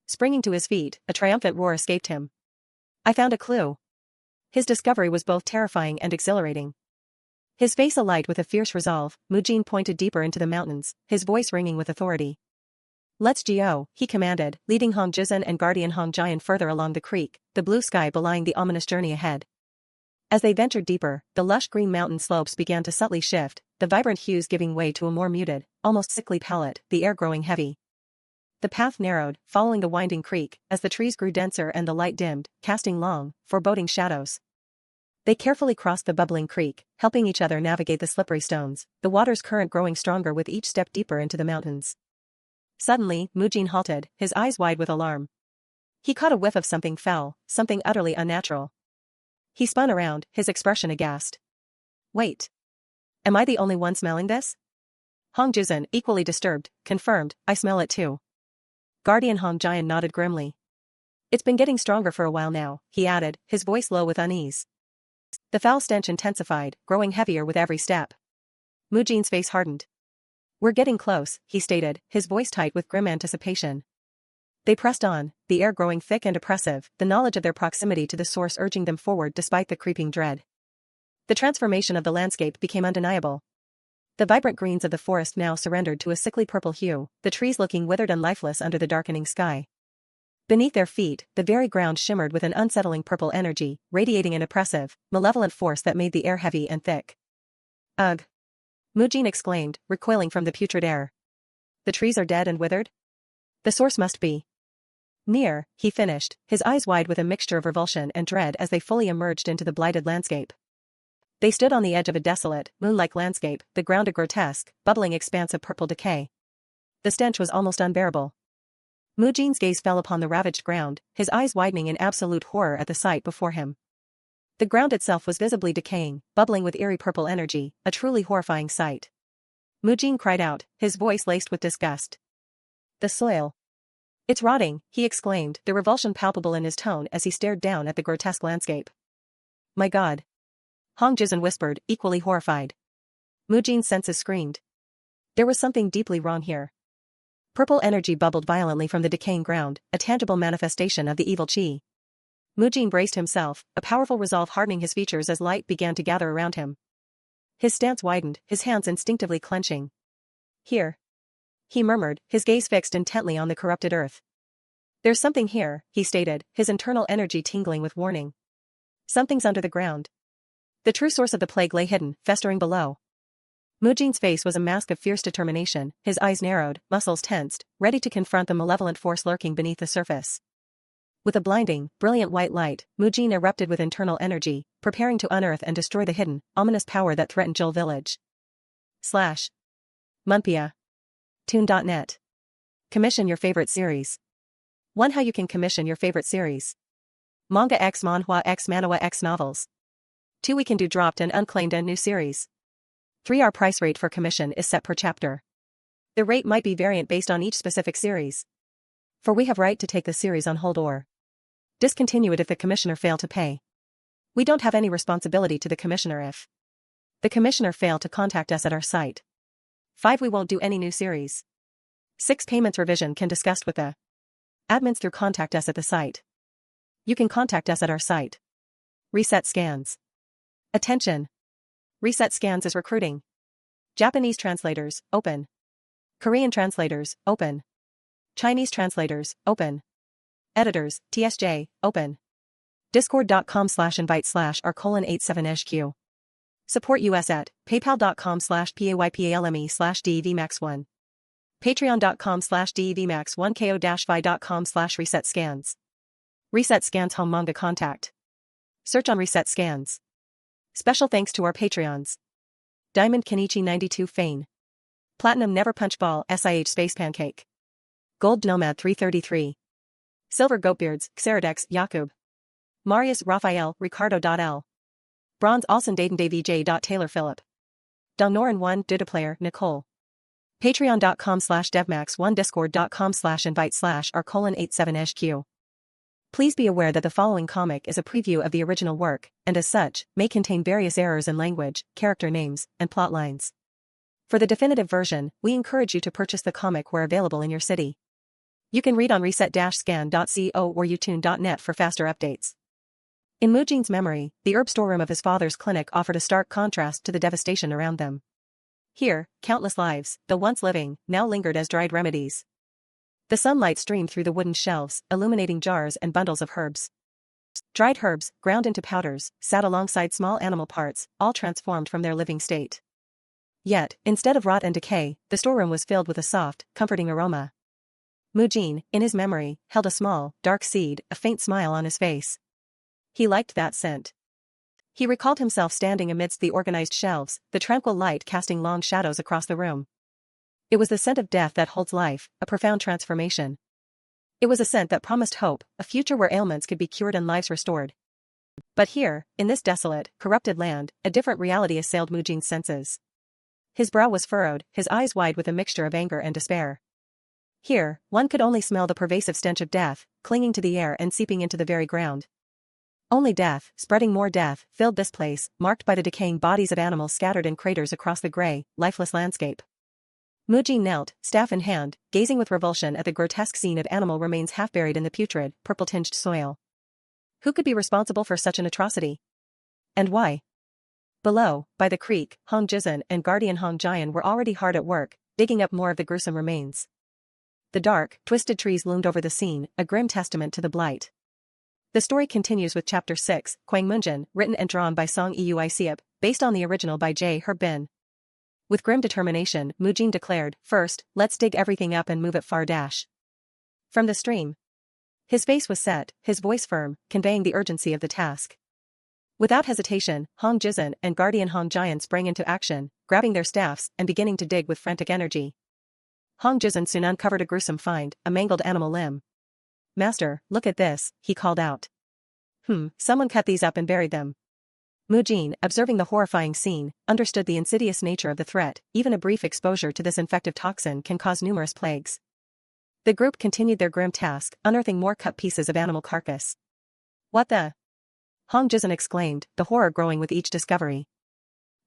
Springing to his feet, a triumphant roar escaped him. I found a clue. His discovery was both terrifying and exhilarating. His face alight with a fierce resolve, Mujin pointed deeper into the mountains, his voice ringing with authority. Let's go, he commanded, leading Hong Jizun and guardian Hong Jian further along the creek, the blue sky belying the ominous journey ahead. As they ventured deeper, the lush green mountain slopes began to subtly shift, the vibrant hues giving way to a more muted, almost sickly palette, the air growing heavy. The path narrowed, following the winding creek, as the trees grew denser and the light dimmed, casting long, foreboding shadows. They carefully crossed the bubbling creek, helping each other navigate the slippery stones, the water's current growing stronger with each step deeper into the mountains. Suddenly, Mujin halted, his eyes wide with alarm. He caught a whiff of something foul, something utterly unnatural. He spun around, his expression aghast. Wait. Am I the only one smelling this? Hong Jizan, equally disturbed, confirmed, I smell it too. Guardian Hong Jian nodded grimly. It's been getting stronger for a while now, he added, his voice low with unease. The foul stench intensified, growing heavier with every step. Mujin's face hardened. We're getting close, he stated, his voice tight with grim anticipation. They pressed on, the air growing thick and oppressive, the knowledge of their proximity to the source urging them forward despite the creeping dread. The transformation of the landscape became undeniable. The vibrant greens of the forest now surrendered to a sickly purple hue, the trees looking withered and lifeless under the darkening sky. Beneath their feet, the very ground shimmered with an unsettling purple energy, radiating an oppressive, malevolent force that made the air heavy and thick. Ugh! Mujin exclaimed, recoiling from the putrid air. The trees are dead and withered? The source must be near, he finished, his eyes wide with a mixture of revulsion and dread as they fully emerged into the blighted landscape. They stood on the edge of a desolate, moon-like landscape, the ground a grotesque, bubbling expanse of purple decay. The stench was almost unbearable. Mujin's gaze fell upon the ravaged ground, his eyes widening in absolute horror at the sight before him. The ground itself was visibly decaying, bubbling with eerie purple energy, a truly horrifying sight. Mujin cried out, his voice laced with disgust. The soil. It's rotting, he exclaimed, the revulsion palpable in his tone as he stared down at the grotesque landscape. My God. Hong Jizan whispered, equally horrified. Mujin's senses screamed. There was something deeply wrong here. Purple energy bubbled violently from the decaying ground, a tangible manifestation of the evil qi. Mujin braced himself, a powerful resolve hardening his features as light began to gather around him. His stance widened, his hands instinctively clenching. Here. He murmured, his gaze fixed intently on the corrupted earth. There's something here, he stated, his internal energy tingling with warning. Something's under the ground. The true source of the plague lay hidden, festering below. Mujin's face was a mask of fierce determination, his eyes narrowed, muscles tensed, ready to confront the malevolent force lurking beneath the surface. With a blinding, brilliant white light, Mujin erupted with internal energy, preparing to unearth and destroy the hidden, ominous power that threatened Zhou village. /Munpia. Toon.net. Commission your favorite series. 1. How you can commission your favorite series. Manga x Manhwa x Manhwa x novels. 2. We can do dropped and unclaimed and new series. 3. Our price rate for commission is set per chapter. The rate might be variant based on each specific series. For we have right to take the series on hold or discontinue it if the commissioner fail to pay. We don't have any responsibility to the commissioner if the commissioner fail to contact us at our site. 5. We won't do any new series. 6. Payments revision can discussed with the admins through contact us at the site. You can contact us at our site. Reset Scans. Attention! Reset Scans is recruiting Japanese translators, open. Korean translators, open. Chinese translators, open. Editors, TSJ, open. Discord.com/invite/r:87HQ. Support us at paypal.com/paypalme/devmax1. Patreon.com/devmax1ko-fi.com/reset scans. Reset Scans Home Manga Contact. Search on Reset Scans. Special thanks to our Patreons. Diamond Kenichi 92 Fane. Platinum Never Punch Ball SIH Space Pancake. Gold Nomad 333. Silver Goatbeards Xeradex Yakub. Marius Raphael Ricardo.L. Bronze Alson Dayton Davij. Taylor Philip. Dongnoran 1 Dudaplayer Nicole. Patreon.com/devmax1 Discord.com/invite/r:87HQ. Please be aware that the following comic is a preview of the original work, and as such, may contain various errors in language, character names, and plot lines. For the definitive version, we encourage you to purchase the comic where available in your city. You can read on reset-scan.co or utoon.net for faster updates. In Mujin's memory, the herb storeroom of his father's clinic offered a stark contrast to the devastation around them. Here, countless lives, though once living, now lingered as dried remedies. The sunlight streamed through the wooden shelves, illuminating jars and bundles of herbs. Dried herbs, ground into powders, sat alongside small animal parts, all transformed from their living state. Yet, instead of rot and decay, the storeroom was filled with a soft, comforting aroma. Mujin, in his memory, held a small, dark seed, a faint smile on his face. He liked that scent. He recalled himself standing amidst the organized shelves, the tranquil light casting long shadows across the room. It was the scent of death that holds life, a profound transformation. It was a scent that promised hope, a future where ailments could be cured and lives restored. But here, in this desolate, corrupted land, a different reality assailed Mujin's senses. His brow was furrowed, his eyes wide with a mixture of anger and despair. Here, one could only smell the pervasive stench of death, clinging to the air and seeping into the very ground. Only death, spreading more death, filled this place, marked by the decaying bodies of animals scattered in craters across the gray, lifeless landscape. Mujin knelt, staff in hand, gazing with revulsion at the grotesque scene of animal remains half buried in the putrid, purple-tinged soil. Who could be responsible for such an atrocity? And why? Below, by the creek, Hong Jizun and guardian Hong Jian were already hard at work, digging up more of the gruesome remains. The dark, twisted trees loomed over the scene, a grim testament to the blight. The story continues with Chapter 6, Kwang Munjin, written and drawn by Song Eui, based on the original by J. Herb Bin. With grim determination, Mujin declared, "First, let's dig everything up and move it far dash from the stream." His face was set, his voice firm, conveying the urgency of the task. Without hesitation, Hong Jizun and guardian Hong Jian sprang into action, grabbing their staffs and beginning to dig with frantic energy. Hong Jizun soon uncovered a gruesome find, a mangled animal limb. "Master, look at this," he called out. Someone cut these up and buried them." Mujin, observing the horrifying scene, understood the insidious nature of the threat. Even a brief exposure to this infective toxin can cause numerous plagues. The group continued their grim task, unearthing more cut pieces of animal carcass. "What the?" Hong Jizun exclaimed, the horror growing with each discovery.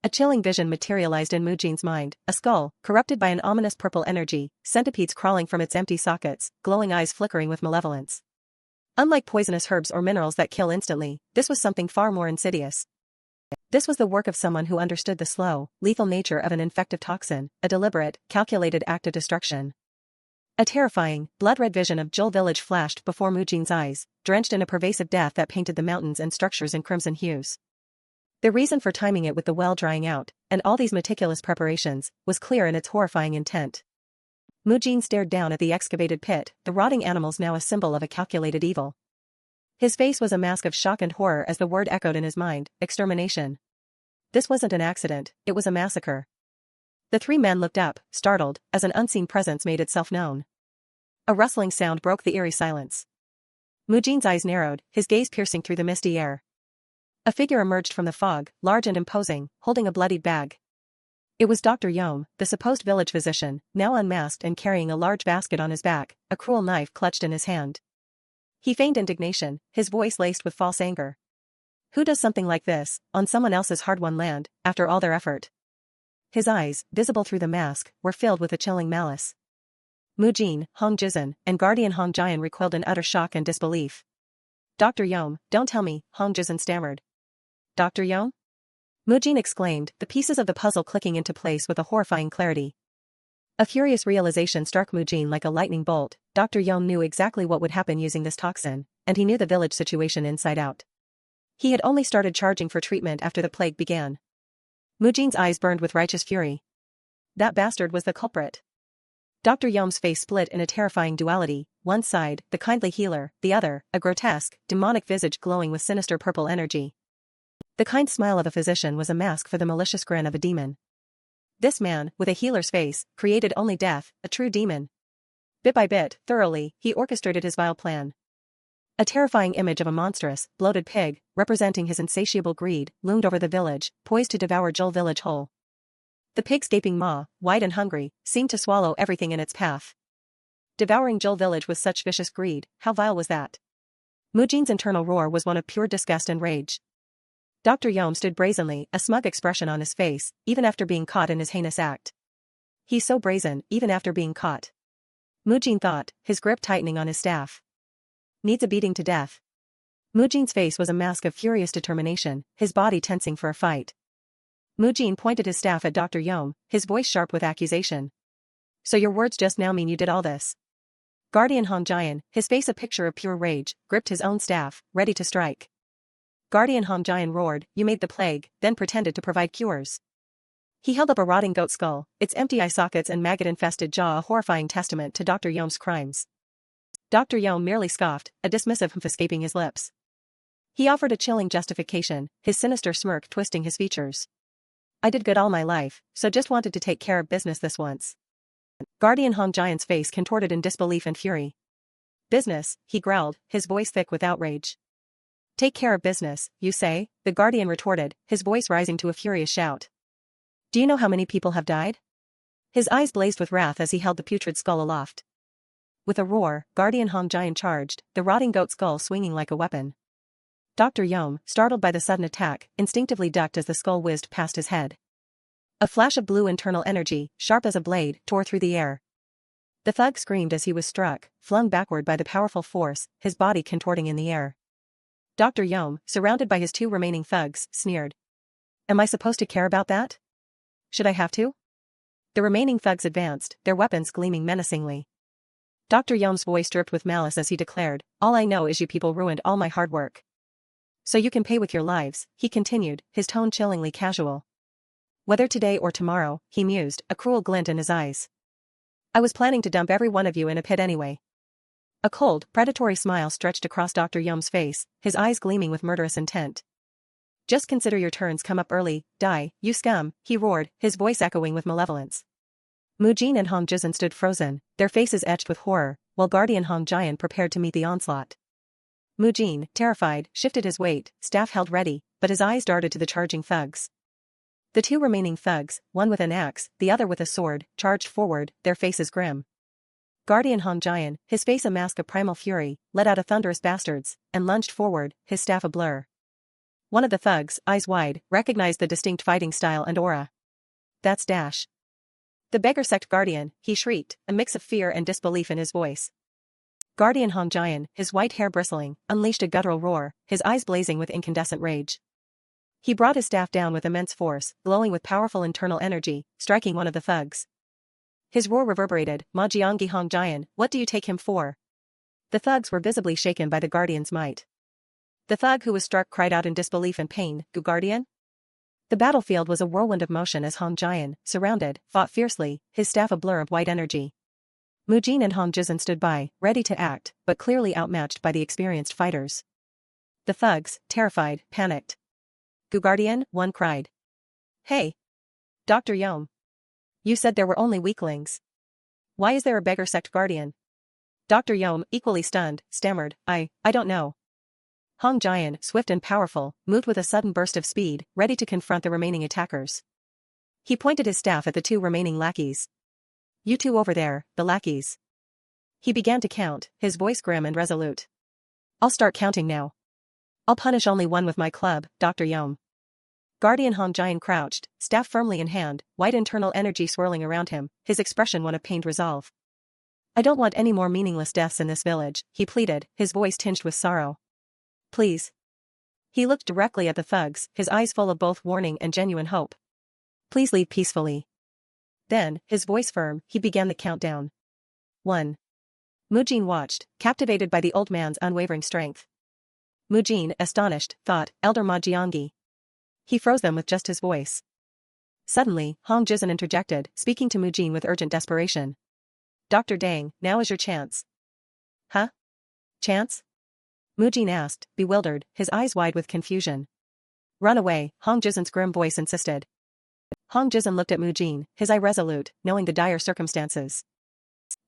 A chilling vision materialized in Mujin's mind, a skull, corrupted by an ominous purple energy, centipedes crawling from its empty sockets, glowing eyes flickering with malevolence. Unlike poisonous herbs or minerals that kill instantly, this was something far more insidious. This was the work of someone who understood the slow, lethal nature of an infective toxin, a deliberate, calculated act of destruction. A terrifying, blood-red vision of Zhou village flashed before Mujin's eyes, drenched in a pervasive death that painted the mountains and structures in crimson hues. The reason for timing it with the well drying out, and all these meticulous preparations, was clear in its horrifying intent. Mujin stared down at the excavated pit, the rotting animals now a symbol of a calculated evil. His face was a mask of shock and horror as the word echoed in his mind, extermination. This wasn't an accident, it was a massacre. The three men looked up, startled, as an unseen presence made itself known. A rustling sound broke the eerie silence. Mujin's eyes narrowed, his gaze piercing through the misty air. A figure emerged from the fog, large and imposing, holding a bloodied bag. It was Dr. Yom, the supposed village physician, now unmasked and carrying a large basket on his back, a cruel knife clutched in his hand. He feigned indignation, his voice laced with false anger. Who does something like this, on someone else's hard-won land, after all their effort? His eyes, visible through the mask, were filled with a chilling malice. Mujin, Hong Jizun, and guardian Hong Jian recoiled in utter shock and disbelief. "Dr. Yom, don't tell me," Hong Jizun stammered. "Dr. Yom?" Mujin exclaimed, the pieces of the puzzle clicking into place with a horrifying clarity. A furious realization struck Mujin like a lightning bolt. Dr. Yom knew exactly what would happen using this toxin, and he knew the village situation inside out. He had only started charging for treatment after the plague began. Mujin's eyes burned with righteous fury. That bastard was the culprit. Dr. Yom's face split in a terrifying duality, one side, the kindly healer, the other, a grotesque, demonic visage glowing with sinister purple energy. The kind smile of a physician was a mask for the malicious grin of a demon. This man, with a healer's face, created only death, a true demon. Bit by bit, thoroughly, he orchestrated his vile plan. A terrifying image of a monstrous, bloated pig, representing his insatiable greed, loomed over the village, poised to devour Zhou village whole. The pig's gaping maw, wide and hungry, seemed to swallow everything in its path. Devouring Zhou village with such vicious greed, how vile was that? Mujin's internal roar was one of pure disgust and rage. Dr. Yom stood brazenly, a smug expression on his face, even after being caught in his heinous act. He's so brazen, even after being caught. Mujin thought, his grip tightening on his staff. Needs a beating to death. Mujin's face was a mask of furious determination, his body tensing for a fight. Mujin pointed his staff at Dr. Yom, his voice sharp with accusation. "So your words just now mean you did all this?" Guardian Hong Jian, his face a picture of pure rage, gripped his own staff, ready to strike. Guardian Hong Jian roared, "You made the plague, then pretended to provide cures." He held up a rotting goat skull, its empty eye sockets and maggot-infested jaw a horrifying testament to Dr. Yom's crimes. Dr. Yom merely scoffed, a dismissive humph escaping his lips. He offered a chilling justification, his sinister smirk twisting his features. "I did good all my life, so just wanted to take care of business this once." Guardian Hong Giant's face contorted in disbelief and fury. Business, he growled, his voice thick with outrage. Take care of business, you say? The Guardian retorted, his voice rising to a furious shout. Do you know how many people have died? His eyes blazed with wrath as he held the putrid skull aloft. With a roar, Guardian Hong Giant charged, the rotting goat skull swinging like a weapon. Dr. Yom, startled by the sudden attack, instinctively ducked as the skull whizzed past his head. A flash of blue internal energy, sharp as a blade, tore through the air. The thug screamed as he was struck, flung backward by the powerful force, his body contorting in the air. Dr. Yom, surrounded by his two remaining thugs, sneered. Am I supposed to care about that? Should I have to? The remaining thugs advanced, their weapons gleaming menacingly. Dr. Yom's voice dripped with malice as he declared, all I know is you people ruined all my hard work. So you can pay with your lives, he continued, his tone chillingly casual. Whether today or tomorrow, he mused, a cruel glint in his eyes. I was planning to dump every one of you in a pit anyway. A cold, predatory smile stretched across Dr. Yom's face, his eyes gleaming with murderous intent. Just consider your turns come up early, die, you scum, he roared, his voice echoing with malevolence. Mujin and Hong Jizan stood frozen, their faces etched with horror, while Guardian Hong Giant prepared to meet the onslaught. Mujin, terrified, shifted his weight, staff held ready, but his eyes darted to the charging thugs. The two remaining thugs, one with an axe, the other with a sword, charged forward, their faces grim. Guardian Hong Giant, his face a mask of primal fury, let out a thunderous bastards, and lunged forward, his staff a blur. One of the thugs, eyes wide, recognized the distinct fighting style and aura. That's Dash. The beggar sect Guardian, he shrieked, a mix of fear and disbelief in his voice. Guardian Hong Giant, his white hair bristling, unleashed a guttural roar, his eyes blazing with incandescent rage. He brought his staff down with immense force, glowing with powerful internal energy, striking one of the thugs. His roar reverberated, Ma Jianggi Hong Jian, what do you take him for? The thugs were visibly shaken by the Guardian's might. The thug who was struck cried out in disbelief and pain, Gu Guardian? The battlefield was a whirlwind of motion as Hong Jian, surrounded, fought fiercely, his staff a blur of white energy. Mujin and Hong Jizan stood by, ready to act, but clearly outmatched by the experienced fighters. The thugs, terrified, panicked. Gu Guardian, one cried. Hey! Dr. Yom. You said there were only weaklings. Why is there a beggar sect Guardian? Dr. Yom, equally stunned, stammered, I don't know. Hong Jian, swift and powerful, moved with a sudden burst of speed, ready to confront the remaining attackers. He pointed his staff at the two remaining lackeys. You two over there, the lackeys. He began to count, his voice grim and resolute. I'll start counting now. I'll punish only one with my club, Dr. Yom. Guardian Hong Jian crouched, staff firmly in hand, white internal energy swirling around him, his expression one of pained resolve. I don't want any more meaningless deaths in this village, he pleaded, his voice tinged with sorrow. Please. He looked directly at the thugs, his eyes full of both warning and genuine hope. Please leave peacefully. Then, his voice firm, he began the countdown. 1. Mujin watched, captivated by the old man's unwavering strength. Mujin, astonished, thought, Elder Ma Jianggi. He froze them with just his voice. Suddenly, Hong Jizan interjected, speaking to Mujin with urgent desperation. Dr. Dang, now is your chance. Huh? Chance? Mujin asked, bewildered, his eyes wide with confusion. Run away, Hong Jizan's grim voice insisted. Hong Jizan looked at Mujin, his eye resolute, knowing the dire circumstances.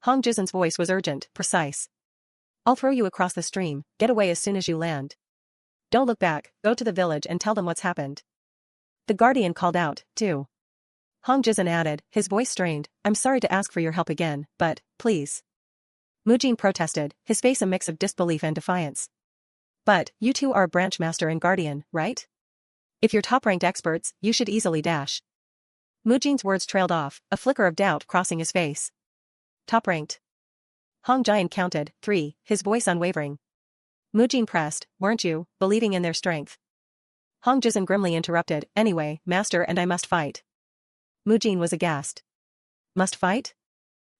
Hong Jizan's voice was urgent, precise. I'll throw you across the stream, get away as soon as you land. Don't look back, go to the village and tell them what's happened. The Guardian called out, too. Hong Jizan added, his voice strained, I'm sorry to ask for your help again, but, please. Mujin protested, his face a mix of disbelief and defiance. But, you two are a branch master and Guardian, right? If you're top-ranked experts, you should easily dash. Mujin's words trailed off, a flicker of doubt crossing his face. Top-ranked. Hong Jian counted, 3, his voice unwavering. Mujin pressed, weren't you, believing in their strength? Hong Jizan grimly interrupted, anyway, master and I must fight. Mujin was aghast. Must fight?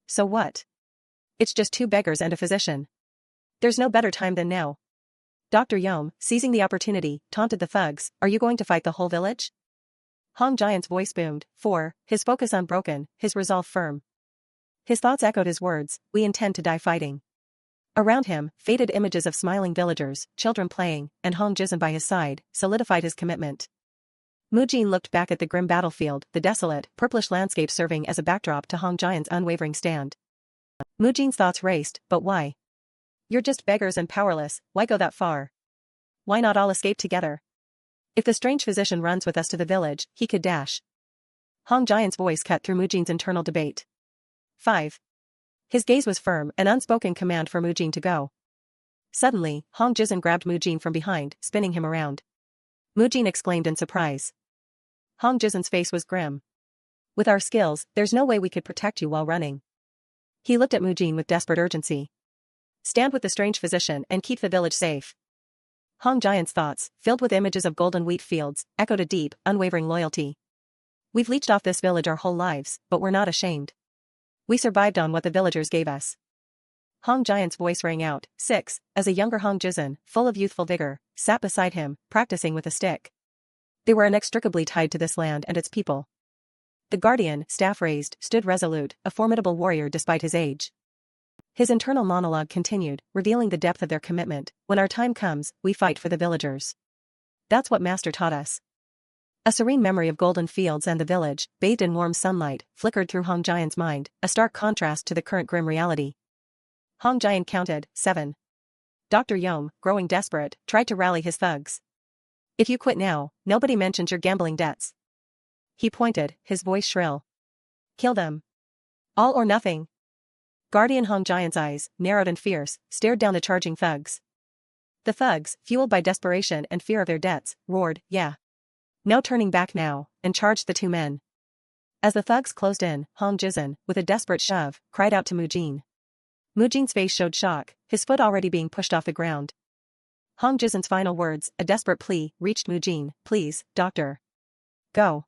So what? It's just two beggars and a physician. There's no better time than now. Dr. Yom, seizing the opportunity, taunted the thugs, are you going to fight the whole village? Hong Giant's voice boomed, 4, his focus unbroken, his resolve firm. His thoughts echoed his words, we intend to die fighting. Around him, faded images of smiling villagers, children playing, and Hong Jizan by his side, solidified his commitment. Mujin looked back at the grim battlefield, the desolate, purplish landscape serving as a backdrop to Hong Jian's unwavering stand. Mujin's thoughts raced, but why? You're just beggars and powerless, why go that far? Why not all escape together? If the strange physician runs with us to the village, he could dash. Hong Jian's voice cut through Mujin's internal debate. 5. His gaze was firm, an unspoken command for Mujin to go. Suddenly, Hong Jizan grabbed Mujin from behind, spinning him around. Mujin exclaimed in surprise. Hong Jizan's face was grim. With our skills, there's no way we could protect you while running. He looked at Mujin with desperate urgency. Stand with the strange physician and keep the village safe. Hong Jian's thoughts, filled with images of golden wheat fields, echoed a deep, unwavering loyalty. We've leeched off this village our whole lives, but we're not ashamed. We survived on what the villagers gave us. Hong Jian's voice rang out. 6, as a younger Hong Jizan, full of youthful vigor, sat beside him, practicing with a stick. They were inextricably tied to this land and its people. The guardian, staff raised, stood resolute, a formidable warrior despite his age. His internal monologue continued, revealing the depth of their commitment. When our time comes, we fight for the villagers. That's what Master taught us. A serene memory of golden fields and the village, bathed in warm sunlight, flickered through Hong Jian's mind, a stark contrast to the current grim reality. Hong Jian counted. 7. Dr. Yom, growing desperate, tried to rally his thugs. If you quit now, nobody mentions your gambling debts. He pointed, his voice shrill. Kill them. All or nothing. Guardian Hong Jian's eyes, narrowed and fierce, stared down the charging thugs. The thugs, fueled by desperation and fear of their debts, roared, yeah. No turning back now, and charged the two men. As the thugs closed in, Hong Jizan, with a desperate shove, cried out to Mujin. Mujin's face showed shock, his foot already being pushed off the ground. Hong Jizan's final words, a desperate plea, reached Mujin. Please, doctor. Go.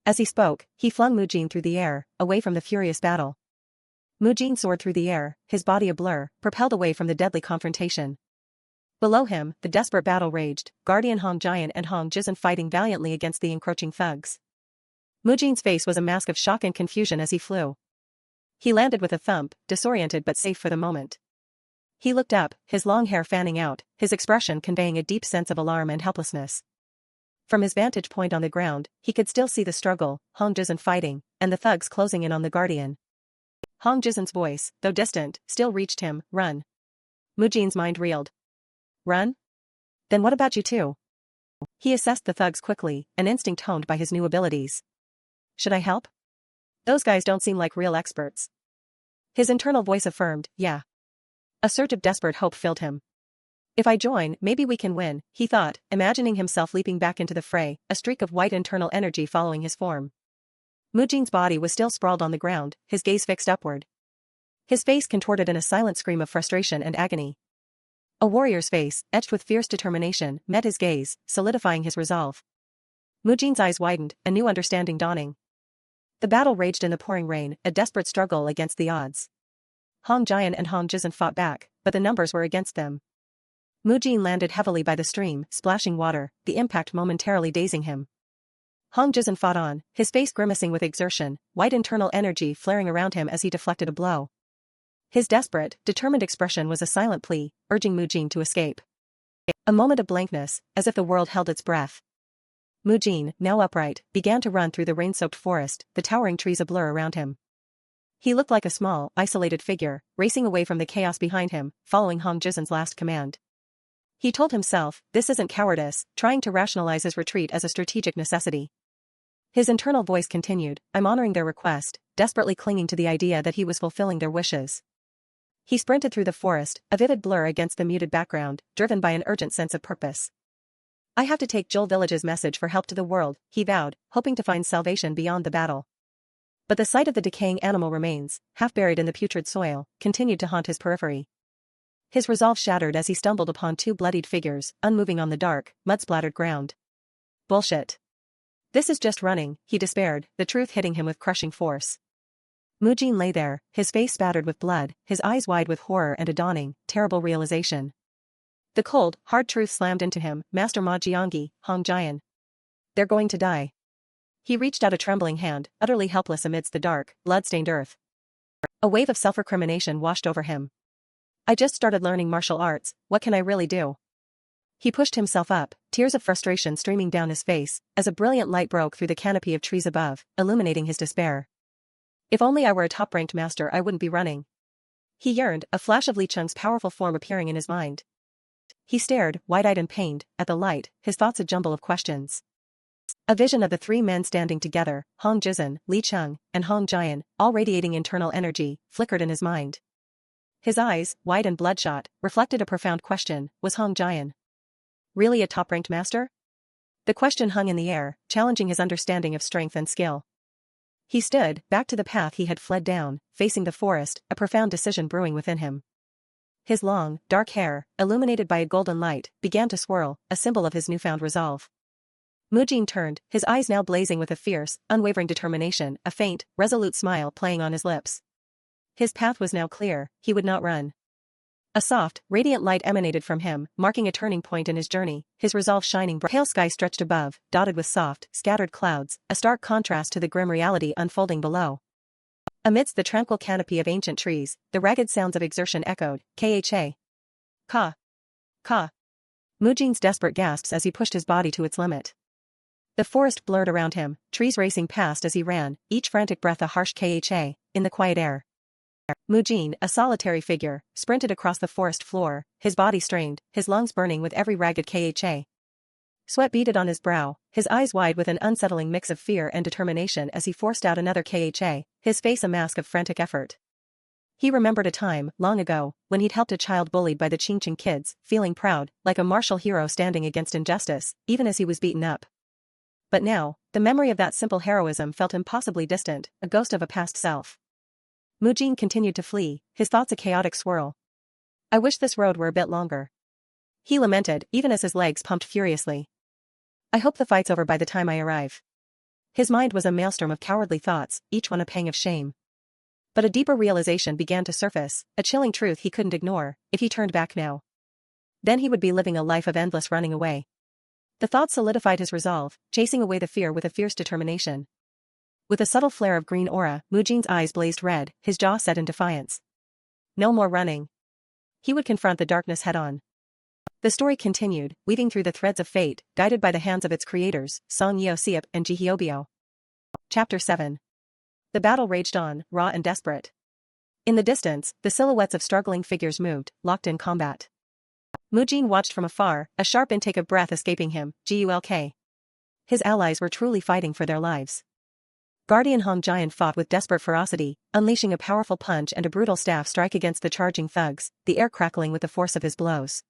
As he spoke, he flung Mujin through the air, away from the furious battle. Mujin soared through the air, his body a blur, propelled away from the deadly confrontation. Below him, the desperate battle raged, Guardian Hong Jian and Hong Jizan fighting valiantly against the encroaching thugs. Mujin's face was a mask of shock and confusion as he flew. He landed with a thump, disoriented but safe for the moment. He looked up, his long hair fanning out, his expression conveying a deep sense of alarm and helplessness. From his vantage point on the ground, he could still see the struggle, Hong Jizan fighting, and the thugs closing in on the Guardian. Hong Jizan's voice, though distant, still reached him. Run. Mujin's mind reeled. Run? Then what about you two? He assessed the thugs quickly, an instinct honed by his new abilities. Should I help? Those guys don't seem like real experts. His internal voice affirmed, yeah. A surge of desperate hope filled him. If I join, maybe we can win, he thought, imagining himself leaping back into the fray, a streak of white internal energy following his form. Mujin's body was still sprawled on the ground, his gaze fixed upward. His face contorted in a silent scream of frustration and agony. A warrior's face, etched with fierce determination, met his gaze, solidifying his resolve. Mujin's eyes widened, a new understanding dawning. The battle raged in the pouring rain, a desperate struggle against the odds. Hong Jian and Hong Jizan fought back, but the numbers were against them. Mujin landed heavily by the stream, splashing water, the impact momentarily dazing him. Hong Jizan fought on, his face grimacing with exertion, white internal energy flaring around him as he deflected a blow. His desperate, determined expression was a silent plea, urging Mujin to escape. A moment of blankness, as if the world held its breath. Mujin, now upright, began to run through the rain-soaked forest, the towering trees a blur around him. He looked like a small, isolated figure, racing away from the chaos behind him, following Hong Jizan's last command. He told himself, this isn't cowardice, trying to rationalize his retreat as a strategic necessity. His internal voice continued, I'm honoring their request, desperately clinging to the idea that he was fulfilling their wishes. He sprinted through the forest, a vivid blur against the muted background, driven by an urgent sense of purpose. I have to take Joel Village's message for help to the world, he vowed, hoping to find salvation beyond the battle. But the sight of the decaying animal remains, half buried in the putrid soil, continued to haunt his periphery. His resolve shattered as he stumbled upon two bloodied figures, unmoving on the dark, mud-splattered ground. Bullshit. This is just running, he despaired, the truth hitting him with crushing force. Mujin lay there, his face spattered with blood, his eyes wide with horror and a dawning, terrible realization. The cold, hard truth slammed into him, Master Ma Jiangyi, Hong Jian. They're going to die. He reached out a trembling hand, utterly helpless amidst the dark, blood-stained earth. A wave of self-recrimination washed over him. I just started learning martial arts, what can I really do? He pushed himself up, tears of frustration streaming down his face, as a brilliant light broke through the canopy of trees above, illuminating his despair. If only I were a top-ranked master, I wouldn't be running. He yearned, a flash of Li Cheng's powerful form appearing in his mind. He stared, wide-eyed and pained, at the light, his thoughts a jumble of questions. A vision of the three men standing together, Hong Jizhen, Li Cheng, and Hong Jian, all radiating internal energy, flickered in his mind. His eyes, wide and bloodshot, reflected a profound question: was Hong Jian really a top-ranked master? The question hung in the air, challenging his understanding of strength and skill. He stood, back to the path he had fled down, facing the forest, a profound decision brewing within him. His long, dark hair, illuminated by a golden light, began to swirl, a symbol of his newfound resolve. Mujin turned, his eyes now blazing with a fierce, unwavering determination, a faint, resolute smile playing on his lips. His path was now clear, he would not run. A soft, radiant light emanated from him, marking a turning point in his journey, his resolve shining bright. Pale sky stretched above, dotted with soft, scattered clouds, a stark contrast to the grim reality unfolding below. Amidst the tranquil canopy of ancient trees, the ragged sounds of exertion echoed, Kha. Ka. Ka. Mujin's desperate gasps as he pushed his body to its limit. The forest blurred around him, trees racing past as he ran, each frantic breath a harsh Kha, in the quiet air. Mujin, a solitary figure, sprinted across the forest floor, his body strained, his lungs burning with every ragged Kha. Sweat beaded on his brow, his eyes wide with an unsettling mix of fear and determination as he forced out another Kha, his face a mask of frantic effort. He remembered a time, long ago, when he'd helped a child bullied by the Qingqing kids, feeling proud, like a martial hero standing against injustice, even as he was beaten up. But now, the memory of that simple heroism felt impossibly distant, a ghost of a past self. Mujin continued to flee, his thoughts a chaotic swirl. I wish this road were a bit longer. He lamented, even as his legs pumped furiously. I hope the fight's over by the time I arrive. His mind was a maelstrom of cowardly thoughts, each one a pang of shame. But a deeper realization began to surface, a chilling truth he couldn't ignore. If he turned back now, then he would be living a life of endless running away. The thought solidified his resolve, chasing away the fear with a fierce determination. With a subtle flare of green aura, Mujin's eyes blazed red, his jaw set in defiance. No more running. He would confront the darkness head-on. The story continued, weaving through the threads of fate, guided by the hands of its creators, Song Yeo-seop and Ji Hyobyo. Chapter 7. The battle raged on, raw and desperate. In the distance, the silhouettes of struggling figures moved, locked in combat. Mujin watched from afar, a sharp intake of breath escaping him, Gulk. His allies were truly fighting for their lives. Guardian Hong Jian fought with desperate ferocity, unleashing a powerful punch and a brutal staff strike against the charging thugs, the air crackling with the force of his blows.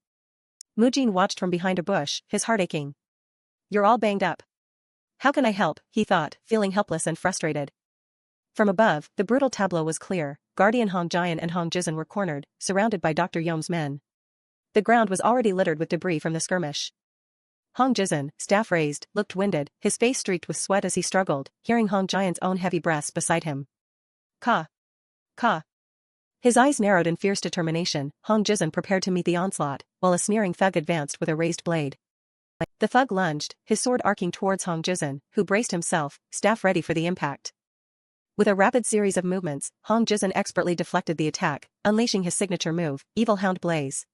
Mujin watched from behind a bush, his heart aching. You're all banged up. How can I help, he thought, feeling helpless and frustrated. From above, the brutal tableau was clear. Guardian Hong Jian and Hong Jizhen were cornered, surrounded by Dr. Yom's men. The ground was already littered with debris from the skirmish. Hong Jizhen, staff raised, looked winded, his face streaked with sweat as he struggled, hearing Hong Jian's own heavy breaths beside him. Ka. Ka. His eyes narrowed in fierce determination. Hong Jizhen prepared to meet the onslaught, while a sneering thug advanced with a raised blade. The thug lunged, his sword arcing towards Hong Jizhen, who braced himself, staff ready for the impact. With a rapid series of movements, Hong Jizhen expertly deflected the attack, unleashing his signature move, Evil Hound Blaze.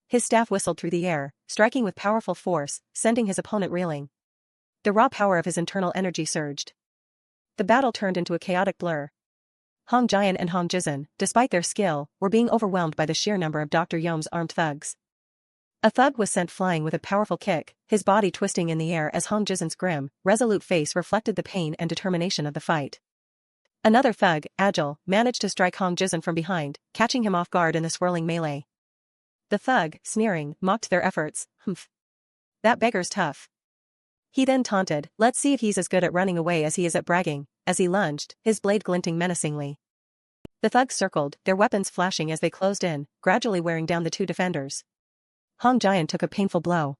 His staff whistled through the air, striking with powerful force, sending his opponent reeling. The raw power of his internal energy surged. The battle turned into a chaotic blur. Hong Jian and Hong Jizhen, despite their skill, were being overwhelmed by the sheer number of Dr. Yom's armed thugs. A thug was sent flying with a powerful kick, his body twisting in the air as Hong Jizhen's grim, resolute face reflected the pain and determination of the fight. Another thug, agile, managed to strike Hong Jizhen from behind, catching him off guard in the swirling melee. The thug, sneering, mocked their efforts. Humph. That beggar's tough. He then taunted, let's see if he's as good at running away as he is at bragging, as he lunged, his blade glinting menacingly. The thugs circled, their weapons flashing as they closed in, gradually wearing down the two defenders. Hong Jian took a painful blow.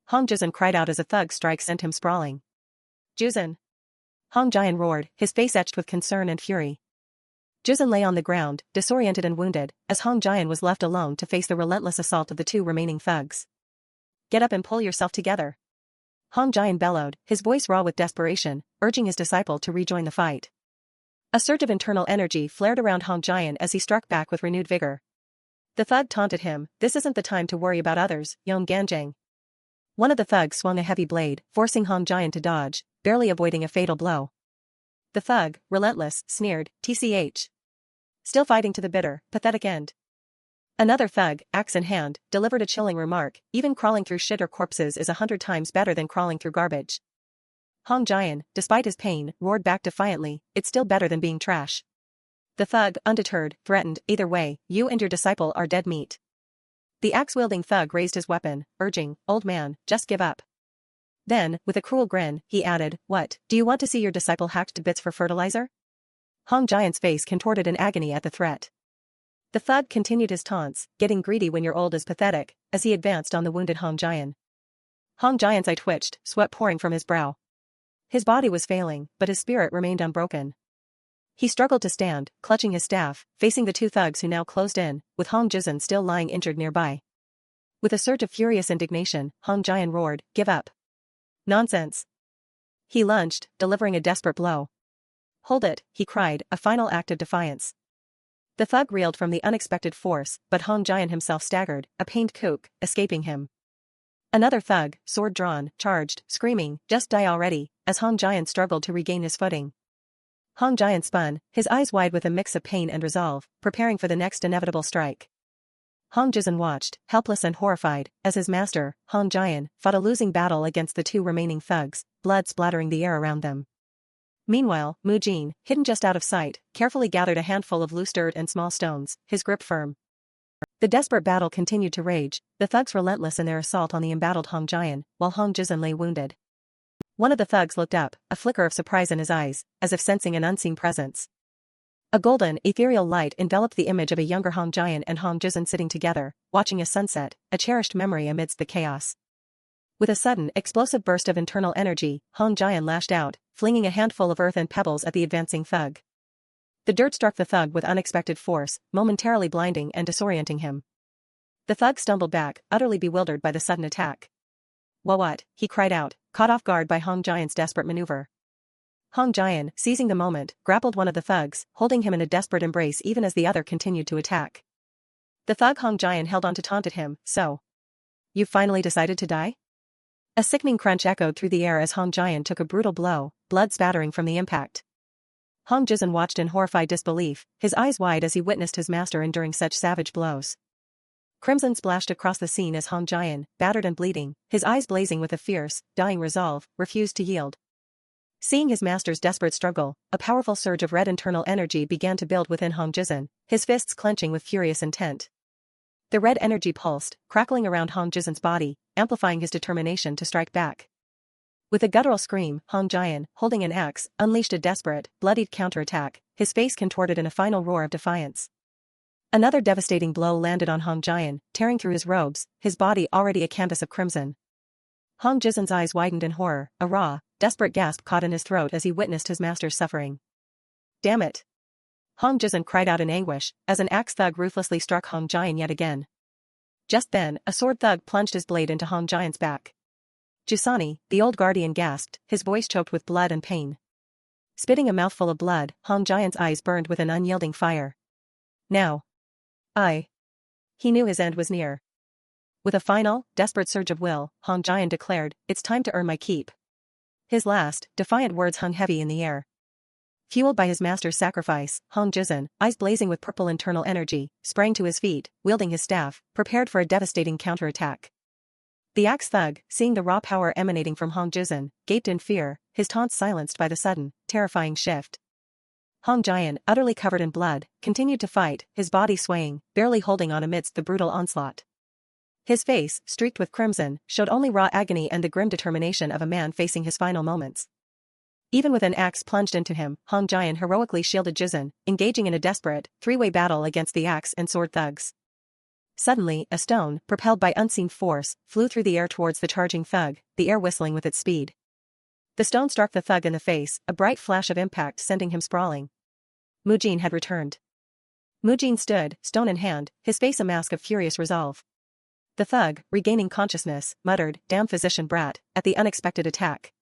Hong Jizhen cried out as a thug's strike sent him sprawling. Jizhen! Hong Jian roared, his face etched with concern and fury. Jizhen lay on the ground, disoriented and wounded, as Hong Jian was left alone to face the relentless assault of the two remaining thugs. Get up and pull yourself together. Hong Jian bellowed, his voice raw with desperation, urging his disciple to rejoin the fight. A surge of internal energy flared around Hong Jian as he struck back with renewed vigor. The thug taunted him, "This isn't the time to worry about others, Yong Ganjang." One of the thugs swung a heavy blade, forcing Hong Jian to dodge, barely avoiding a fatal blow. The thug, relentless, sneered, "TCH. Still fighting to the bitter, pathetic end." Another thug, axe in hand, delivered a chilling remark, "Even crawling through shit or corpses is 100 times better than crawling through garbage." Hong Jian, despite his pain, roared back defiantly, "It's still better than being trash." The thug, undeterred, threatened, "Either way, you and your disciple are dead meat." The axe-wielding thug raised his weapon, urging, "Old man, just give up." Then, with a cruel grin, he added, "What, do you want to see your disciple hacked to bits for fertilizer?" Hong Jian's face contorted in agony at the threat. The thug continued his taunts, "Getting greedy when you're old is pathetic," as he advanced on the wounded Hong Jian. Hong Jian's eye twitched, sweat pouring from his brow. His body was failing, but his spirit remained unbroken. He struggled to stand, clutching his staff, facing the two thugs who now closed in, with Hong Jizun still lying injured nearby. With a surge of furious indignation, Hong Jian roared, "Give up." "Nonsense." He lunged, delivering a desperate blow. "Hold it," he cried, a final act of defiance. The thug reeled from the unexpected force, but Hong Jian himself staggered, a pained kook, escaping him. Another thug, sword drawn, charged, screaming, "Just die already," as Hong Jian struggled to regain his footing. Hong Jian spun, his eyes wide with a mix of pain and resolve, preparing for the next inevitable strike. Hong Jizun watched, helpless and horrified, as his master, Hong Jian, fought a losing battle against the two remaining thugs, blood splattering the air around them. Meanwhile, Mu Jin, hidden just out of sight, carefully gathered a handful of loose dirt and small stones, his grip firm. The desperate battle continued to rage, the thugs relentless in their assault on the embattled Hong Jian, while Hong Jizun lay wounded. One of the thugs looked up, a flicker of surprise in his eyes, as if sensing an unseen presence. A golden, ethereal light enveloped the image of a younger Hong Jian and Hong Jizun sitting together, watching a sunset, a cherished memory amidst the chaos. With a sudden, explosive burst of internal energy, Hong Jian lashed out, flinging a handful of earth and pebbles at the advancing thug. The dirt struck the thug with unexpected force, momentarily blinding and disorienting him. The thug stumbled back, utterly bewildered by the sudden attack. "What?" he cried out, caught off guard by Hong Jian's desperate maneuver. Hong Jian, seizing the moment, grappled one of the thugs, holding him in a desperate embrace even as the other continued to attack. The thug Hong Jian held on to taunted him, "So? You've finally decided to die?" A sickening crunch echoed through the air as Hong Jian took a brutal blow, blood spattering from the impact. Hong Jizun watched in horrified disbelief, his eyes wide as he witnessed his master enduring such savage blows. Crimson splashed across the scene as Hong Jian, battered and bleeding, his eyes blazing with a fierce, dying resolve, refused to yield. Seeing his master's desperate struggle, a powerful surge of red internal energy began to build within Hong Jizun, his fists clenching with furious intent. The red energy pulsed, crackling around Hong Jizun's body, amplifying his determination to strike back. With a guttural scream, Hong Jian, holding an axe, unleashed a desperate, bloodied counterattack, his face contorted in a final roar of defiance. Another devastating blow landed on Hong Jian, tearing through his robes, his body already a canvas of crimson. Hong Jizun's eyes widened in horror, a raw, desperate gasp caught in his throat as he witnessed his master's suffering. "Damn it!" Hong Jizun cried out in anguish, as an axe thug ruthlessly struck Hong Jian yet again. Just then, a sword thug plunged his blade into Hong Jian's back. "Jusani," the old guardian gasped, his voice choked with blood and pain. Spitting a mouthful of blood, Hong Jian's eyes burned with an unyielding fire. "Now. He knew his end was near. With a final, desperate surge of will, Hong Jian declared, "It's time to earn my keep." His last, defiant words hung heavy in the air. Fueled by his master's sacrifice, Hong Jizun, eyes blazing with purple internal energy, sprang to his feet, wielding his staff, prepared for a devastating counterattack. The axe thug, seeing the raw power emanating from Hong Jizun, gaped in fear, his taunts silenced by the sudden, terrifying shift. Hong Jian, utterly covered in blood, continued to fight, his body swaying, barely holding on amidst the brutal onslaught. His face, streaked with crimson, showed only raw agony and the grim determination of a man facing his final moments. Even with an axe plunged into him, Hong Jian heroically shielded Jizun, engaging in a desperate, three-way battle against the axe and sword thugs. Suddenly, a stone, propelled by unseen force, flew through the air towards the charging thug, the air whistling with its speed. The stone struck the thug in the face, a bright flash of impact sending him sprawling. Mu Jin had returned. Mu Jin stood, stone in hand, his face a mask of furious resolve. The thug, regaining consciousness, muttered, "Damn physician brat," at the unexpected attack.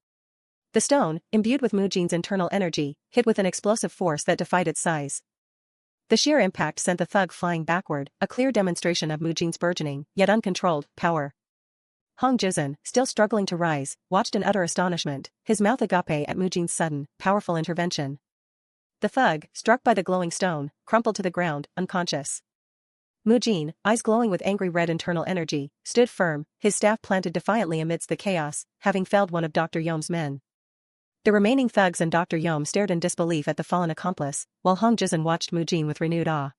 The stone, imbued with Mu Jin's internal energy, hit with an explosive force that defied its size. The sheer impact sent the thug flying backward, a clear demonstration of Mujin's burgeoning, yet uncontrolled, power. Hong Jizun, still struggling to rise, watched in utter astonishment, his mouth agape at Mujin's sudden, powerful intervention. The thug, struck by the glowing stone, crumpled to the ground, unconscious. Mujin, eyes glowing with angry red internal energy, stood firm, his staff planted defiantly amidst the chaos, having felled one of Dr. Yom's men. The remaining thugs and Dr. Yom stared in disbelief at the fallen accomplice, while Hong Jizun watched Mujin with renewed awe.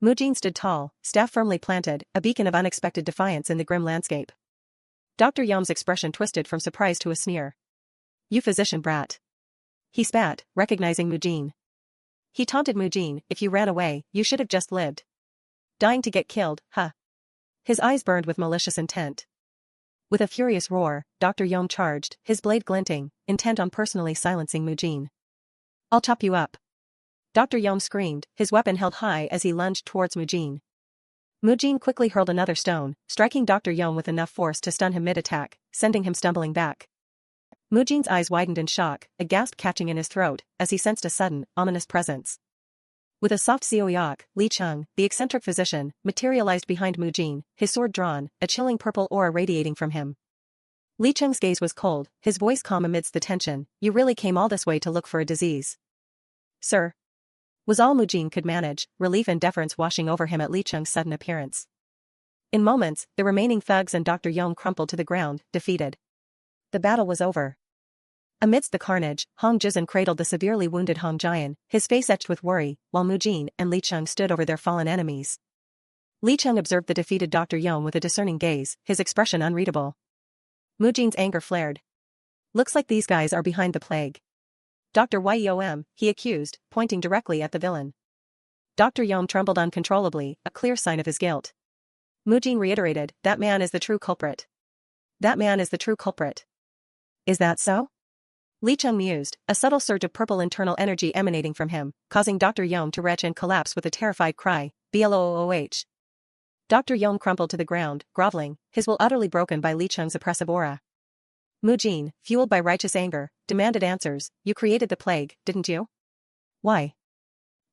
Mujin stood tall, staff firmly planted, a beacon of unexpected defiance in the grim landscape. Dr. Yom's expression twisted from surprise to a sneer. "You physician brat." He spat, recognizing Mujin. He taunted Mujin, "If you ran away, you should have just lived. Dying to get killed, huh?" His eyes burned with malicious intent. With a furious roar, Dr. Yom charged, his blade glinting, intent on personally silencing Mujin. "I'll chop you up." Dr. Yom screamed, his weapon held high as he lunged towards Mujin. Mujin quickly hurled another stone, striking Dr. Yom with enough force to stun him mid-attack, sending him stumbling back. Mujin's eyes widened in shock, a gasp catching in his throat, as he sensed a sudden, ominous presence. With a soft xiaoyak, Li Cheng, the eccentric physician, materialized behind Mujin, his sword drawn, a chilling purple aura radiating from him. Li Cheng's gaze was cold, his voice calm amidst the tension. "You really came all this way to look for a disease?" "Sir," was all Mujin could manage, relief and deference washing over him at Li Cheng's sudden appearance. In moments, the remaining thugs and Dr. Yom crumpled to the ground, defeated. The battle was over. Amidst the carnage, Hong Jizun cradled the severely wounded Hong Jian, his face etched with worry, while Mujin and Li Cheng stood over their fallen enemies. Li Cheng observed the defeated Dr. Yom with a discerning gaze, his expression unreadable. Mujin's anger flared. "Looks like these guys are behind the plague. Dr. Yom," he accused, pointing directly at the villain. Dr. Yom trembled uncontrollably, a clear sign of his guilt. Mujin reiterated, "That man is the true culprit. That man is the true culprit." "Is that so?" Li Cheng mused, a subtle surge of purple internal energy emanating from him, causing Dr. Yom to retch and collapse with a terrified cry, "Blooh." Dr. Yom crumpled to the ground, groveling, his will utterly broken by Li Cheng's oppressive aura. Mujin, fueled by righteous anger, demanded answers. "You created the plague, didn't you?" "Why?"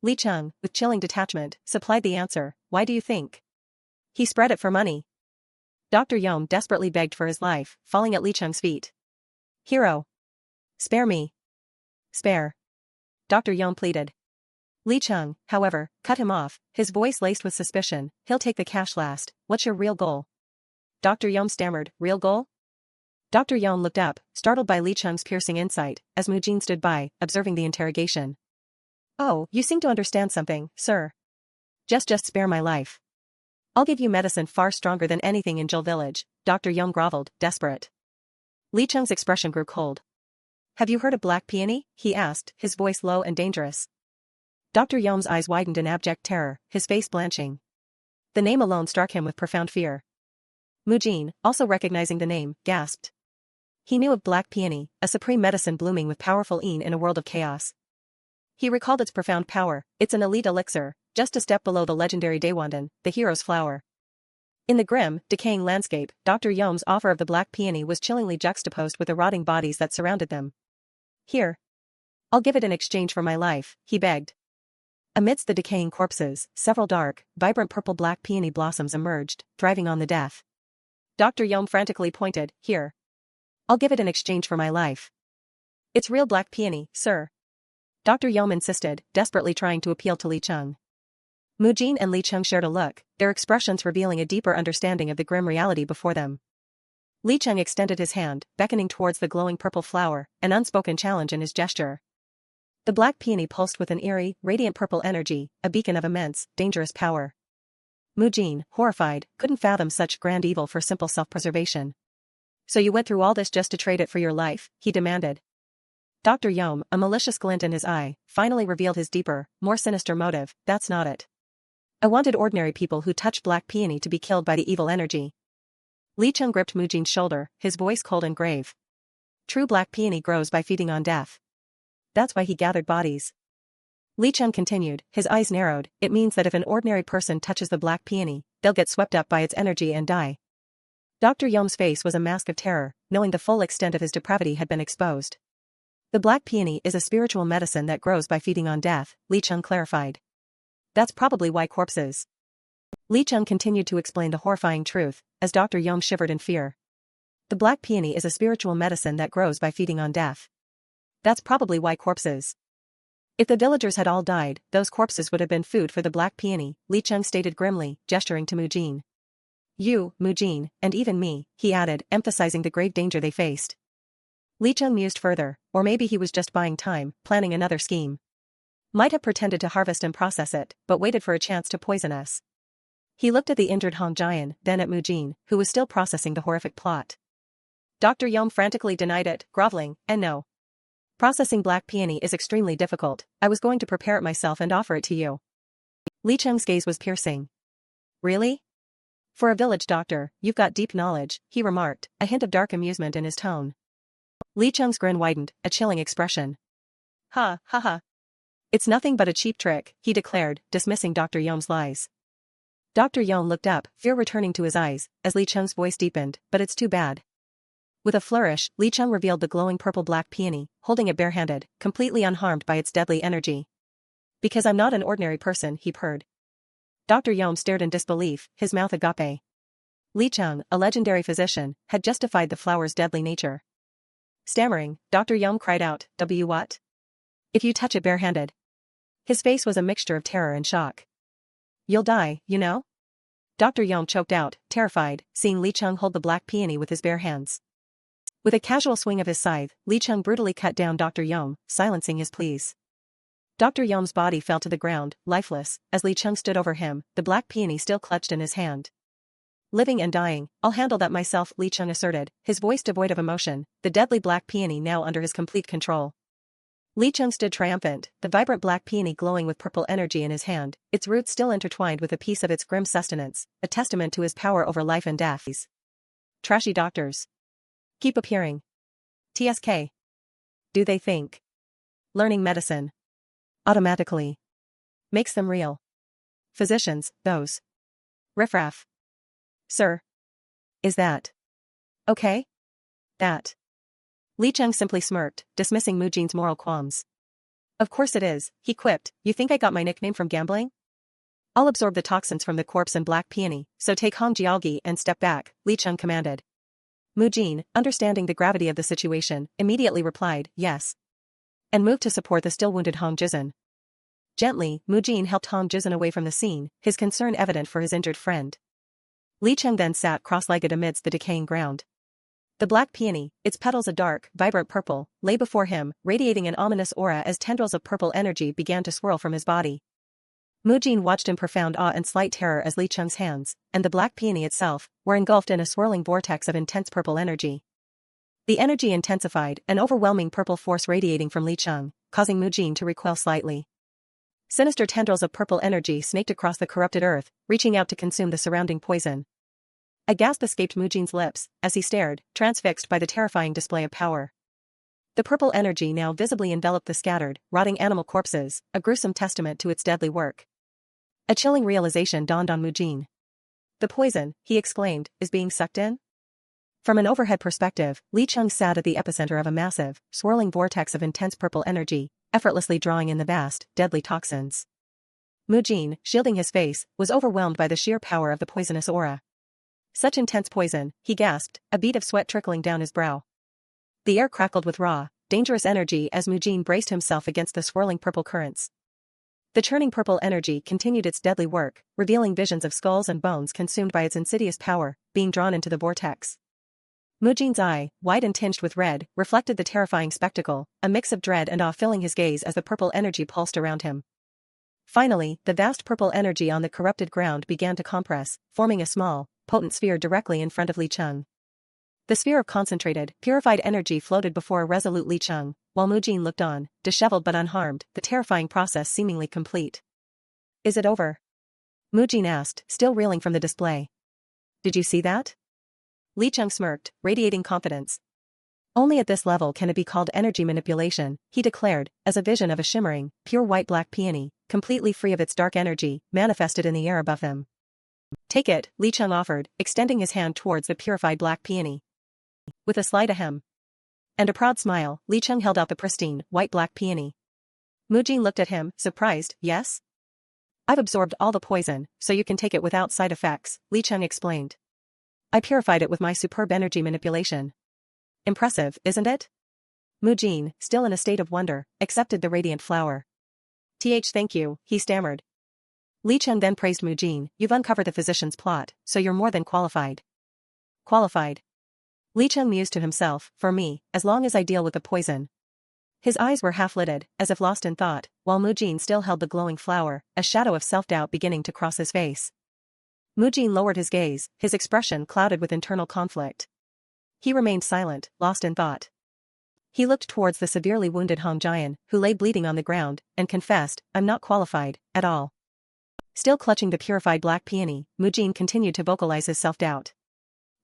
Li Cheng, with chilling detachment, supplied the answer. "Why do you think? He spread it for money." Dr. Yom desperately begged for his life, falling at Li Cheng's feet. "Hero. Spare me. Spare." Dr. Yom pleaded. Li Cheng, however, cut him off, his voice laced with suspicion. "He'll take the cash last. What's your real goal?" Dr. Yom stammered. "Real goal?" Dr. Yom looked up, startled by Li Cheng's piercing insight, as Mujin stood by, observing the interrogation. "Oh, you seem to understand something, sir. Just spare my life. I'll give you medicine far stronger than anything in Zhou village," Dr. Yom groveled, desperate. Li Cheng's expression grew cold. "Have you heard of black peony?" he asked, his voice low and dangerous. Dr. Yom's eyes widened in abject terror, his face blanching. The name alone struck him with profound fear. Mujin, also recognizing the name, gasped. He knew of black peony, a supreme medicine blooming with powerful een in a world of chaos. He recalled its profound power. It's an elite elixir, just a step below the legendary Daewandan, the hero's flower. In the grim, decaying landscape, Dr. Yom's offer of the black peony was chillingly juxtaposed with the rotting bodies that surrounded them. "Here. I'll give it in exchange for my life," he begged. Amidst the decaying corpses, several dark, vibrant purple-black peony blossoms emerged, thriving on the death. Dr. Yom frantically pointed, "Here. I'll give it in exchange for my life. It's real black peony, sir." Dr. Yom insisted, desperately trying to appeal to Li Cheng. Mujin and Li Cheng shared a look, their expressions revealing a deeper understanding of the grim reality before them. Li Cheng extended his hand, beckoning towards the glowing purple flower, an unspoken challenge in his gesture. The black peony pulsed with an eerie, radiant purple energy, a beacon of immense, dangerous power. Mujin, horrified, couldn't fathom such grand evil for simple self-preservation. "So you went through all this just to trade it for your life?" he demanded. Dr. Yom, a malicious glint in his eye, finally revealed his deeper, more sinister motive. "That's not it. I wanted ordinary people who touch black peony to be killed by the evil energy." Li Cheng gripped Mujin's shoulder, his voice cold and grave. "True black peony grows by feeding on death. That's why he gathered bodies." Li Cheng continued, his eyes narrowed. "It means that if an ordinary person touches the black peony, they'll get swept up by its energy and die." Dr. Yom's face was a mask of terror, knowing the full extent of his depravity had been exposed. "The black peony is a spiritual medicine that grows by feeding on death," Li Cheng clarified. That's probably why corpses. Li Cheng continued to explain the horrifying truth, as Dr. Yom shivered in fear. The black peony is a spiritual medicine that grows by feeding on death. That's probably why corpses. If the villagers had all died, those corpses would have been food for the black peony, Li Cheng stated grimly, gesturing to Mujin. You, Mujin, and even me, he added, emphasizing the grave danger they faced. Li Cheng mused further, or maybe he was just buying time, planning another scheme. Might have pretended to harvest and process it, but waited for a chance to poison us. He looked at the injured Hong Jian, then at Mujin, who was still processing the horrific plot. Dr. Yom frantically denied it, groveling, and no. Processing black peony is extremely difficult. I was going to prepare it myself and offer it to you. Li Cheng's gaze was piercing. Really? For a village doctor, you've got deep knowledge, he remarked, a hint of dark amusement in his tone. Li Cheng's grin widened, a chilling expression. Ha, ha ha. It's nothing but a cheap trick, he declared, dismissing Dr. Yom's lies. Dr. Yom looked up, fear returning to his eyes, as Li Cheng's voice deepened, but it's too bad. With a flourish, Li Cheng revealed the glowing purple-black peony, holding it barehanded, completely unharmed by its deadly energy. Because I'm not an ordinary person, he purred. Dr. Yom stared in disbelief, his mouth agape. Li Cheng, a legendary physician, had justified the flower's deadly nature. Stammering, Dr. Yom cried out, "W what? If you touch it barehanded." His face was a mixture of terror and shock. You'll die, you know? Dr. Yom choked out, terrified, seeing Li Cheng hold the black peony with his bare hands. With a casual swing of his scythe, Li Cheng brutally cut down Dr. Yom, silencing his pleas. Dr. Yom's body fell to the ground, lifeless, as Li Cheng stood over him, the black peony still clutched in his hand. Living and dying, I'll handle that myself, Li Cheng asserted, his voice devoid of emotion, the deadly black peony now under his complete control. Li Cheng stood triumphant, the vibrant black peony glowing with purple energy in his hand, its roots still intertwined with a piece of its grim sustenance, a testament to his power over life and death. Trashy doctors. Keep appearing. TSK. Do they think learning medicine automatically makes them real physicians, those riffraff? Sir. Is that okay? That. Li Cheng simply smirked, dismissing Mujin's moral qualms. Of course it is, he quipped, you think I got my nickname from gambling? I'll absorb the toxins from the corpse and black peony, so take Hong Jiaogi and step back, Li Cheng commanded. Mujin, understanding the gravity of the situation, immediately replied, yes. And moved to support the still wounded Hong Jizhen. Gently, Mujin helped Hong Jizhen away from the scene, his concern evident for his injured friend. Li Cheng then sat cross-legged amidst the decaying ground. The black peony, its petals a dark, vibrant purple, lay before him, radiating an ominous aura as tendrils of purple energy began to swirl from his body. Mujin watched in profound awe and slight terror as Li Cheng's hands, and the black peony itself, were engulfed in a swirling vortex of intense purple energy. The energy intensified, an overwhelming purple force radiating from Li Cheng, causing Mujin to recoil slightly. Sinister tendrils of purple energy snaked across the corrupted earth, reaching out to consume the surrounding poison. A gasp escaped Mujin's lips, as he stared, transfixed by the terrifying display of power. The purple energy now visibly enveloped the scattered, rotting animal corpses, a gruesome testament to its deadly work. A chilling realization dawned on Mujin. The poison, he exclaimed, is being sucked in? From an overhead perspective, Li Cheng sat at the epicenter of a massive, swirling vortex of intense purple energy, effortlessly drawing in the vast, deadly toxins. Mujin, shielding his face, was overwhelmed by the sheer power of the poisonous aura. Such intense poison, he gasped, a bead of sweat trickling down his brow. The air crackled with raw, dangerous energy as Mujin braced himself against the swirling purple currents. The churning purple energy continued its deadly work, revealing visions of skulls and bones consumed by its insidious power, being drawn into the vortex. Mujin's eye, wide and tinged with red, reflected the terrifying spectacle, a mix of dread and awe filling his gaze as the purple energy pulsed around him. Finally, the vast purple energy on the corrupted ground began to compress, forming a small, potent sphere directly in front of Li Cheng. The sphere of concentrated, purified energy floated before a resolute Li Cheng, while Mujin looked on, disheveled but unharmed, the terrifying process seemingly complete. Is it over? Mujin asked, still reeling from the display. Did you see that? Li Cheng smirked, radiating confidence. Only at this level can it be called energy manipulation, he declared, as a vision of a shimmering, pure white black peony, completely free of its dark energy, manifested in the air above him. Take it, Li Cheng offered, extending his hand towards the purified black peony. With a slight ahem and a proud smile, Li Cheng held out the pristine, white black peony. Mujin looked at him, surprised, yes? I've absorbed all the poison, so you can take it without side effects, Li Cheng explained. I purified it with my superb energy manipulation. Impressive, isn't it? Mu Jin, still in a state of wonder, accepted the radiant flower. Thank you, he stammered. Li Cheng then praised Mu Jin, you've uncovered the physician's plot, so you're more than qualified. Qualified? Li Cheng mused to himself, for me, as long as I deal with the poison. His eyes were half-lidded, as if lost in thought, while Mu Jin still held the glowing flower, a shadow of self-doubt beginning to cross his face. Mu Jin lowered his gaze, his expression clouded with internal conflict. He remained silent, lost in thought. He looked towards the severely wounded Hong Jian, who lay bleeding on the ground, and confessed, I'm not qualified, at all. Still clutching the purified black peony, Mu Jin continued to vocalize his self-doubt.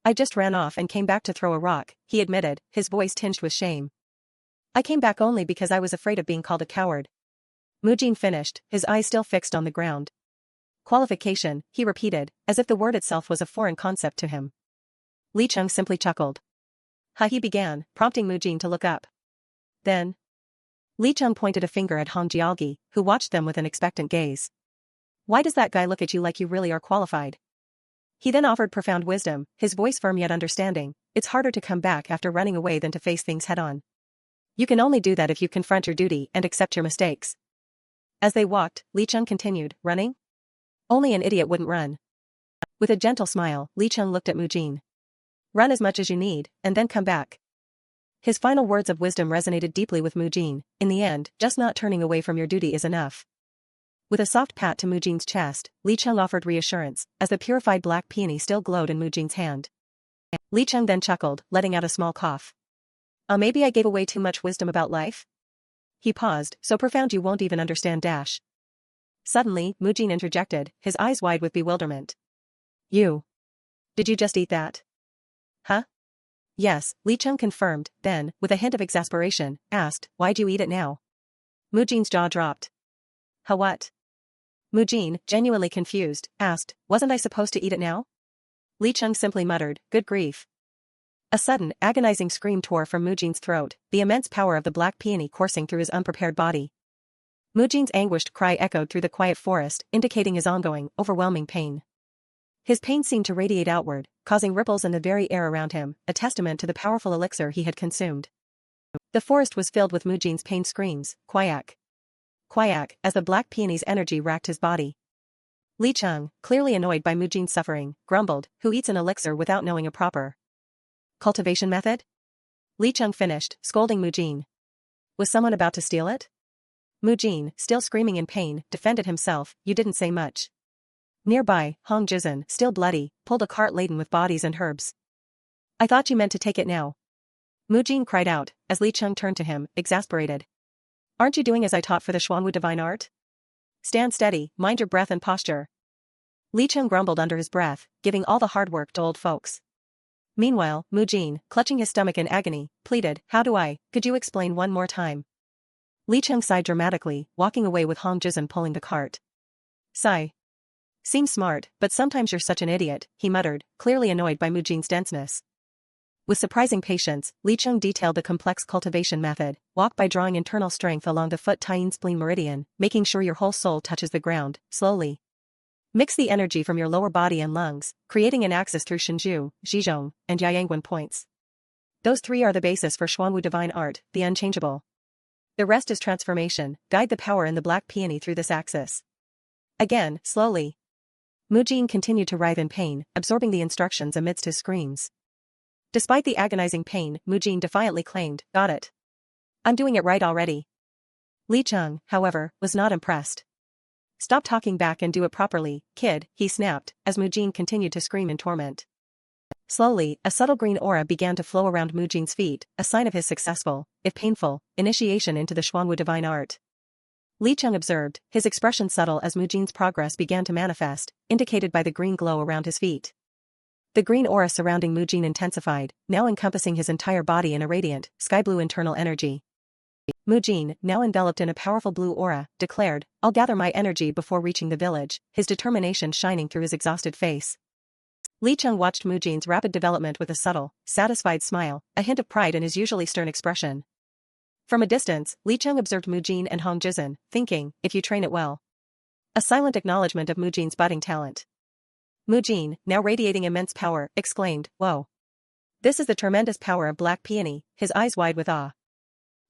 I just ran off and came back to throw a rock, he admitted, his voice tinged with shame. I came back only because I was afraid of being called a coward. Mu Jin finished, his eyes still fixed on the ground. Qualification, he repeated, as if the word itself was a foreign concept to him. Li Cheng simply chuckled. Ha, he began, prompting Mu Jin to look up. Then, Li Cheng pointed a finger at Hong Jialgi, who watched them with an expectant gaze. Why does that guy look at you like you really are qualified? He then offered profound wisdom, his voice firm yet understanding. It's harder to come back after running away than to face things head-on. You can only do that if you confront your duty and accept your mistakes. As they walked, Li Cheng continued, running? Only an idiot wouldn't run. With a gentle smile, Li Cheng looked at Mu Jin. Run as much as you need, and then come back. His final words of wisdom resonated deeply with Mu Jin. In the end, just not turning away from your duty is enough. With a soft pat to Mu Jin's chest, Li Cheng offered reassurance, as the purified black peony still glowed in Mu Jin's hand. Li Cheng then chuckled, letting out a small cough. Maybe I gave away too much wisdom about life? He paused, so profound you won't even understand dash. Suddenly, Mu Jin interjected, his eyes wide with bewilderment. You. Did you just eat that? Huh? Yes, Li Cheng confirmed, then, with a hint of exasperation, asked, why'd you eat it now? Mu Jin's jaw dropped. Huh, what? Mu Jin, genuinely confused, asked, wasn't I supposed to eat it now? Li Cheng simply muttered, good grief. A sudden, agonizing scream tore from Mu Jin's throat, the immense power of the black peony coursing through his unprepared body. Mu Jin's anguished cry echoed through the quiet forest, indicating his ongoing, overwhelming pain. His pain seemed to radiate outward, causing ripples in the very air around him, a testament to the powerful elixir he had consumed. The forest was filled with Mu Jin's pain screams, quack. Quack, as the black peony's energy racked his body. Li Cheng, clearly annoyed by Mu Jin's suffering, grumbled, who eats an elixir without knowing a proper cultivation method? Li Cheng finished, scolding Mu Jin. Was someone about to steal it? Mu Jin, still screaming in pain, defended himself, you didn't say much. Nearby, Hong Jizhen, still bloody, pulled a cart laden with bodies and herbs. I thought you meant to take it now. Mu Jin cried out, as Li Cheng turned to him, exasperated. Aren't you doing as I taught for the Xuanwu divine art? Stand steady, mind your breath and posture. Li Cheng grumbled under his breath, giving all the hard work to old folks. Meanwhile, Mu Jin, clutching his stomach in agony, pleaded, could you explain one more time? Li Cheng sighed dramatically, walking away with Hong Jizhen pulling the cart. Sigh. Seems smart, but sometimes you're such an idiot, he muttered, clearly annoyed by Mu Jin's denseness. With surprising patience, Li Cheng detailed the complex cultivation method, walk by drawing internal strength along the foot Taiyin spleen meridian, making sure your whole soul touches the ground, slowly. Mix the energy from your lower body and lungs, creating an axis through Shinju, Zhizhong, and Yayangwen points. Those three are the basis for Xuanwu divine art, the unchangeable. The rest is transformation, guide the power in the black peony through this axis. Again, slowly. Mu Jin continued to writhe in pain, absorbing the instructions amidst his screams. Despite the agonizing pain, Mu Jin defiantly claimed, got it. I'm doing it right already. Li Cheng, however, was not impressed. Stop talking back and do it properly, kid, he snapped, as Mu Jin continued to scream in torment. Slowly, a subtle green aura began to flow around Mu Jin's feet, a sign of his successful, if painful, initiation into the Xuanwu divine art. Li Cheng observed, his expression subtle as Mu Jin's progress began to manifest, indicated by the green glow around his feet. The green aura surrounding Mu Jin intensified, now encompassing his entire body in a radiant, sky-blue internal energy. Mu Jin, now enveloped in a powerful blue aura, declared, I'll gather my energy before reaching the village, his determination shining through his exhausted face. Li Cheng watched Mu Jin's rapid development with a subtle, satisfied smile, a hint of pride in his usually stern expression. From a distance, Li Cheng observed Mu Jin and Hong Jizhen, thinking, if you train it well. A silent acknowledgement of Mujin's budding talent. Mujin, now radiating immense power, exclaimed, "Whoa. This is the tremendous power of Black Peony," his eyes wide with awe.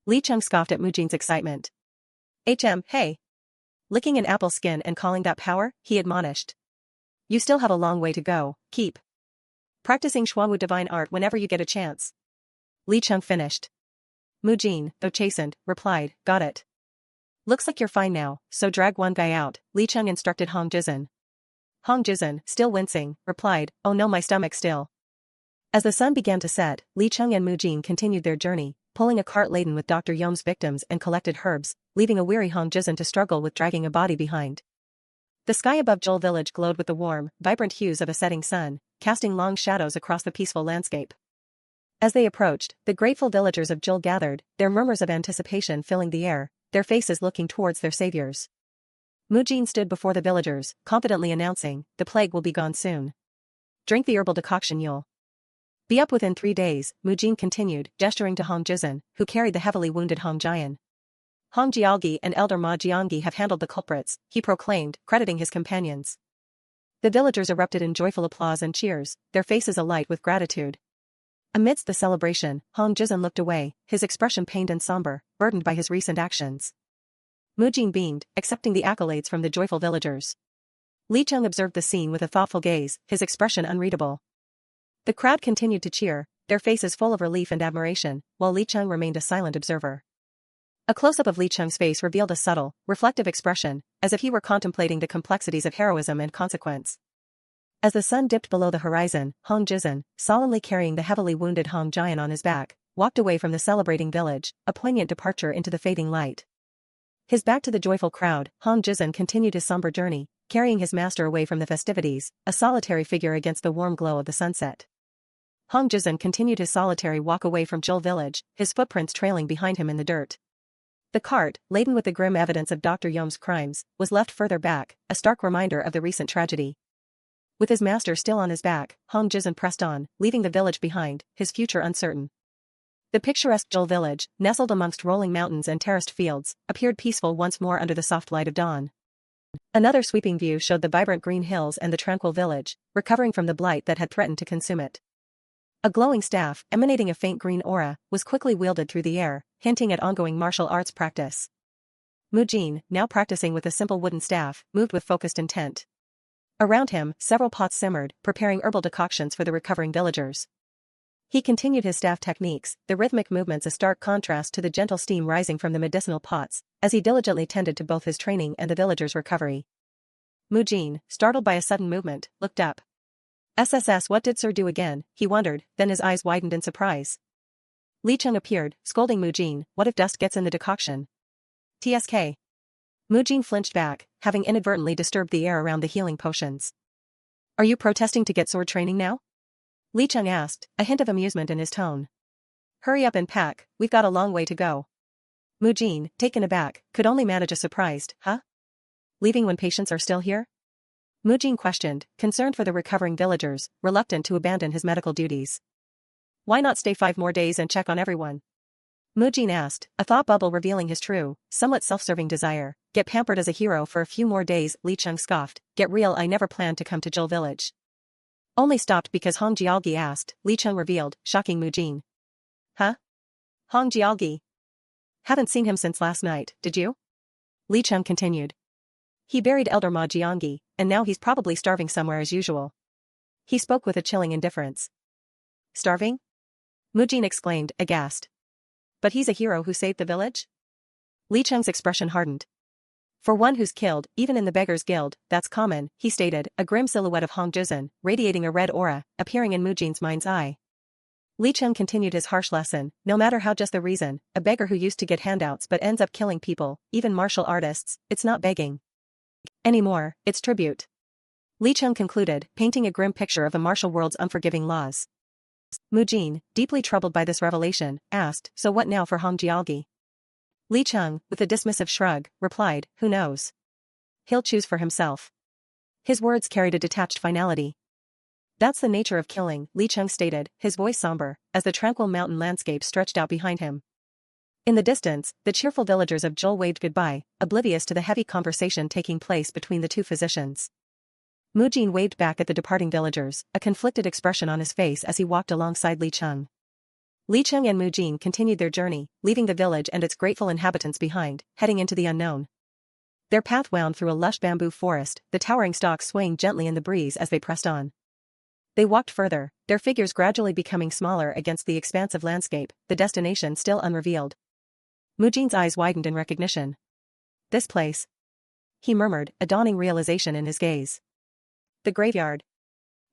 Li Cheng scoffed at Mujin's excitement. Hey. Licking an apple skin and calling that power, he admonished. You still have a long way to go, keep practicing Xuanwu divine art whenever you get a chance. Li Cheng finished. Mujin, though chastened, replied, got it. Looks like you're fine now, so drag one guy out, Li Cheng instructed Hong Jizhen. Hong Jizhen, still wincing, replied, oh no, my stomach still. As the sun began to set, Li Cheng and Mujin continued their journey, pulling a cart laden with Dr. Yom's victims and collected herbs, leaving a weary Hong Jizhen to struggle with dragging a body behind. The sky above Zhou village glowed with the warm, vibrant hues of a setting sun, casting long shadows across the peaceful landscape. As they approached, the grateful villagers of Zhou gathered, their murmurs of anticipation filling the air, their faces looking towards their saviors. Mujin stood before the villagers, confidently announcing, the plague will be gone soon. Drink the herbal decoction you'll be up within 3 days, Mujin continued, gesturing to Hong Jizhen, who carried the heavily wounded Hong Jian. Hong Jialgi and Elder Ma Jianggi have handled the culprits, he proclaimed, crediting his companions. The villagers erupted in joyful applause and cheers, their faces alight with gratitude. Amidst the celebration, Hong Jizhen looked away, his expression pained and somber, burdened by his recent actions. Mujin beamed, accepting the accolades from the joyful villagers. Li Cheng observed the scene with a thoughtful gaze, his expression unreadable. The crowd continued to cheer, their faces full of relief and admiration, while Li Cheng remained a silent observer. A close-up of Li Cheng's face revealed a subtle, reflective expression, as if he were contemplating the complexities of heroism and consequence. As the sun dipped below the horizon, Hong Jizhen, solemnly carrying the heavily wounded Hong Jian on his back, walked away from the celebrating village, a poignant departure into the fading light. His back to the joyful crowd, Hong Jizhen continued his somber journey, carrying his master away from the festivities, a solitary figure against the warm glow of the sunset. Hong Jizhen continued his solitary walk away from Zhou village, his footprints trailing behind him in the dirt. The cart, laden with the grim evidence of Dr. Yom's crimes, was left further back, a stark reminder of the recent tragedy. With his master still on his back, Hong Jizhen pressed on, leaving the village behind, his future uncertain. The picturesque Zhou village, nestled amongst rolling mountains and terraced fields, appeared peaceful once more under the soft light of dawn. Another sweeping view showed the vibrant green hills and the tranquil village, recovering from the blight that had threatened to consume it. A glowing staff, emanating a faint green aura, was quickly wielded through the air, hinting at ongoing martial arts practice. Mujin, now practicing with a simple wooden staff, moved with focused intent. Around him, several pots simmered, preparing herbal decoctions for the recovering villagers. He continued his staff techniques, the rhythmic movements a stark contrast to the gentle steam rising from the medicinal pots, as he diligently tended to both his training and the villagers' recovery. Mujin, startled by a sudden movement, looked up. SSS, what did Sir do again, he wondered, then his eyes widened in surprise. Li Cheng appeared, scolding Mujin, what if dust gets in the decoction? TSK. Mujin flinched back, having inadvertently disturbed the air around the healing potions. Are you protesting to get sword training now? Li Cheng asked, a hint of amusement in his tone. Hurry up and pack, we've got a long way to go. Mujin, taken aback, could only manage a surprised, huh? Leaving when patients are still here? Mujin questioned, concerned for the recovering villagers, reluctant to abandon his medical duties. Why not stay 5 more days and check on everyone? Mujin asked, a thought bubble revealing his true, somewhat self-serving desire. Get pampered as a hero for a few more days, Li Cheng scoffed. Get real, I never planned to come to Zhou village. Only stopped because Hong Jialgi asked, Li Cheng revealed, shocking Mujin. Huh? Hong Jialgi? Haven't seen him since last night, did you? Li Cheng continued. He buried Elder Ma Jianggi, and now he's probably starving somewhere as usual. He spoke with a chilling indifference. Starving? Mujin exclaimed, aghast. But he's a hero who saved the village? Li Cheng's expression hardened. For one who's killed, even in the Beggars' Guild, that's common, he stated, a grim silhouette of Hong Jizhen, radiating a red aura, appearing in Mujin's mind's eye. Li Cheng continued his harsh lesson, no matter how just the reason, a beggar who used to get handouts but ends up killing people, even martial artists, it's not begging anymore, it's tribute. Li Cheng concluded, painting a grim picture of the martial world's unforgiving laws. Mujin, deeply troubled by this revelation, asked, so what now for Hong Jialgi? Li Cheng, with a dismissive shrug, replied, who knows? He'll choose for himself. His words carried a detached finality. That's the nature of killing, Li Cheng stated, his voice somber, as the tranquil mountain landscape stretched out behind him. In the distance, the cheerful villagers of Joel waved goodbye, oblivious to the heavy conversation taking place between the two physicians. Mujin waved back at the departing villagers, a conflicted expression on his face as he walked alongside Li Cheng. Li Cheng and Mujin continued their journey, leaving the village and its grateful inhabitants behind, heading into the unknown. Their path wound through a lush bamboo forest, the towering stalks swaying gently in the breeze as they pressed on. They walked further, their figures gradually becoming smaller against the expansive landscape, the destination still unrevealed. Mujin's eyes widened in recognition. This place, he murmured, a dawning realization in his gaze. The graveyard.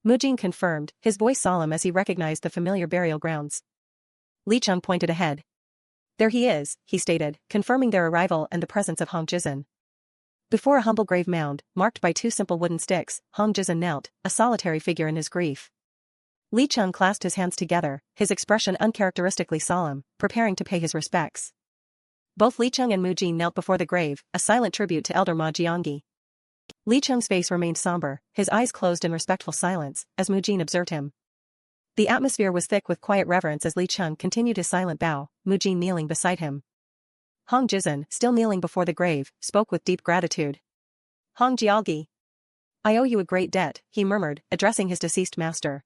Mujin confirmed, his voice solemn as he recognized the familiar burial grounds. Li Cheng pointed ahead. There he is, he stated, confirming their arrival and the presence of Hong Jizhen. Before a humble grave mound, marked by two simple wooden sticks, Hong Jizhen knelt, a solitary figure in his grief. Li Cheng clasped his hands together, his expression uncharacteristically solemn, preparing to pay his respects. Both Li Cheng and Mujin knelt before the grave, a silent tribute to Elder Ma Jiangyi. Li Cheng's face remained somber, his eyes closed in respectful silence, as Mujin observed him. The atmosphere was thick with quiet reverence as Li Cheng continued his silent bow, Mujin kneeling beside him. Hong Jizhen, still kneeling before the grave, spoke with deep gratitude. Hong Jiangyi, I owe you a great debt, he murmured, addressing his deceased master.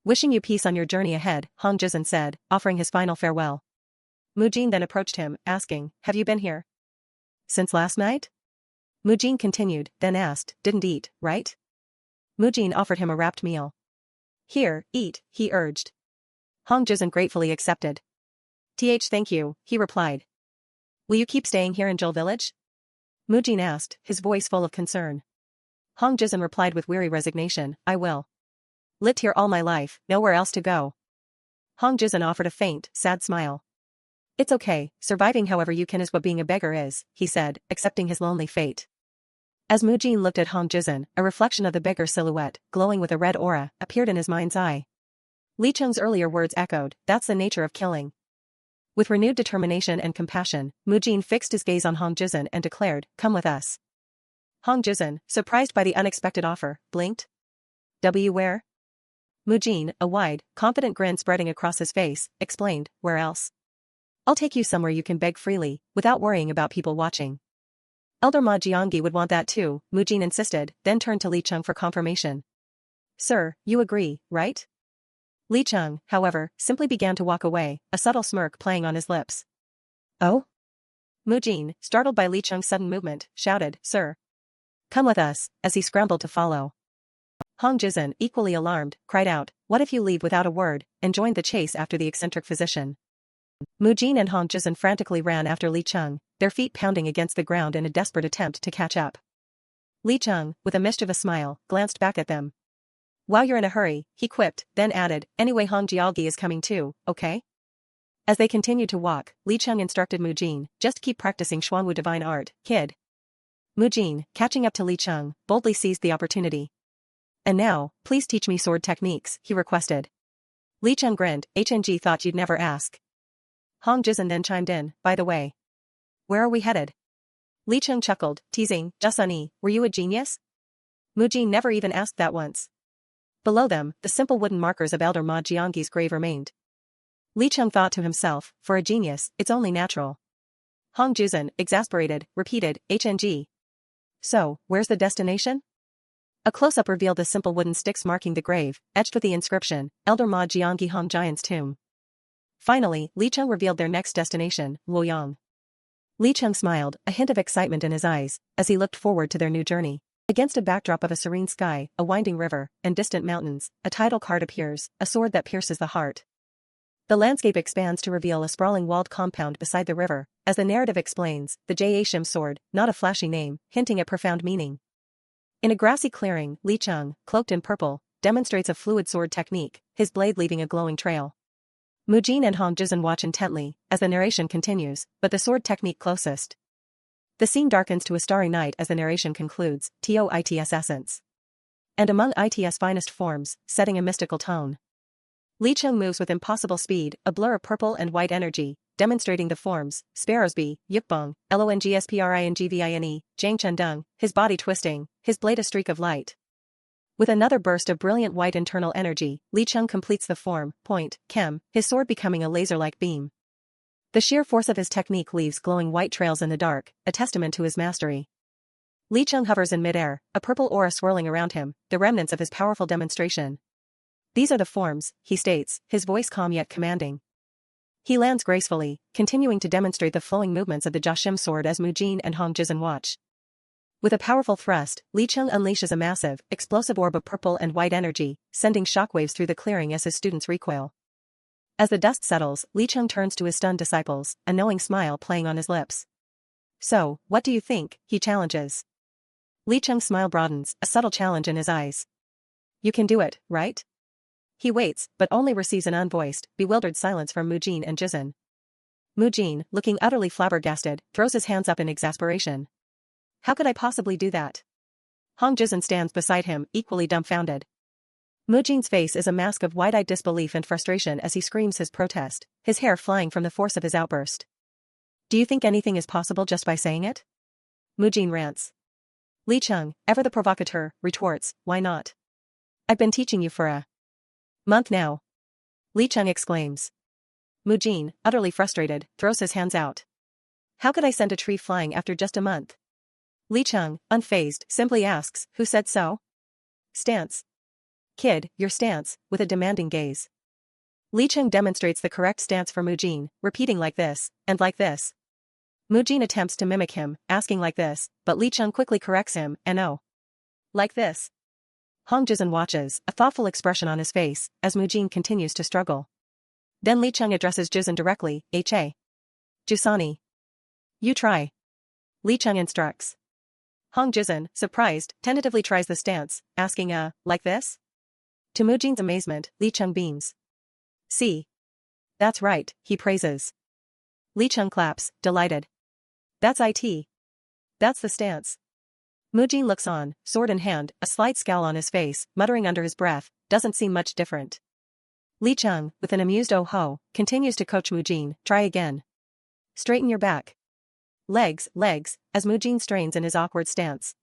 Wishing you peace on your journey ahead, Hong Jizhen said, offering his final farewell. Mujin then approached him, asking, have you been here since last night? Mujin continued, then asked, didn't eat, right? Mujin offered him a wrapped meal. Here, eat, he urged. Hong Jizhen gratefully accepted. Thank you, he replied. Will you keep staying here in Joel village? Mujin asked, his voice full of concern. Hong Jizhen replied with weary resignation, I will. Lived here all my life, nowhere else to go. Hong Jizhen offered a faint, sad smile. It's okay, surviving however you can is what being a beggar is, he said, accepting his lonely fate. As Mujin looked at Hong Jizhen, a reflection of the beggar silhouette, glowing with a red aura, appeared in his mind's eye. Li Cheng's earlier words echoed, that's the nature of killing. With renewed determination and compassion, Mujin fixed his gaze on Hong Jizhen and declared, come with us. Hong Jizhen, surprised by the unexpected offer, blinked. Where? Mujin, a wide, confident grin spreading across his face, explained, where else? I'll take you somewhere you can beg freely, without worrying about people watching. Elder Ma Jiangyi would want that too, Mujin insisted, then turned to Li Cheng for confirmation. Sir, you agree, right? Li Cheng, however, simply began to walk away, a subtle smirk playing on his lips. Oh? Mujin, startled by Li Cheng's sudden movement, shouted, Sir. Come with us, as he scrambled to follow. Hong Jizhen, equally alarmed, cried out, what if you leave without a word, and joined the chase after the eccentric physician? Mujin and Hong Jizhen frantically ran after Li Cheng, their feet pounding against the ground in a desperate attempt to catch up. Li Cheng, with a mischievous smile, glanced back at them. While you're in a hurry, he quipped, then added, anyway Hong Jiangyi is coming too, okay? As they continued to walk, Li Cheng instructed Mujin, just keep practicing Xuanwu divine art, kid. Mujin, catching up to Li Cheng, boldly seized the opportunity. And now, please teach me sword techniques, he requested. Li Cheng grinned, HNG thought you'd never ask. Hong Jizhen then chimed in, by the way. Where are we headed? Li Cheng chuckled, teasing, Jasuni, were you a genius? Mujin never even asked that once. Below them, the simple wooden markers of Elder Ma Jiangyi's grave remained. Li Cheng thought to himself, for a genius, it's only natural. Hong Jizhen, exasperated, repeated, HNG. So, where's the destination? A close-up revealed the simple wooden sticks marking the grave, etched with the inscription, Elder Ma Jiangyi Hong Giant's Tomb. Finally, Li Cheng revealed their next destination, Luoyang. Li Cheng smiled, a hint of excitement in his eyes, as he looked forward to their new journey. Against a backdrop of a serene sky, a winding river, and distant mountains, a title card appears, a sword that pierces the heart. The landscape expands to reveal a sprawling walled compound beside the river, as the narrative explains, the Jashim sword, not a flashy name, hinting at profound meaning. In a grassy clearing, Li Cheng, cloaked in purple, demonstrates a fluid sword technique, his blade leaving a glowing trail. Mujin and Hong Jizhen watch intently, as the narration continues, but the sword technique closest. The scene darkens to a starry night as the narration concludes, TOITS essence. And among IT's finest forms, setting a mystical tone. Li Cheng moves with impossible speed, a blur of purple and white energy, demonstrating the forms, Sparrowsby, Yukbong, Longspringvine, Jang Chendung, his body twisting, his blade a streak of light. With another burst of brilliant white internal energy, Li Cheng completes the form, point, chem, his sword becoming a laser-like beam. The sheer force of his technique leaves glowing white trails in the dark, a testament to his mastery. Li Cheng hovers in midair, a purple aura swirling around him, the remnants of his powerful demonstration. These are the forms, he states, his voice calm yet commanding. He lands gracefully, continuing to demonstrate the flowing movements of the Jiaxim sword as Mujin and Hong Jizhen watch. With a powerful thrust, Li Cheng unleashes a massive, explosive orb of purple and white energy, sending shockwaves through the clearing as his students recoil. As the dust settles, Li Cheng turns to his stunned disciples, a knowing smile playing on his lips. So, what do you think? He challenges. Li Cheng's smile broadens, a subtle challenge in his eyes. You can do it, right? He waits, but only receives an unvoiced, bewildered silence from Mujin and Jizhen. Mujin, looking utterly flabbergasted, throws his hands up in exasperation. How could I possibly do that? Hong Jizhen stands beside him, equally dumbfounded. Mujin's face is a mask of wide-eyed disbelief and frustration as he screams his protest, his hair flying from the force of his outburst. Do you think anything is possible just by saying it? Mujin rants. Li Cheng, ever the provocateur, retorts, why not? I've been teaching you for a month now. Li Cheng exclaims. Mujin, utterly frustrated, throws his hands out. How could I send a tree flying after just a month? Li Cheng, unfazed, simply asks, who said so? Stance. Kid, your stance, with a demanding gaze. Li Cheng demonstrates the correct stance for Mujin, repeating like this, and like this. Mujin attempts to mimic him, asking like this, but Li Cheng quickly corrects him, and oh. Like this. Hong Jizhen watches, a thoughtful expression on his face, as Mujin continues to struggle. Then Li Cheng addresses Jizhen directly, H.A. Jusani. You try. Li Cheng instructs. Hong Jizhen, surprised, tentatively tries the stance, asking like this? To Mujin's amazement, Li Cheng beams. See. That's right, he praises. Li Cheng claps, delighted. That's it. That's the stance. Mujin looks on, sword in hand, a slight scowl on his face, muttering under his breath, doesn't seem much different. Li Cheng, with an amused oh-ho, continues to coach Mujin, try again. Straighten your back. Legs, as Mujin strains in his awkward stance.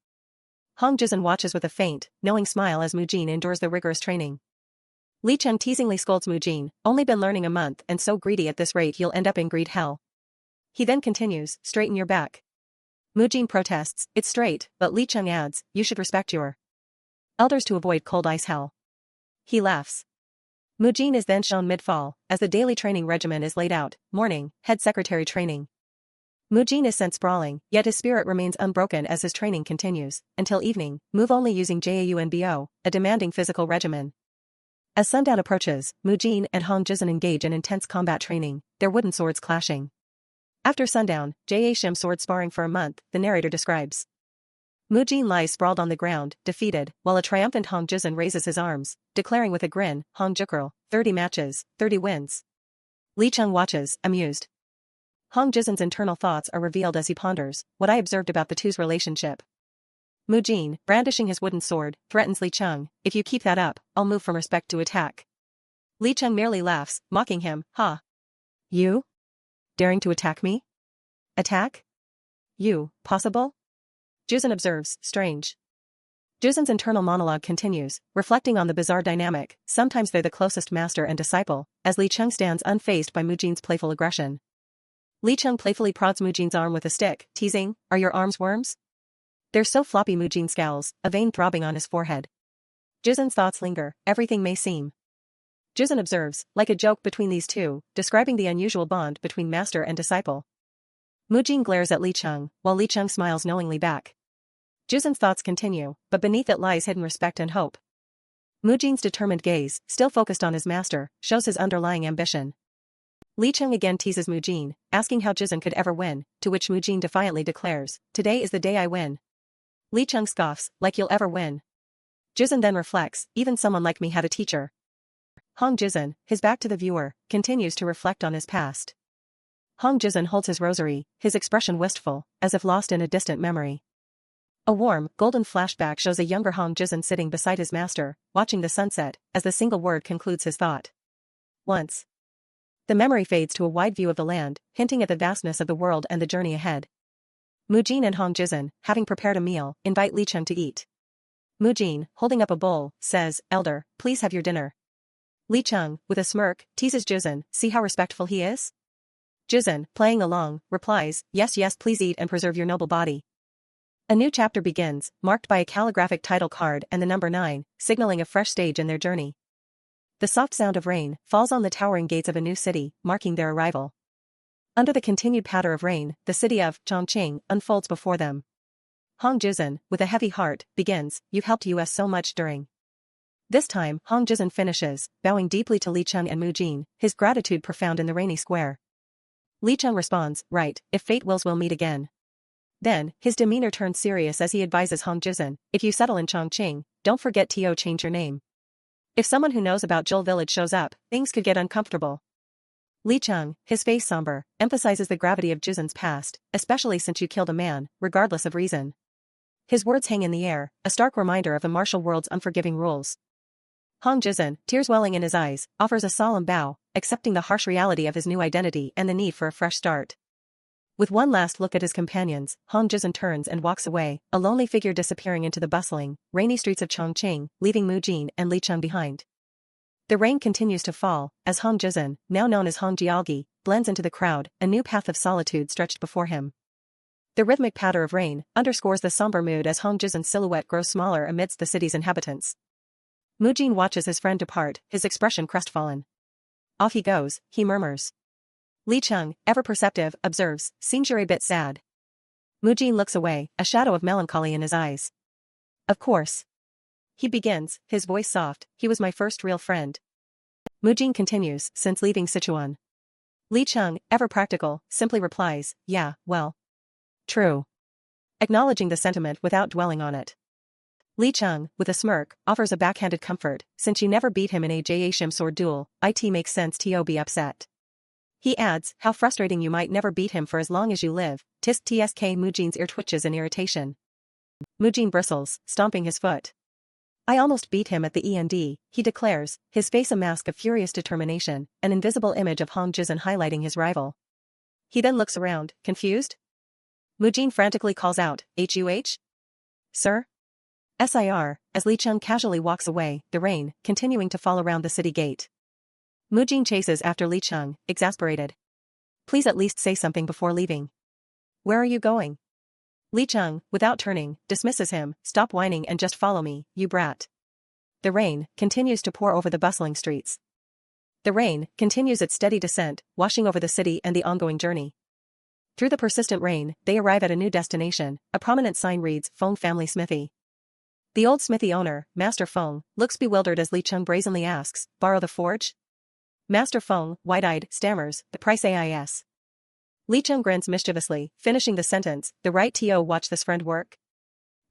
Hong Jizhen watches with a faint, knowing smile as Mujin endures the rigorous training. Li Cheng teasingly scolds Mujin, only been learning a month and so greedy at this rate you'll end up in greed hell. He then continues, straighten your back. Mujin protests, it's straight, but Li Cheng adds, you should respect your elders to avoid cold ice hell. He laughs. Mujin is then shown mid-fall, as the daily training regimen is laid out, morning, head secretary training. Mujin is sent sprawling, yet his spirit remains unbroken as his training continues, until evening, move only using JAUNBO, a demanding physical regimen. As sundown approaches, Mujin and Hong Jizhen engage in intense combat training, their wooden swords clashing. After sundown, Shim sword sparring for a month, the narrator describes. Mujin lies sprawled on the ground, defeated, while a triumphant Hong Jizhen raises his arms, declaring with a grin, Hong Jukral, 30 matches, 30 wins. Li Cheng watches, amused. Hong Jizhen's internal thoughts are revealed as he ponders, what I observed about the two's relationship. Mujin, brandishing his wooden sword, threatens Li Cheng, if you keep that up, I'll move from respect to attack. Li Cheng merely laughs, mocking him, ha. You? Daring to attack me? Attack? You, possible? Jizhen observes, strange. Jizhen's internal monologue continues, reflecting on the bizarre dynamic, sometimes they're the closest master and disciple, as Li Cheng stands unfazed by Mujin's playful aggression. Li Cheng playfully prods Mujin's arm with a stick, teasing, are your arms worms? They're so floppy. Mujin scowls, a vein throbbing on his forehead. Jizhen's thoughts linger, everything may seem. Jizhen observes, like a joke between these two, describing the unusual bond between master and disciple. Mujin glares at Li Cheng, while Li Cheng smiles knowingly back. Jizhen's thoughts continue, but beneath it lies hidden respect and hope. Mujin's determined gaze, still focused on his master, shows his underlying ambition. Li Cheng again teases Mujin, asking how Jizhen could ever win, to which Mujin defiantly declares, today is the day I win. Li Cheng scoffs, like you'll ever win. Jizhen then reflects, even someone like me had a teacher. Hong Jizhen, his back to the viewer, continues to reflect on his past. Hong Jizhen holds his rosary, his expression wistful, as if lost in a distant memory. A warm, golden flashback shows a younger Hong Jizhen sitting beside his master, watching the sunset, as the single word concludes his thought. Once. The memory fades to a wide view of the land, hinting at the vastness of the world and the journey ahead. Mujin and Hong Jizhen, having prepared a meal, invite Li Cheng to eat. Mujin, holding up a bowl, says, Elder, please have your dinner. Li Cheng, with a smirk, teases Jizhen, see how respectful he is? Jizun, playing along, replies, yes yes please eat and preserve your noble body. A new chapter begins, marked by a calligraphic title card and the number 9, signaling a fresh stage in their journey. The soft sound of rain falls on the towering gates of a new city, marking their arrival. Under the continued patter of rain, the city of Chongqing unfolds before them. Hong Jizun, with a heavy heart, begins, you've helped us so much during. This time, Hong Jizun finishes, bowing deeply to Li Cheng and Mu Jin, his gratitude profound in the rainy square. Li Cheng responds, right, if fate wills we'll meet again. Then, his demeanor turns serious as he advises Hong Jizun, if you settle in Chongqing, don't forget to change your name. If someone who knows about Zhou village shows up, things could get uncomfortable. Li Cheng, his face somber, emphasizes the gravity of Jizun's past, especially since you killed a man, regardless of reason. His words hang in the air, a stark reminder of the martial world's unforgiving rules. Hong Jizun, tears welling in his eyes, offers a solemn bow, accepting the harsh reality of his new identity and the need for a fresh start. With one last look at his companions, Hong Jizun turns and walks away, a lonely figure disappearing into the bustling, rainy streets of Chongqing, leaving Mu Jin and Li Cheng behind. The rain continues to fall, as Hong Jizun, now known as Hong Jialgi, blends into the crowd, a new path of solitude stretched before him. The rhythmic patter of rain underscores the somber mood as Hong Jizun's silhouette grows smaller amidst the city's inhabitants. Mu Jin watches his friend depart, his expression crestfallen. Off he goes, he murmurs. Li Cheng, ever perceptive, observes, seems you're a bit sad. Mu Jin looks away, a shadow of melancholy in his eyes. Of course. He begins, his voice soft, he was my first real friend. Mu Jin continues, since leaving Sichuan. Li Cheng, ever practical, simply replies, yeah, well. True. Acknowledging the sentiment without dwelling on it. Li Cheng, with a smirk, offers a backhanded comfort, since you never beat him in a Jashim sword duel, it makes sense to be upset. He adds, how frustrating you might never beat him for as long as you live, tsk Mu Jin's ear twitches in irritation. Mu Jin bristles, stomping his foot. I almost beat him at the END, he declares, his face a mask of furious determination, an invisible image of Hong Jizun highlighting his rival. He then looks around, confused? Mu Jin frantically calls out, Huh? Sir? Sir, as Li Cheng casually walks away, the rain, continuing to fall around the city gate. Mu Jin chases after Li Cheng, exasperated. Please at least say something before leaving. Where are you going? Li Cheng, without turning, dismisses him, stop whining and just follow me, you brat. The rain continues to pour over the bustling streets. The rain continues its steady descent, washing over the city and the ongoing journey. Through the persistent rain, they arrive at a new destination, a prominent sign reads, Feng Family Smithy. The old smithy owner, Master Feng, looks bewildered as Li Cheng brazenly asks, borrow the forge? Master Feng, wide-eyed, stammers, the price is. Li Cheng grins mischievously, finishing the sentence, the right to watch this friend work?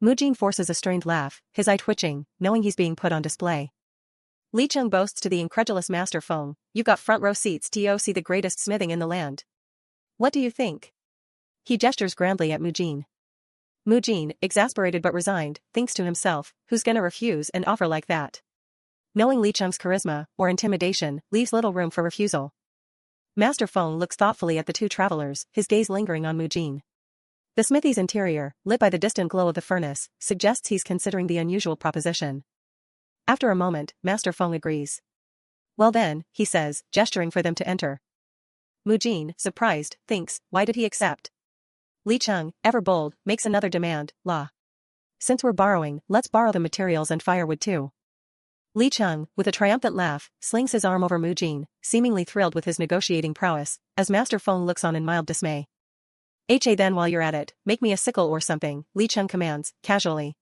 Mu Jin forces a strained laugh, his eye twitching, knowing he's being put on display. Li Cheng boasts to the incredulous Master Feng, you've got front row seats to see the greatest smithing in the land. What do you think? He gestures grandly at Mu Jin. Mu Jin, exasperated but resigned, thinks to himself, who's gonna refuse an offer like that? Knowing Li Cheng's charisma, or intimidation, leaves little room for refusal. Master Feng looks thoughtfully at the two travelers, his gaze lingering on Mu Jin. The smithy's interior, lit by the distant glow of the furnace, suggests he's considering the unusual proposition. After a moment, Master Feng agrees. Well then, he says, gesturing for them to enter. Mu Jin, surprised, thinks, why did he accept? Li Cheng, ever bold, makes another demand, la. Since we're borrowing, let's borrow the materials and firewood too. Li Cheng, with a triumphant laugh, slings his arm over Mu Jin, seemingly thrilled with his negotiating prowess, as Master Feng looks on in mild dismay. Then while you're at it, make me a sickle or something, Li Cheng commands, casually.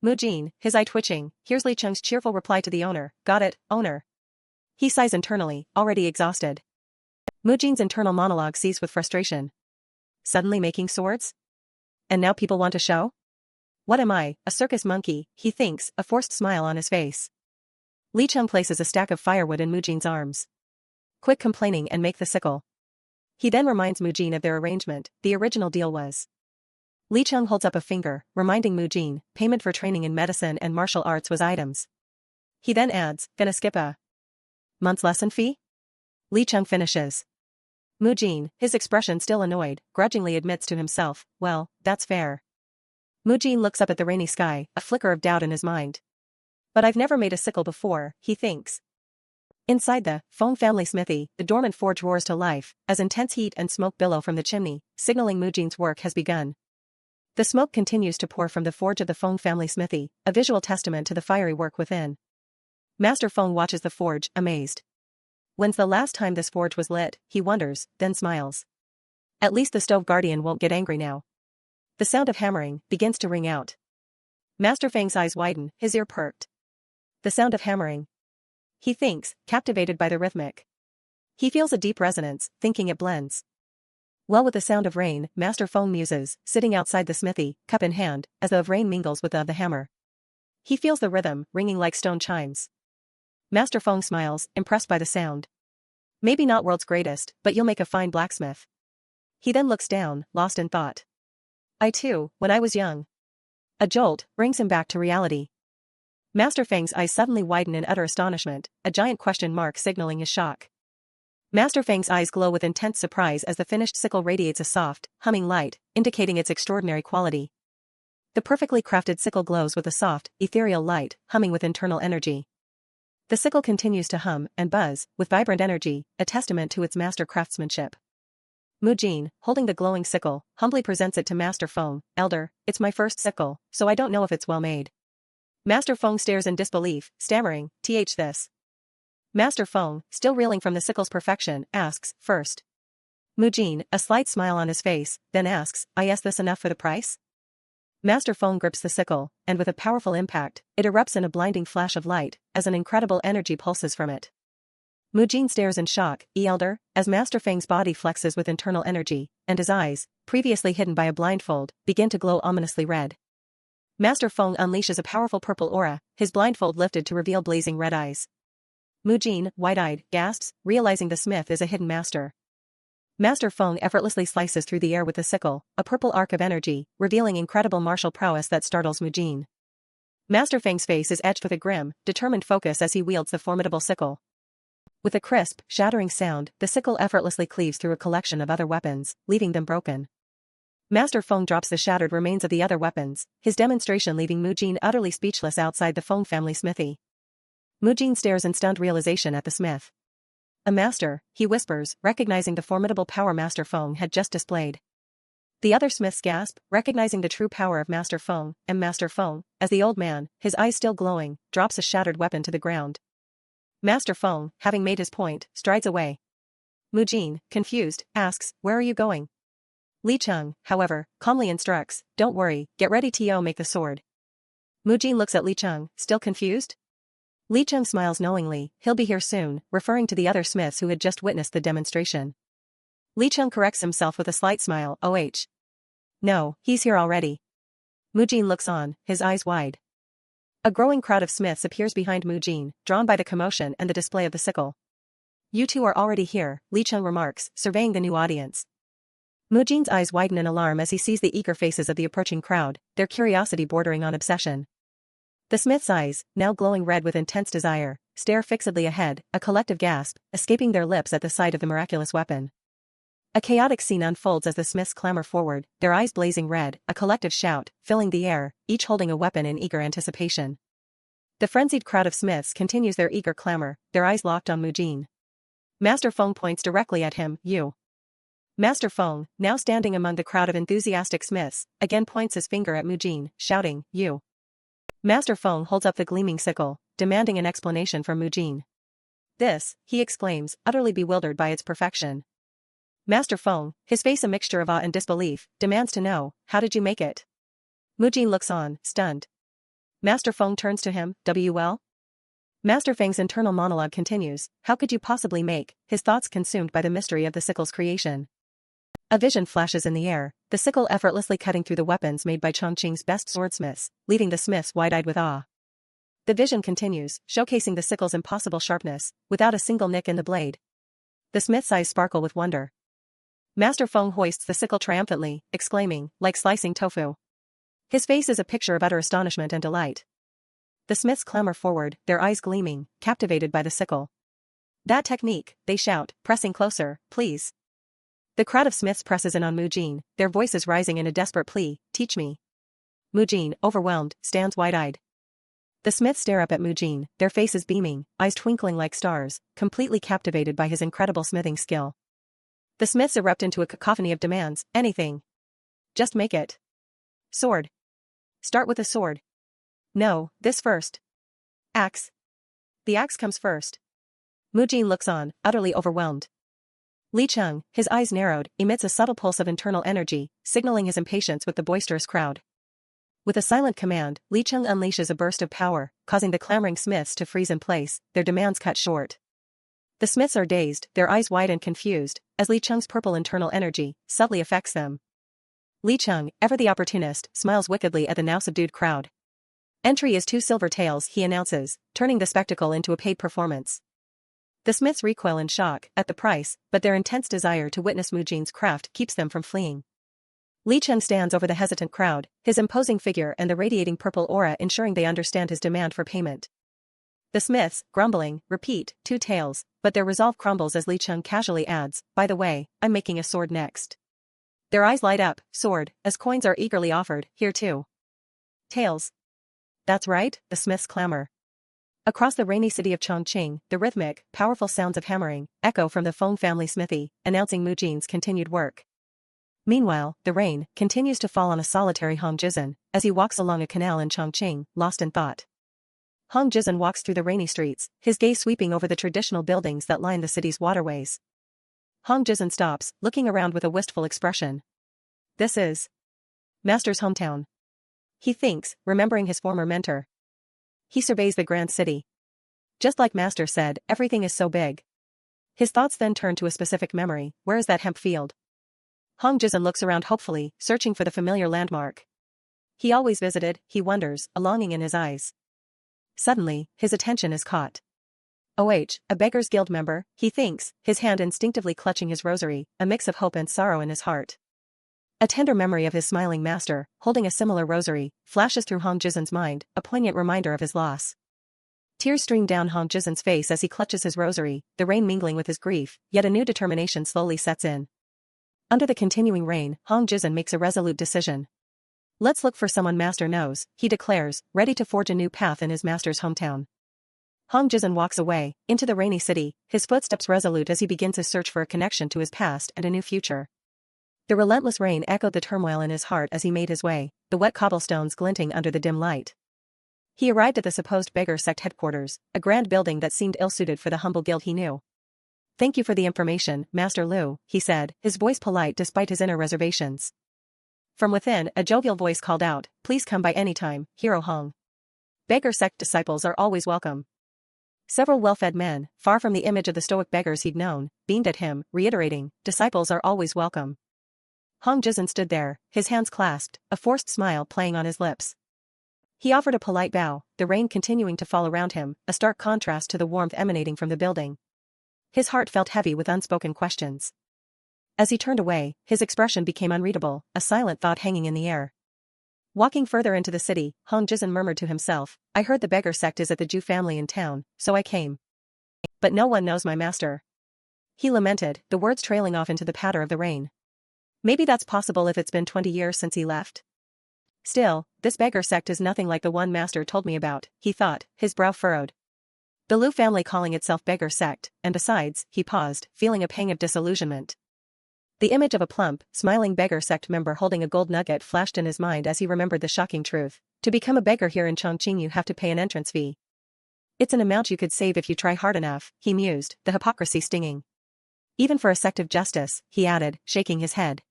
Mu Jin, his eye twitching, hears Li Cheng's cheerful reply to the owner, got it, owner. He sighs internally, already exhausted. Mu Jin's internal monologue seized with frustration. Suddenly making swords? And now people want a show? What am I, a circus monkey, he thinks, a forced smile on his face. Li Cheng places a stack of firewood in Mu Jin's arms. Quit complaining and make the sickle. He then reminds Mu Jin of their arrangement, the original deal was. Li Cheng holds up a finger, reminding Mu Jin, payment for training in medicine and martial arts was items. He then adds, gonna skip a month's lesson fee? Li Cheng finishes. Mu Jin, his expression still annoyed, grudgingly admits to himself, well, that's fair. Mu Jin looks up at the rainy sky, a flicker of doubt in his mind. But I've never made a sickle before, he thinks. Inside the Feng family smithy, the dormant forge roars to life, as intense heat and smoke billow from the chimney, signaling Mujin's work has begun. The smoke continues to pour from the forge of the Feng family smithy, a visual testament to the fiery work within. Master Feng watches the forge, amazed. When's the last time this forge was lit, he wonders, then smiles. At least the stove guardian won't get angry now. The sound of hammering begins to ring out. Master Feng's eyes widen, his ear perked. The sound of hammering. He thinks, captivated by the rhythmic. He feels a deep resonance, thinking it blends well with the sound of rain. Master Feng muses, sitting outside the smithy, cup in hand, as though rain mingles with the hammer. He feels the rhythm, ringing like stone chimes. Master Feng smiles, impressed by the sound. Maybe not world's greatest, but you'll make a fine blacksmith. He then looks down, lost in thought. I too, when I was young. A jolt brings him back to reality. Master Feng's eyes suddenly widen in utter astonishment, a giant question mark signaling his shock. Master Feng's eyes glow with intense surprise as the finished sickle radiates a soft, humming light, indicating its extraordinary quality. The perfectly crafted sickle glows with a soft, ethereal light, humming with internal energy. The sickle continues to hum and buzz, with vibrant energy, a testament to its master craftsmanship. Mujin, holding the glowing sickle, humbly presents it to Master Feng. Elder, it's my first sickle, so I don't know if it's well made. Master Feng stares in disbelief, stammering, this. Master Feng, still reeling from the sickle's perfection, asks, first. Mujin, a slight smile on his face, then asks, this enough for the price? Master Feng grips the sickle, and with a powerful impact, it erupts in a blinding flash of light, as an incredible energy pulses from it. Mujin stares in shock, elder, as Master Feng's body flexes with internal energy, and his eyes, previously hidden by a blindfold, begin to glow ominously red. Master Feng unleashes a powerful purple aura, his blindfold lifted to reveal blazing red eyes. Mujin, wide-eyed, gasps, realizing the smith is a hidden master. Master Feng effortlessly slices through the air with the sickle, a purple arc of energy, revealing incredible martial prowess that startles Mujin. Master Feng's face is etched with a grim, determined focus as he wields the formidable sickle. With a crisp, shattering sound, the sickle effortlessly cleaves through a collection of other weapons, leaving them broken. Master Feng drops the shattered remains of the other weapons, his demonstration leaving Mujin utterly speechless outside the Feng family smithy. Mujin stares in stunned realization at the smith. A master, he whispers, recognizing the formidable power Master Feng had just displayed. The other smiths gasp, recognizing the true power of Master Feng, and Master Feng, as the old man, his eyes still glowing, drops a shattered weapon to the ground. Master Feng, having made his point, strides away. Mujin, confused, asks, where are you going? Li Cheng, however, calmly instructs, don't worry, get ready to make the sword. Mujin looks at Li Cheng, still confused? Li Cheng smiles knowingly, he'll be here soon, referring to the other smiths who had just witnessed the demonstration. Li Cheng corrects himself with a slight smile, No, he's here already. Mujin looks on, his eyes wide. A growing crowd of smiths appears behind Mujin, drawn by the commotion and the display of the sickle. You two are already here, Li Cheng remarks, surveying the new audience. Mujin's eyes widen in alarm as he sees the eager faces of the approaching crowd, their curiosity bordering on obsession. The smith's eyes, now glowing red with intense desire, stare fixedly ahead, a collective gasp, escaping their lips at the sight of the miraculous weapon. A chaotic scene unfolds as the smiths clamber forward, their eyes blazing red, a collective shout, filling the air, each holding a weapon in eager anticipation. The frenzied crowd of smiths continues their eager clamor, their eyes locked on Mujin. Master Feng points directly at him, you. Master Feng, now standing among the crowd of enthusiastic smiths, again points his finger at Mujin, shouting, you. Master Feng holds up the gleaming sickle, demanding an explanation from Mujin. This, he exclaims, utterly bewildered by its perfection. Master Feng, his face a mixture of awe and disbelief, demands to know, how did you make it? Mujin looks on, stunned. Master Feng turns to him, well? Master Feng's internal monologue continues, how could you possibly make, his thoughts consumed by the mystery of the sickle's creation. A vision flashes in the air, the sickle effortlessly cutting through the weapons made by Chongqing's best swordsmiths, leaving the smiths wide-eyed with awe. The vision continues, showcasing the sickle's impossible sharpness, without a single nick in the blade. The smith's eyes sparkle with wonder. Master Feng hoists the sickle triumphantly, exclaiming, like slicing tofu. His face is a picture of utter astonishment and delight. The smiths clamber forward, their eyes gleaming, captivated by the sickle. That technique, they shout, pressing closer, please. The crowd of smiths presses in on Mujin, their voices rising in a desperate plea, teach me. Mujin, overwhelmed, stands wide-eyed. The Smiths stare up at Mujin, their faces beaming, eyes twinkling like stars, completely captivated by his incredible smithing skill. The Smiths erupt into a cacophony of demands. Anything. Just make it. Sword. Start with a sword. No, this first. Axe. The axe comes first. Mujin looks on, utterly overwhelmed. Li Cheng, his eyes narrowed, emits a subtle pulse of internal energy, signaling his impatience with the boisterous crowd. With a silent command, Li Cheng unleashes a burst of power, causing the clamoring Smiths to freeze in place, their demands cut short. The Smiths are dazed, their eyes wide and confused, as Li Cheng's purple internal energy subtly affects them. Li Cheng, ever the opportunist, smiles wickedly at the now subdued crowd. Entry is 2 silver taels, he announces, turning the spectacle into a paid performance. The Smiths recoil in shock at the price, but their intense desire to witness Mujin's craft keeps them from fleeing. Li Cheng stands over the hesitant crowd, his imposing figure and the radiating purple aura ensuring they understand his demand for payment. The Smiths, grumbling, repeat, 2 taels, but their resolve crumbles as Li Cheng casually adds, by the way, I'm making a sword next. Their eyes light up, sword, as coins are eagerly offered, here too. Taels. That's right, the Smiths clamor. Across the rainy city of Chongqing, the rhythmic, powerful sounds of hammering echo from the Feng family smithy, announcing Mujin's continued work. Meanwhile, the rain continues to fall on a solitary Hong Jizhen as he walks along a canal in Chongqing, lost in thought. Hong Jizhen walks through the rainy streets, his gaze sweeping over the traditional buildings that line the city's waterways. Hong Jizhen stops, looking around with a wistful expression. This is Master's hometown. He thinks, remembering his former mentor. He surveys the grand city. Just like Master said, everything is so big. His thoughts then turn to a specific memory. Where is that hemp field? Hong Jizhen looks around hopefully, searching for the familiar landmark. He always visited, he wonders, a longing in his eyes. Suddenly, his attention is caught. A Beggar's Guild member, he thinks, his hand instinctively clutching his rosary, a mix of hope and sorrow in his heart. A tender memory of his smiling master, holding a similar rosary, flashes through Hong Jizhen's mind, a poignant reminder of his loss. Tears stream down Hong Jizhen's face as he clutches his rosary, the rain mingling with his grief, yet a new determination slowly sets in. Under the continuing rain, Hong Jizhen makes a resolute decision. Let's look for someone Master knows, he declares, ready to forge a new path in his master's hometown. Hong Jizhen walks away, into the rainy city, his footsteps resolute as he begins his search for a connection to his past and a new future. The relentless rain echoed the turmoil in his heart as he made his way, the wet cobblestones glinting under the dim light. He arrived at the supposed beggar sect headquarters, a grand building that seemed ill-suited for the humble guild he knew. Thank you for the information, Master Lu, he said, his voice polite despite his inner reservations. From within, a jovial voice called out, please come by any time, Hero Hong. Beggar sect disciples are always welcome. Several well-fed men, far from the image of the stoic beggars he'd known, beamed at him, reiterating, disciples are always welcome. Hong Jizhen stood there, his hands clasped, a forced smile playing on his lips. He offered a polite bow, the rain continuing to fall around him, a stark contrast to the warmth emanating from the building. His heart felt heavy with unspoken questions. As he turned away, his expression became unreadable, a silent thought hanging in the air. Walking further into the city, Hong Jizhen murmured to himself, I heard the beggar sect is at the Jew family in town, so I came. But no one knows my master. He lamented, the words trailing off into the patter of the rain. Maybe that's possible if it's been 20 years since he left. Still, this beggar sect is nothing like the one Master told me about, he thought, his brow furrowed. The Lu family calling itself beggar sect, and besides, he paused, feeling a pang of disillusionment. The image of a plump, smiling beggar sect member holding a gold nugget flashed in his mind as he remembered the shocking truth. To become a beggar here in Chongqing you have to pay an entrance fee. It's an amount you could save if you try hard enough, he mused, the hypocrisy stinging. Even for a sect of justice, he added, shaking his head.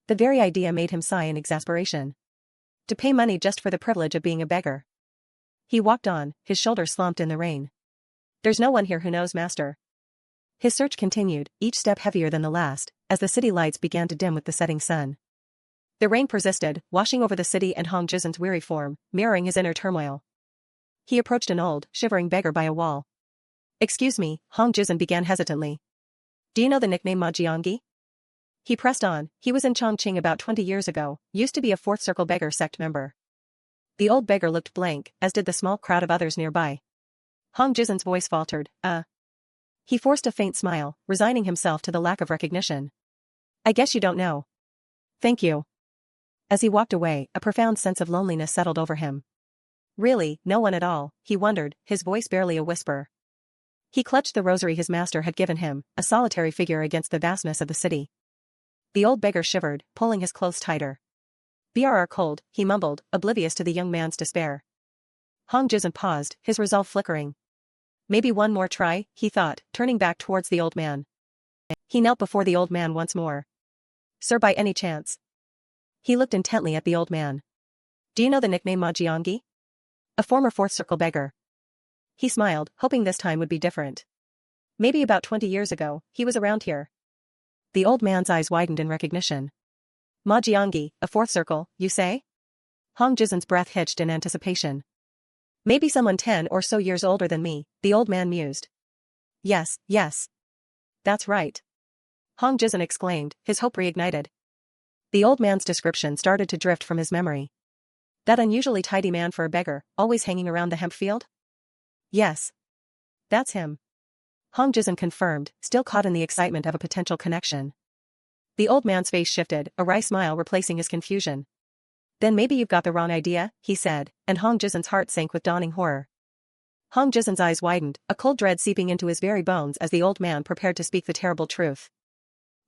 The very idea made him sigh in exasperation. To pay money just for the privilege of being a beggar. He walked on, his shoulders slumped in the rain. There's no one here who knows Master. His search continued, each step heavier than the last, as the city lights began to dim with the setting sun. The rain persisted, washing over the city and Hong Jizhen's weary form, mirroring his inner turmoil. He approached an old, shivering beggar by a wall. Excuse me, Hong Jizhen began hesitantly. Do you know the nickname Ma Jianggi? He pressed on, he was in Chongqing about 20 years ago, used to be a fourth circle beggar sect member. The old beggar looked blank, as did the small crowd of others nearby. Hong Jizhen's voice faltered, He forced a faint smile, resigning himself to the lack of recognition. I guess you don't know. Thank you. As he walked away, a profound sense of loneliness settled over him. Really, no one at all, he wondered, his voice barely a whisper. He clutched the rosary his master had given him, a solitary figure against the vastness of the city. The old beggar shivered, pulling his clothes tighter. "Brr cold," he mumbled, oblivious to the young man's despair. Hong Jizan paused, his resolve flickering. Maybe one more try, he thought, turning back towards the old man. He knelt before the old man once more. "Sir, by any chance?" He looked intently at the old man. "Do you know the nickname Ma Jianggi? A former fourth circle beggar." He smiled, hoping this time would be different. "Maybe about 20 years ago, he was around here." The old man's eyes widened in recognition. "Ma Jianggi, a fourth circle, you say?" Hong Jizan's breath hitched in anticipation. "Maybe someone 10 or so years older than me," the old man mused. Yes. That's right," Hong Jizan exclaimed, his hope reignited. The old man's description started to drift from his memory. That unusually tidy man for a beggar, always hanging around the hemp field? Yes. That's him. Hong Jizan confirmed, still caught in the excitement of a potential connection. The old man's face shifted, a wry smile replacing his confusion. "Then maybe you've got the wrong idea," he said, and Hong Jizan's heart sank with dawning horror. Hong Jizan's eyes widened, a cold dread seeping into his very bones as the old man prepared to speak the terrible truth.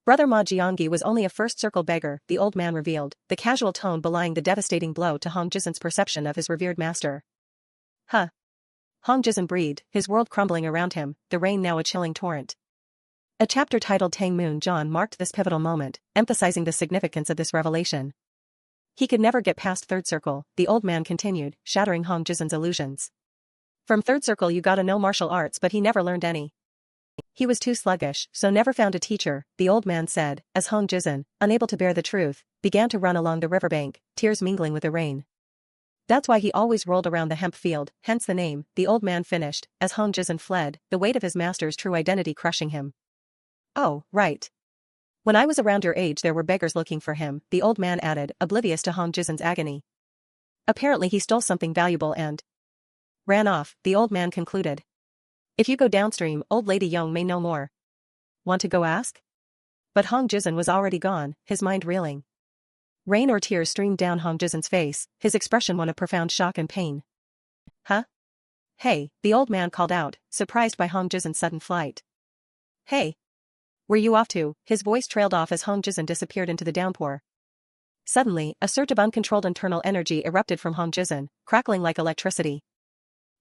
Brother Ma Jianggi was only a first circle beggar, the old man revealed, the casual tone belying the devastating blow to Hong Jizan's perception of his revered master. Huh. Hong Jizan breathed, his world crumbling around him, the rain now a chilling torrent. A chapter titled Tang Moon John marked this pivotal moment, emphasizing the significance of this revelation. He could never get past third circle, the old man continued, shattering Hong Jizan's illusions. From third circle you gotta know martial arts, but he never learned any. He was too sluggish, so never found a teacher, the old man said, as Hong Jizan, unable to bear the truth, began to run along the riverbank, tears mingling with the rain. That's why he always rolled around the hemp field, hence the name, the old man finished, as Hong Jizan fled, the weight of his master's true identity crushing him. "Oh, right. When I was around your age there were beggars looking for him," the old man added, oblivious to Hong Jizan's agony. "Apparently he stole something valuable and ran off," the old man concluded. "If you go downstream, old lady Young may know more. Want to go ask?" But Hong Jizan was already gone, his mind reeling. Rain or tears streamed down Hong Jizan's face, his expression one of profound shock and pain. "Huh? Hey," the old man called out, surprised by Hong Jizan's sudden flight. "Hey. Where you off to?" His voice trailed off as Hong Jizan disappeared into the downpour. Suddenly, a surge of uncontrolled internal energy erupted from Hong Jizan, crackling like electricity.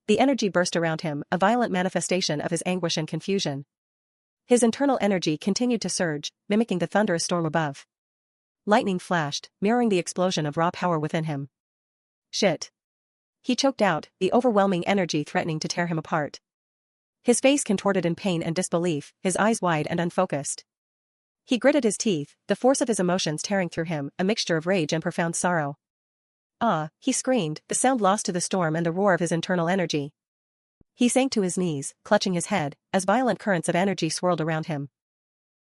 The energy burst around him, a violent manifestation of his anguish and confusion. His internal energy continued to surge, mimicking the thunderous storm above. Lightning flashed, mirroring the explosion of raw power within him. "Shit." He choked out, the overwhelming energy threatening to tear him apart. His face contorted in pain and disbelief, his eyes wide and unfocused. He gritted his teeth, the force of his emotions tearing through him, a mixture of rage and profound sorrow. "Ah," he screamed, the sound lost to the storm and the roar of his internal energy. He sank to his knees, clutching his head, as violent currents of energy swirled around him.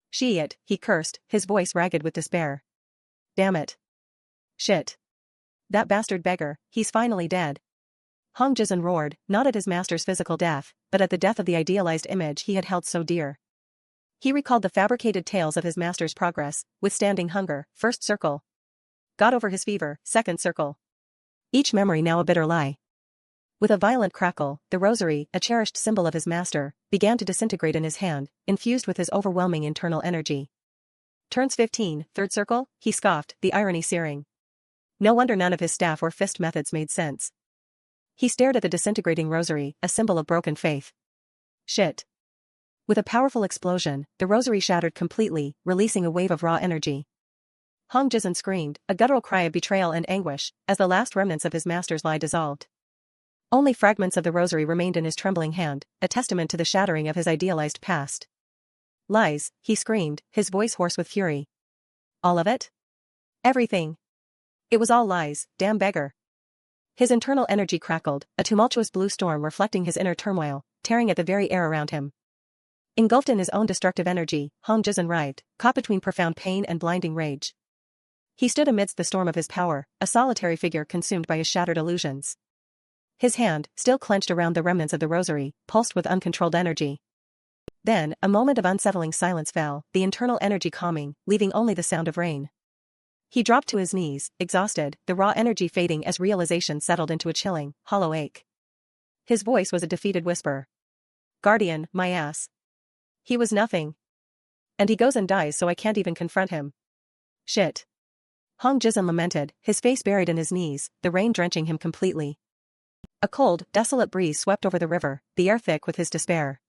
"Shit," he cursed, his voice ragged with despair. "Damn it. Shit. That bastard beggar, he's finally dead." Hong Jizan roared, not at his master's physical death, but at the death of the idealized image he had held so dear. He recalled the fabricated tales of his master's progress, withstanding hunger, first circle. Got over his fever, second circle. Each memory now a bitter lie. With a violent crackle, the rosary, a cherished symbol of his master, began to disintegrate in his hand, infused with his overwhelming internal energy. "Turns 15, third circle?" he scoffed, the irony searing. No wonder none of his staff or fist methods made sense. He stared at the disintegrating rosary, a symbol of broken faith. Shit. With a powerful explosion, the rosary shattered completely, releasing a wave of raw energy. Hong Jizan screamed, a guttural cry of betrayal and anguish, as the last remnants of his master's lie dissolved. Only fragments of the rosary remained in his trembling hand, a testament to the shattering of his idealized past. "Lies," he screamed, his voice hoarse with fury. "All of it? Everything. It was all lies, damn beggar." His internal energy crackled, a tumultuous blue storm reflecting his inner turmoil, tearing at the very air around him. Engulfed in his own destructive energy, Hong Jizan writhed, caught between profound pain and blinding rage. He stood amidst the storm of his power, a solitary figure consumed by his shattered illusions. His hand, still clenched around the remnants of the rosary, pulsed with uncontrolled energy. Then, a moment of unsettling silence fell, the internal energy calming, leaving only the sound of rain. He dropped to his knees, exhausted, the raw energy fading as realization settled into a chilling, hollow ache. His voice was a defeated whisper. Guardian, my ass. He was nothing. And he goes and dies so I can't even confront him. Shit. Hong Jizun lamented, his face buried in his knees, the rain drenching him completely. A cold, desolate breeze swept over the river, the air thick with his despair.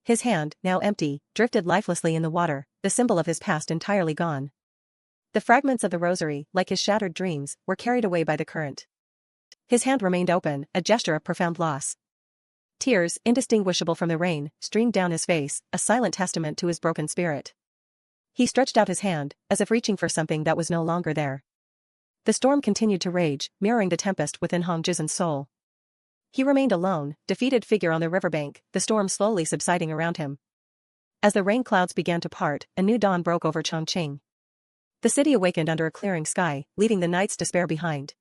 His hand, now empty, drifted lifelessly in the water, the symbol of his past entirely gone. The fragments of the rosary, like his shattered dreams, were carried away by the current. His hand remained open, a gesture of profound loss. Tears, indistinguishable from the rain, streamed down his face, a silent testament to his broken spirit. He stretched out his hand, as if reaching for something that was no longer there. The storm continued to rage, mirroring the tempest within Hong Jizun's soul. He remained alone, defeated figure on the riverbank, the storm slowly subsiding around him. As the rain clouds began to part, a new dawn broke over Chongqing. The city awakened under a clearing sky, leaving the night's despair behind.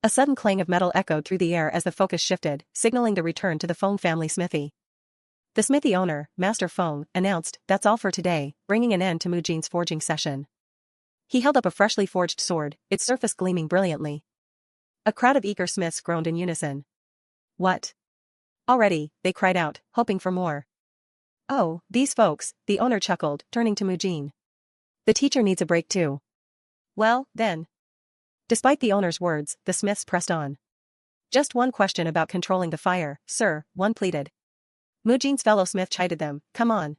A sudden clang of metal echoed through the air as the focus shifted, signaling the return to the Feng family smithy. The smithy owner, Master Feng, announced, "That's all for today," bringing an end to Mujin's forging session. He held up a freshly forged sword, its surface gleaming brilliantly. A crowd of eager smiths groaned in unison. What? Already, they cried out, hoping for more. Oh, these folks, the owner chuckled, turning to Mujin. The teacher needs a break too. Well, then. Despite the owner's words, the smiths pressed on. Just one question about controlling the fire, sir, one pleaded. Mujin's fellow smith chided them, come on.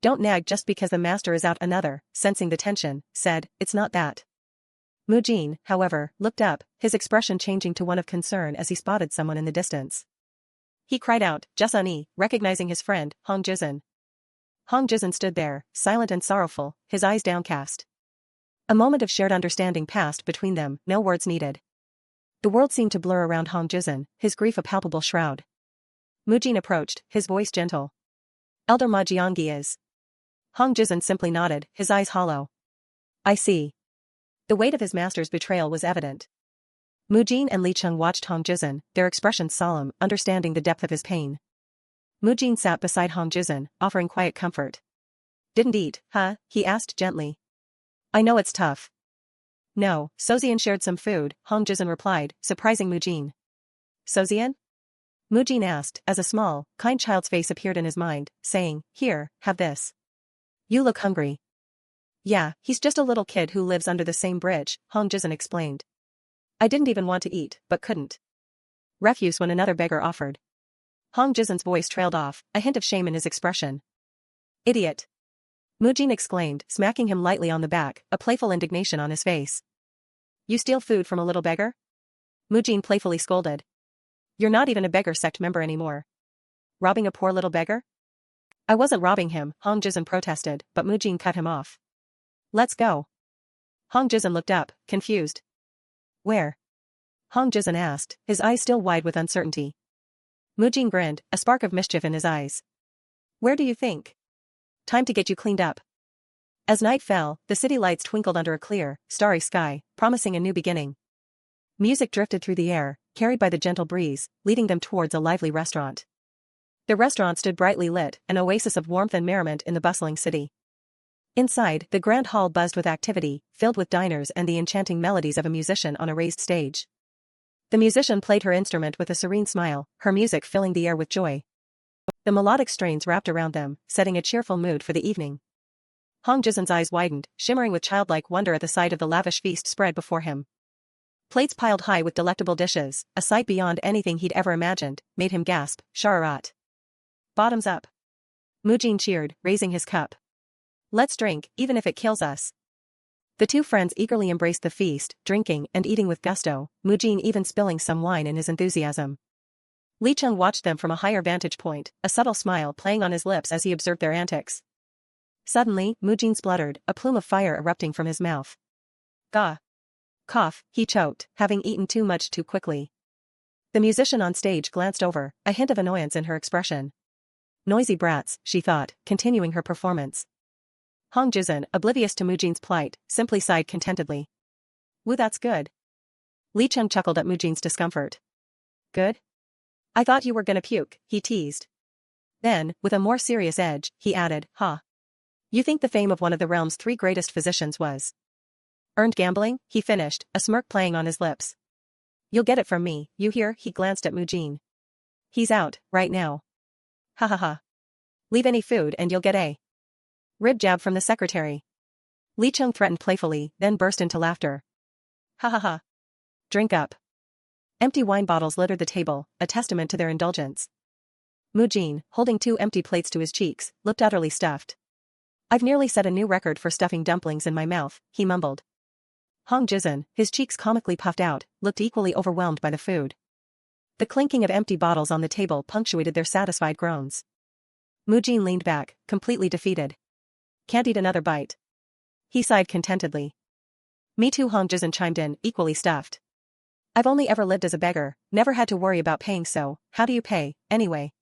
Don't nag just because the master is out. Another, sensing the tension, said, it's not that. Mujin, however, looked up, his expression changing to one of concern as he spotted someone in the distance. He cried out, Jasuni, recognizing his friend, Hong Jizun. Hong Jizun stood there, silent and sorrowful, his eyes downcast. A moment of shared understanding passed between them, no words needed. The world seemed to blur around Hong Jizun, his grief a palpable shroud. Mujin approached, his voice gentle. Elder Ma Jiangyi is. Hong Jizun simply nodded, his eyes hollow. I see. The weight of his master's betrayal was evident. Mujin and Li Cheng watched Hong Jizun, their expressions solemn, understanding the depth of his pain. Mujin sat beside Hong Jizun, offering quiet comfort. Didn't eat, huh? He asked gently. I know it's tough. No, Sozian shared some food, Hong Jizun replied, surprising Mujin. Sozian? Mujin asked, as a small, kind child's face appeared in his mind, saying, here, have this. You look hungry. Yeah, he's just a little kid who lives under the same bridge, Hong Jizun explained. I didn't even want to eat, but couldn't. Refuse when another beggar offered. Hong Jizun's voice trailed off, a hint of shame in his expression. Idiot. Mujin exclaimed, smacking him lightly on the back, a playful indignation on his face. You steal food from a little beggar? Mujin playfully scolded. You're not even a beggar sect member anymore. Robbing a poor little beggar? I wasn't robbing him, Hong Jizun protested, but Mujin cut him off. Let's go. Hong Jizun looked up, confused. Where? Hong Jizun asked, his eyes still wide with uncertainty. Mujin grinned, a spark of mischief in his eyes. Where do you think? Time to get you cleaned up. As night fell, the city lights twinkled under a clear, starry sky, promising a new beginning. Music drifted through the air, carried by the gentle breeze, leading them towards a lively restaurant. The restaurant stood brightly lit, an oasis of warmth and merriment in the bustling city. Inside, the grand hall buzzed with activity, filled with diners and the enchanting melodies of a musician on a raised stage. The musician played her instrument with a serene smile, her music filling the air with joy. The melodic strains wrapped around them, setting a cheerful mood for the evening. Hong Jizun's eyes widened, shimmering with childlike wonder at the sight of the lavish feast spread before him. Plates piled high with delectable dishes, a sight beyond anything he'd ever imagined, made him gasp, Shararat. Bottoms up. Mujin cheered, raising his cup. Let's drink, even if it kills us. The two friends eagerly embraced the feast, drinking and eating with gusto, Mujin even spilling some wine in his enthusiasm. Li Cheng watched them from a higher vantage point, a subtle smile playing on his lips as he observed their antics. Suddenly, Mujin spluttered, a plume of fire erupting from his mouth. Gah. Cough, he choked, having eaten too much too quickly. The musician on stage glanced over, a hint of annoyance in her expression. Noisy brats, she thought, continuing her performance. Hong Jizun, oblivious to Mujin's plight, simply sighed contentedly. Woo, that's good. Li Cheng chuckled at Mujin's discomfort. Good? I thought you were gonna puke, he teased. Then, with a more serious edge, he added, You think the fame of one of the realm's 3 greatest physicians was Earned gambling? He finished, a smirk playing on his lips. You'll get it from me, you hear? He glanced at Mujin. He's out, right now. Ha ha ha. Leave any food and you'll get a rib jab from the secretary. Li Chung threatened playfully, then burst into laughter. Ha ha ha. Drink up. Empty wine bottles littered the table, a testament to their indulgence. Mujin, holding 2 empty plates to his cheeks, looked utterly stuffed. I've nearly set a new record for stuffing dumplings in my mouth, he mumbled. Hong Jizun, his cheeks comically puffed out, looked equally overwhelmed by the food. The clinking of empty bottles on the table punctuated their satisfied groans. Mujin leaned back, completely defeated. Can't eat another bite. He sighed contentedly. Me too, Hong Jizun chimed in, equally stuffed. I've only ever lived as a beggar, never had to worry about paying, so how do you pay, anyway?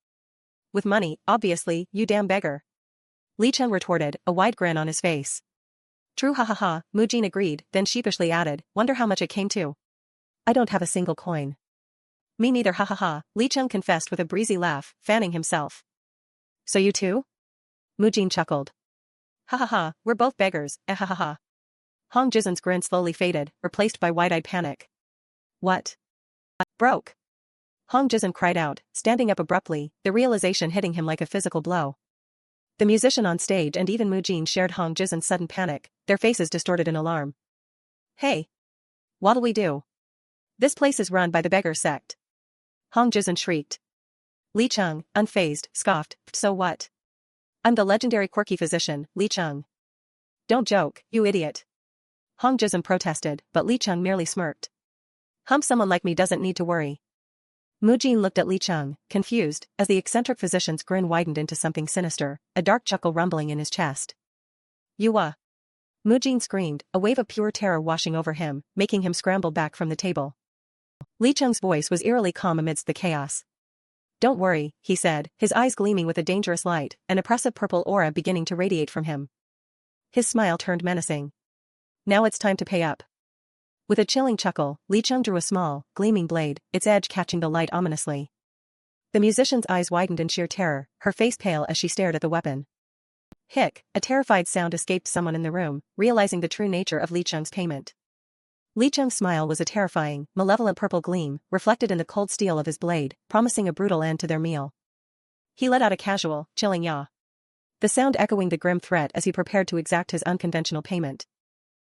With money, obviously, you damn beggar. Li Chung retorted, a wide grin on his face. True, ha ha ha, Mujin agreed, then sheepishly added, wonder how much it came to. I don't have a single coin. Me neither, ha ha ha, Li Chung confessed with a breezy laugh, fanning himself. So you too? Mujin chuckled. Ha ha ha, we're both beggars, eh ha ha ha. Hong Jizun's grin slowly faded, replaced by wide-eyed panic. What? Broke. Hong Jizun cried out, standing up abruptly, the realization hitting him like a physical blow. The musician on stage and even Mujin shared Hong Jizun's sudden panic, their faces distorted in alarm. Hey! What'll we do? This place is run by the beggar sect. Hong Jizun shrieked. Li Chung, unfazed, scoffed, so what? I'm the legendary quirky physician, Li Chung. Don't joke, you idiot. Hong Jizun protested, but Li Chung merely smirked. Someone like me doesn't need to worry. Mujin looked at Li Chung, confused, as the eccentric physician's grin widened into something sinister, a dark chuckle rumbling in his chest. You Mujin screamed, a wave of pure terror washing over him, making him scramble back from the table. Li Chung's voice was eerily calm amidst the chaos. Don't worry, he said, his eyes gleaming with a dangerous light, an oppressive purple aura beginning to radiate from him. His smile turned menacing. Now it's time to pay up. With a chilling chuckle, Li Chung drew a small, gleaming blade, its edge catching the light ominously. The musician's eyes widened in sheer terror, her face pale as she stared at the weapon. Hic, a terrified sound escaped someone in the room, realizing the true nature of Li Chung's payment. Li Chung's smile was a terrifying, malevolent purple gleam, reflected in the cold steel of his blade, promising a brutal end to their meal. He let out a casual, chilling yaw. The sound echoing the grim threat as he prepared to exact his unconventional payment.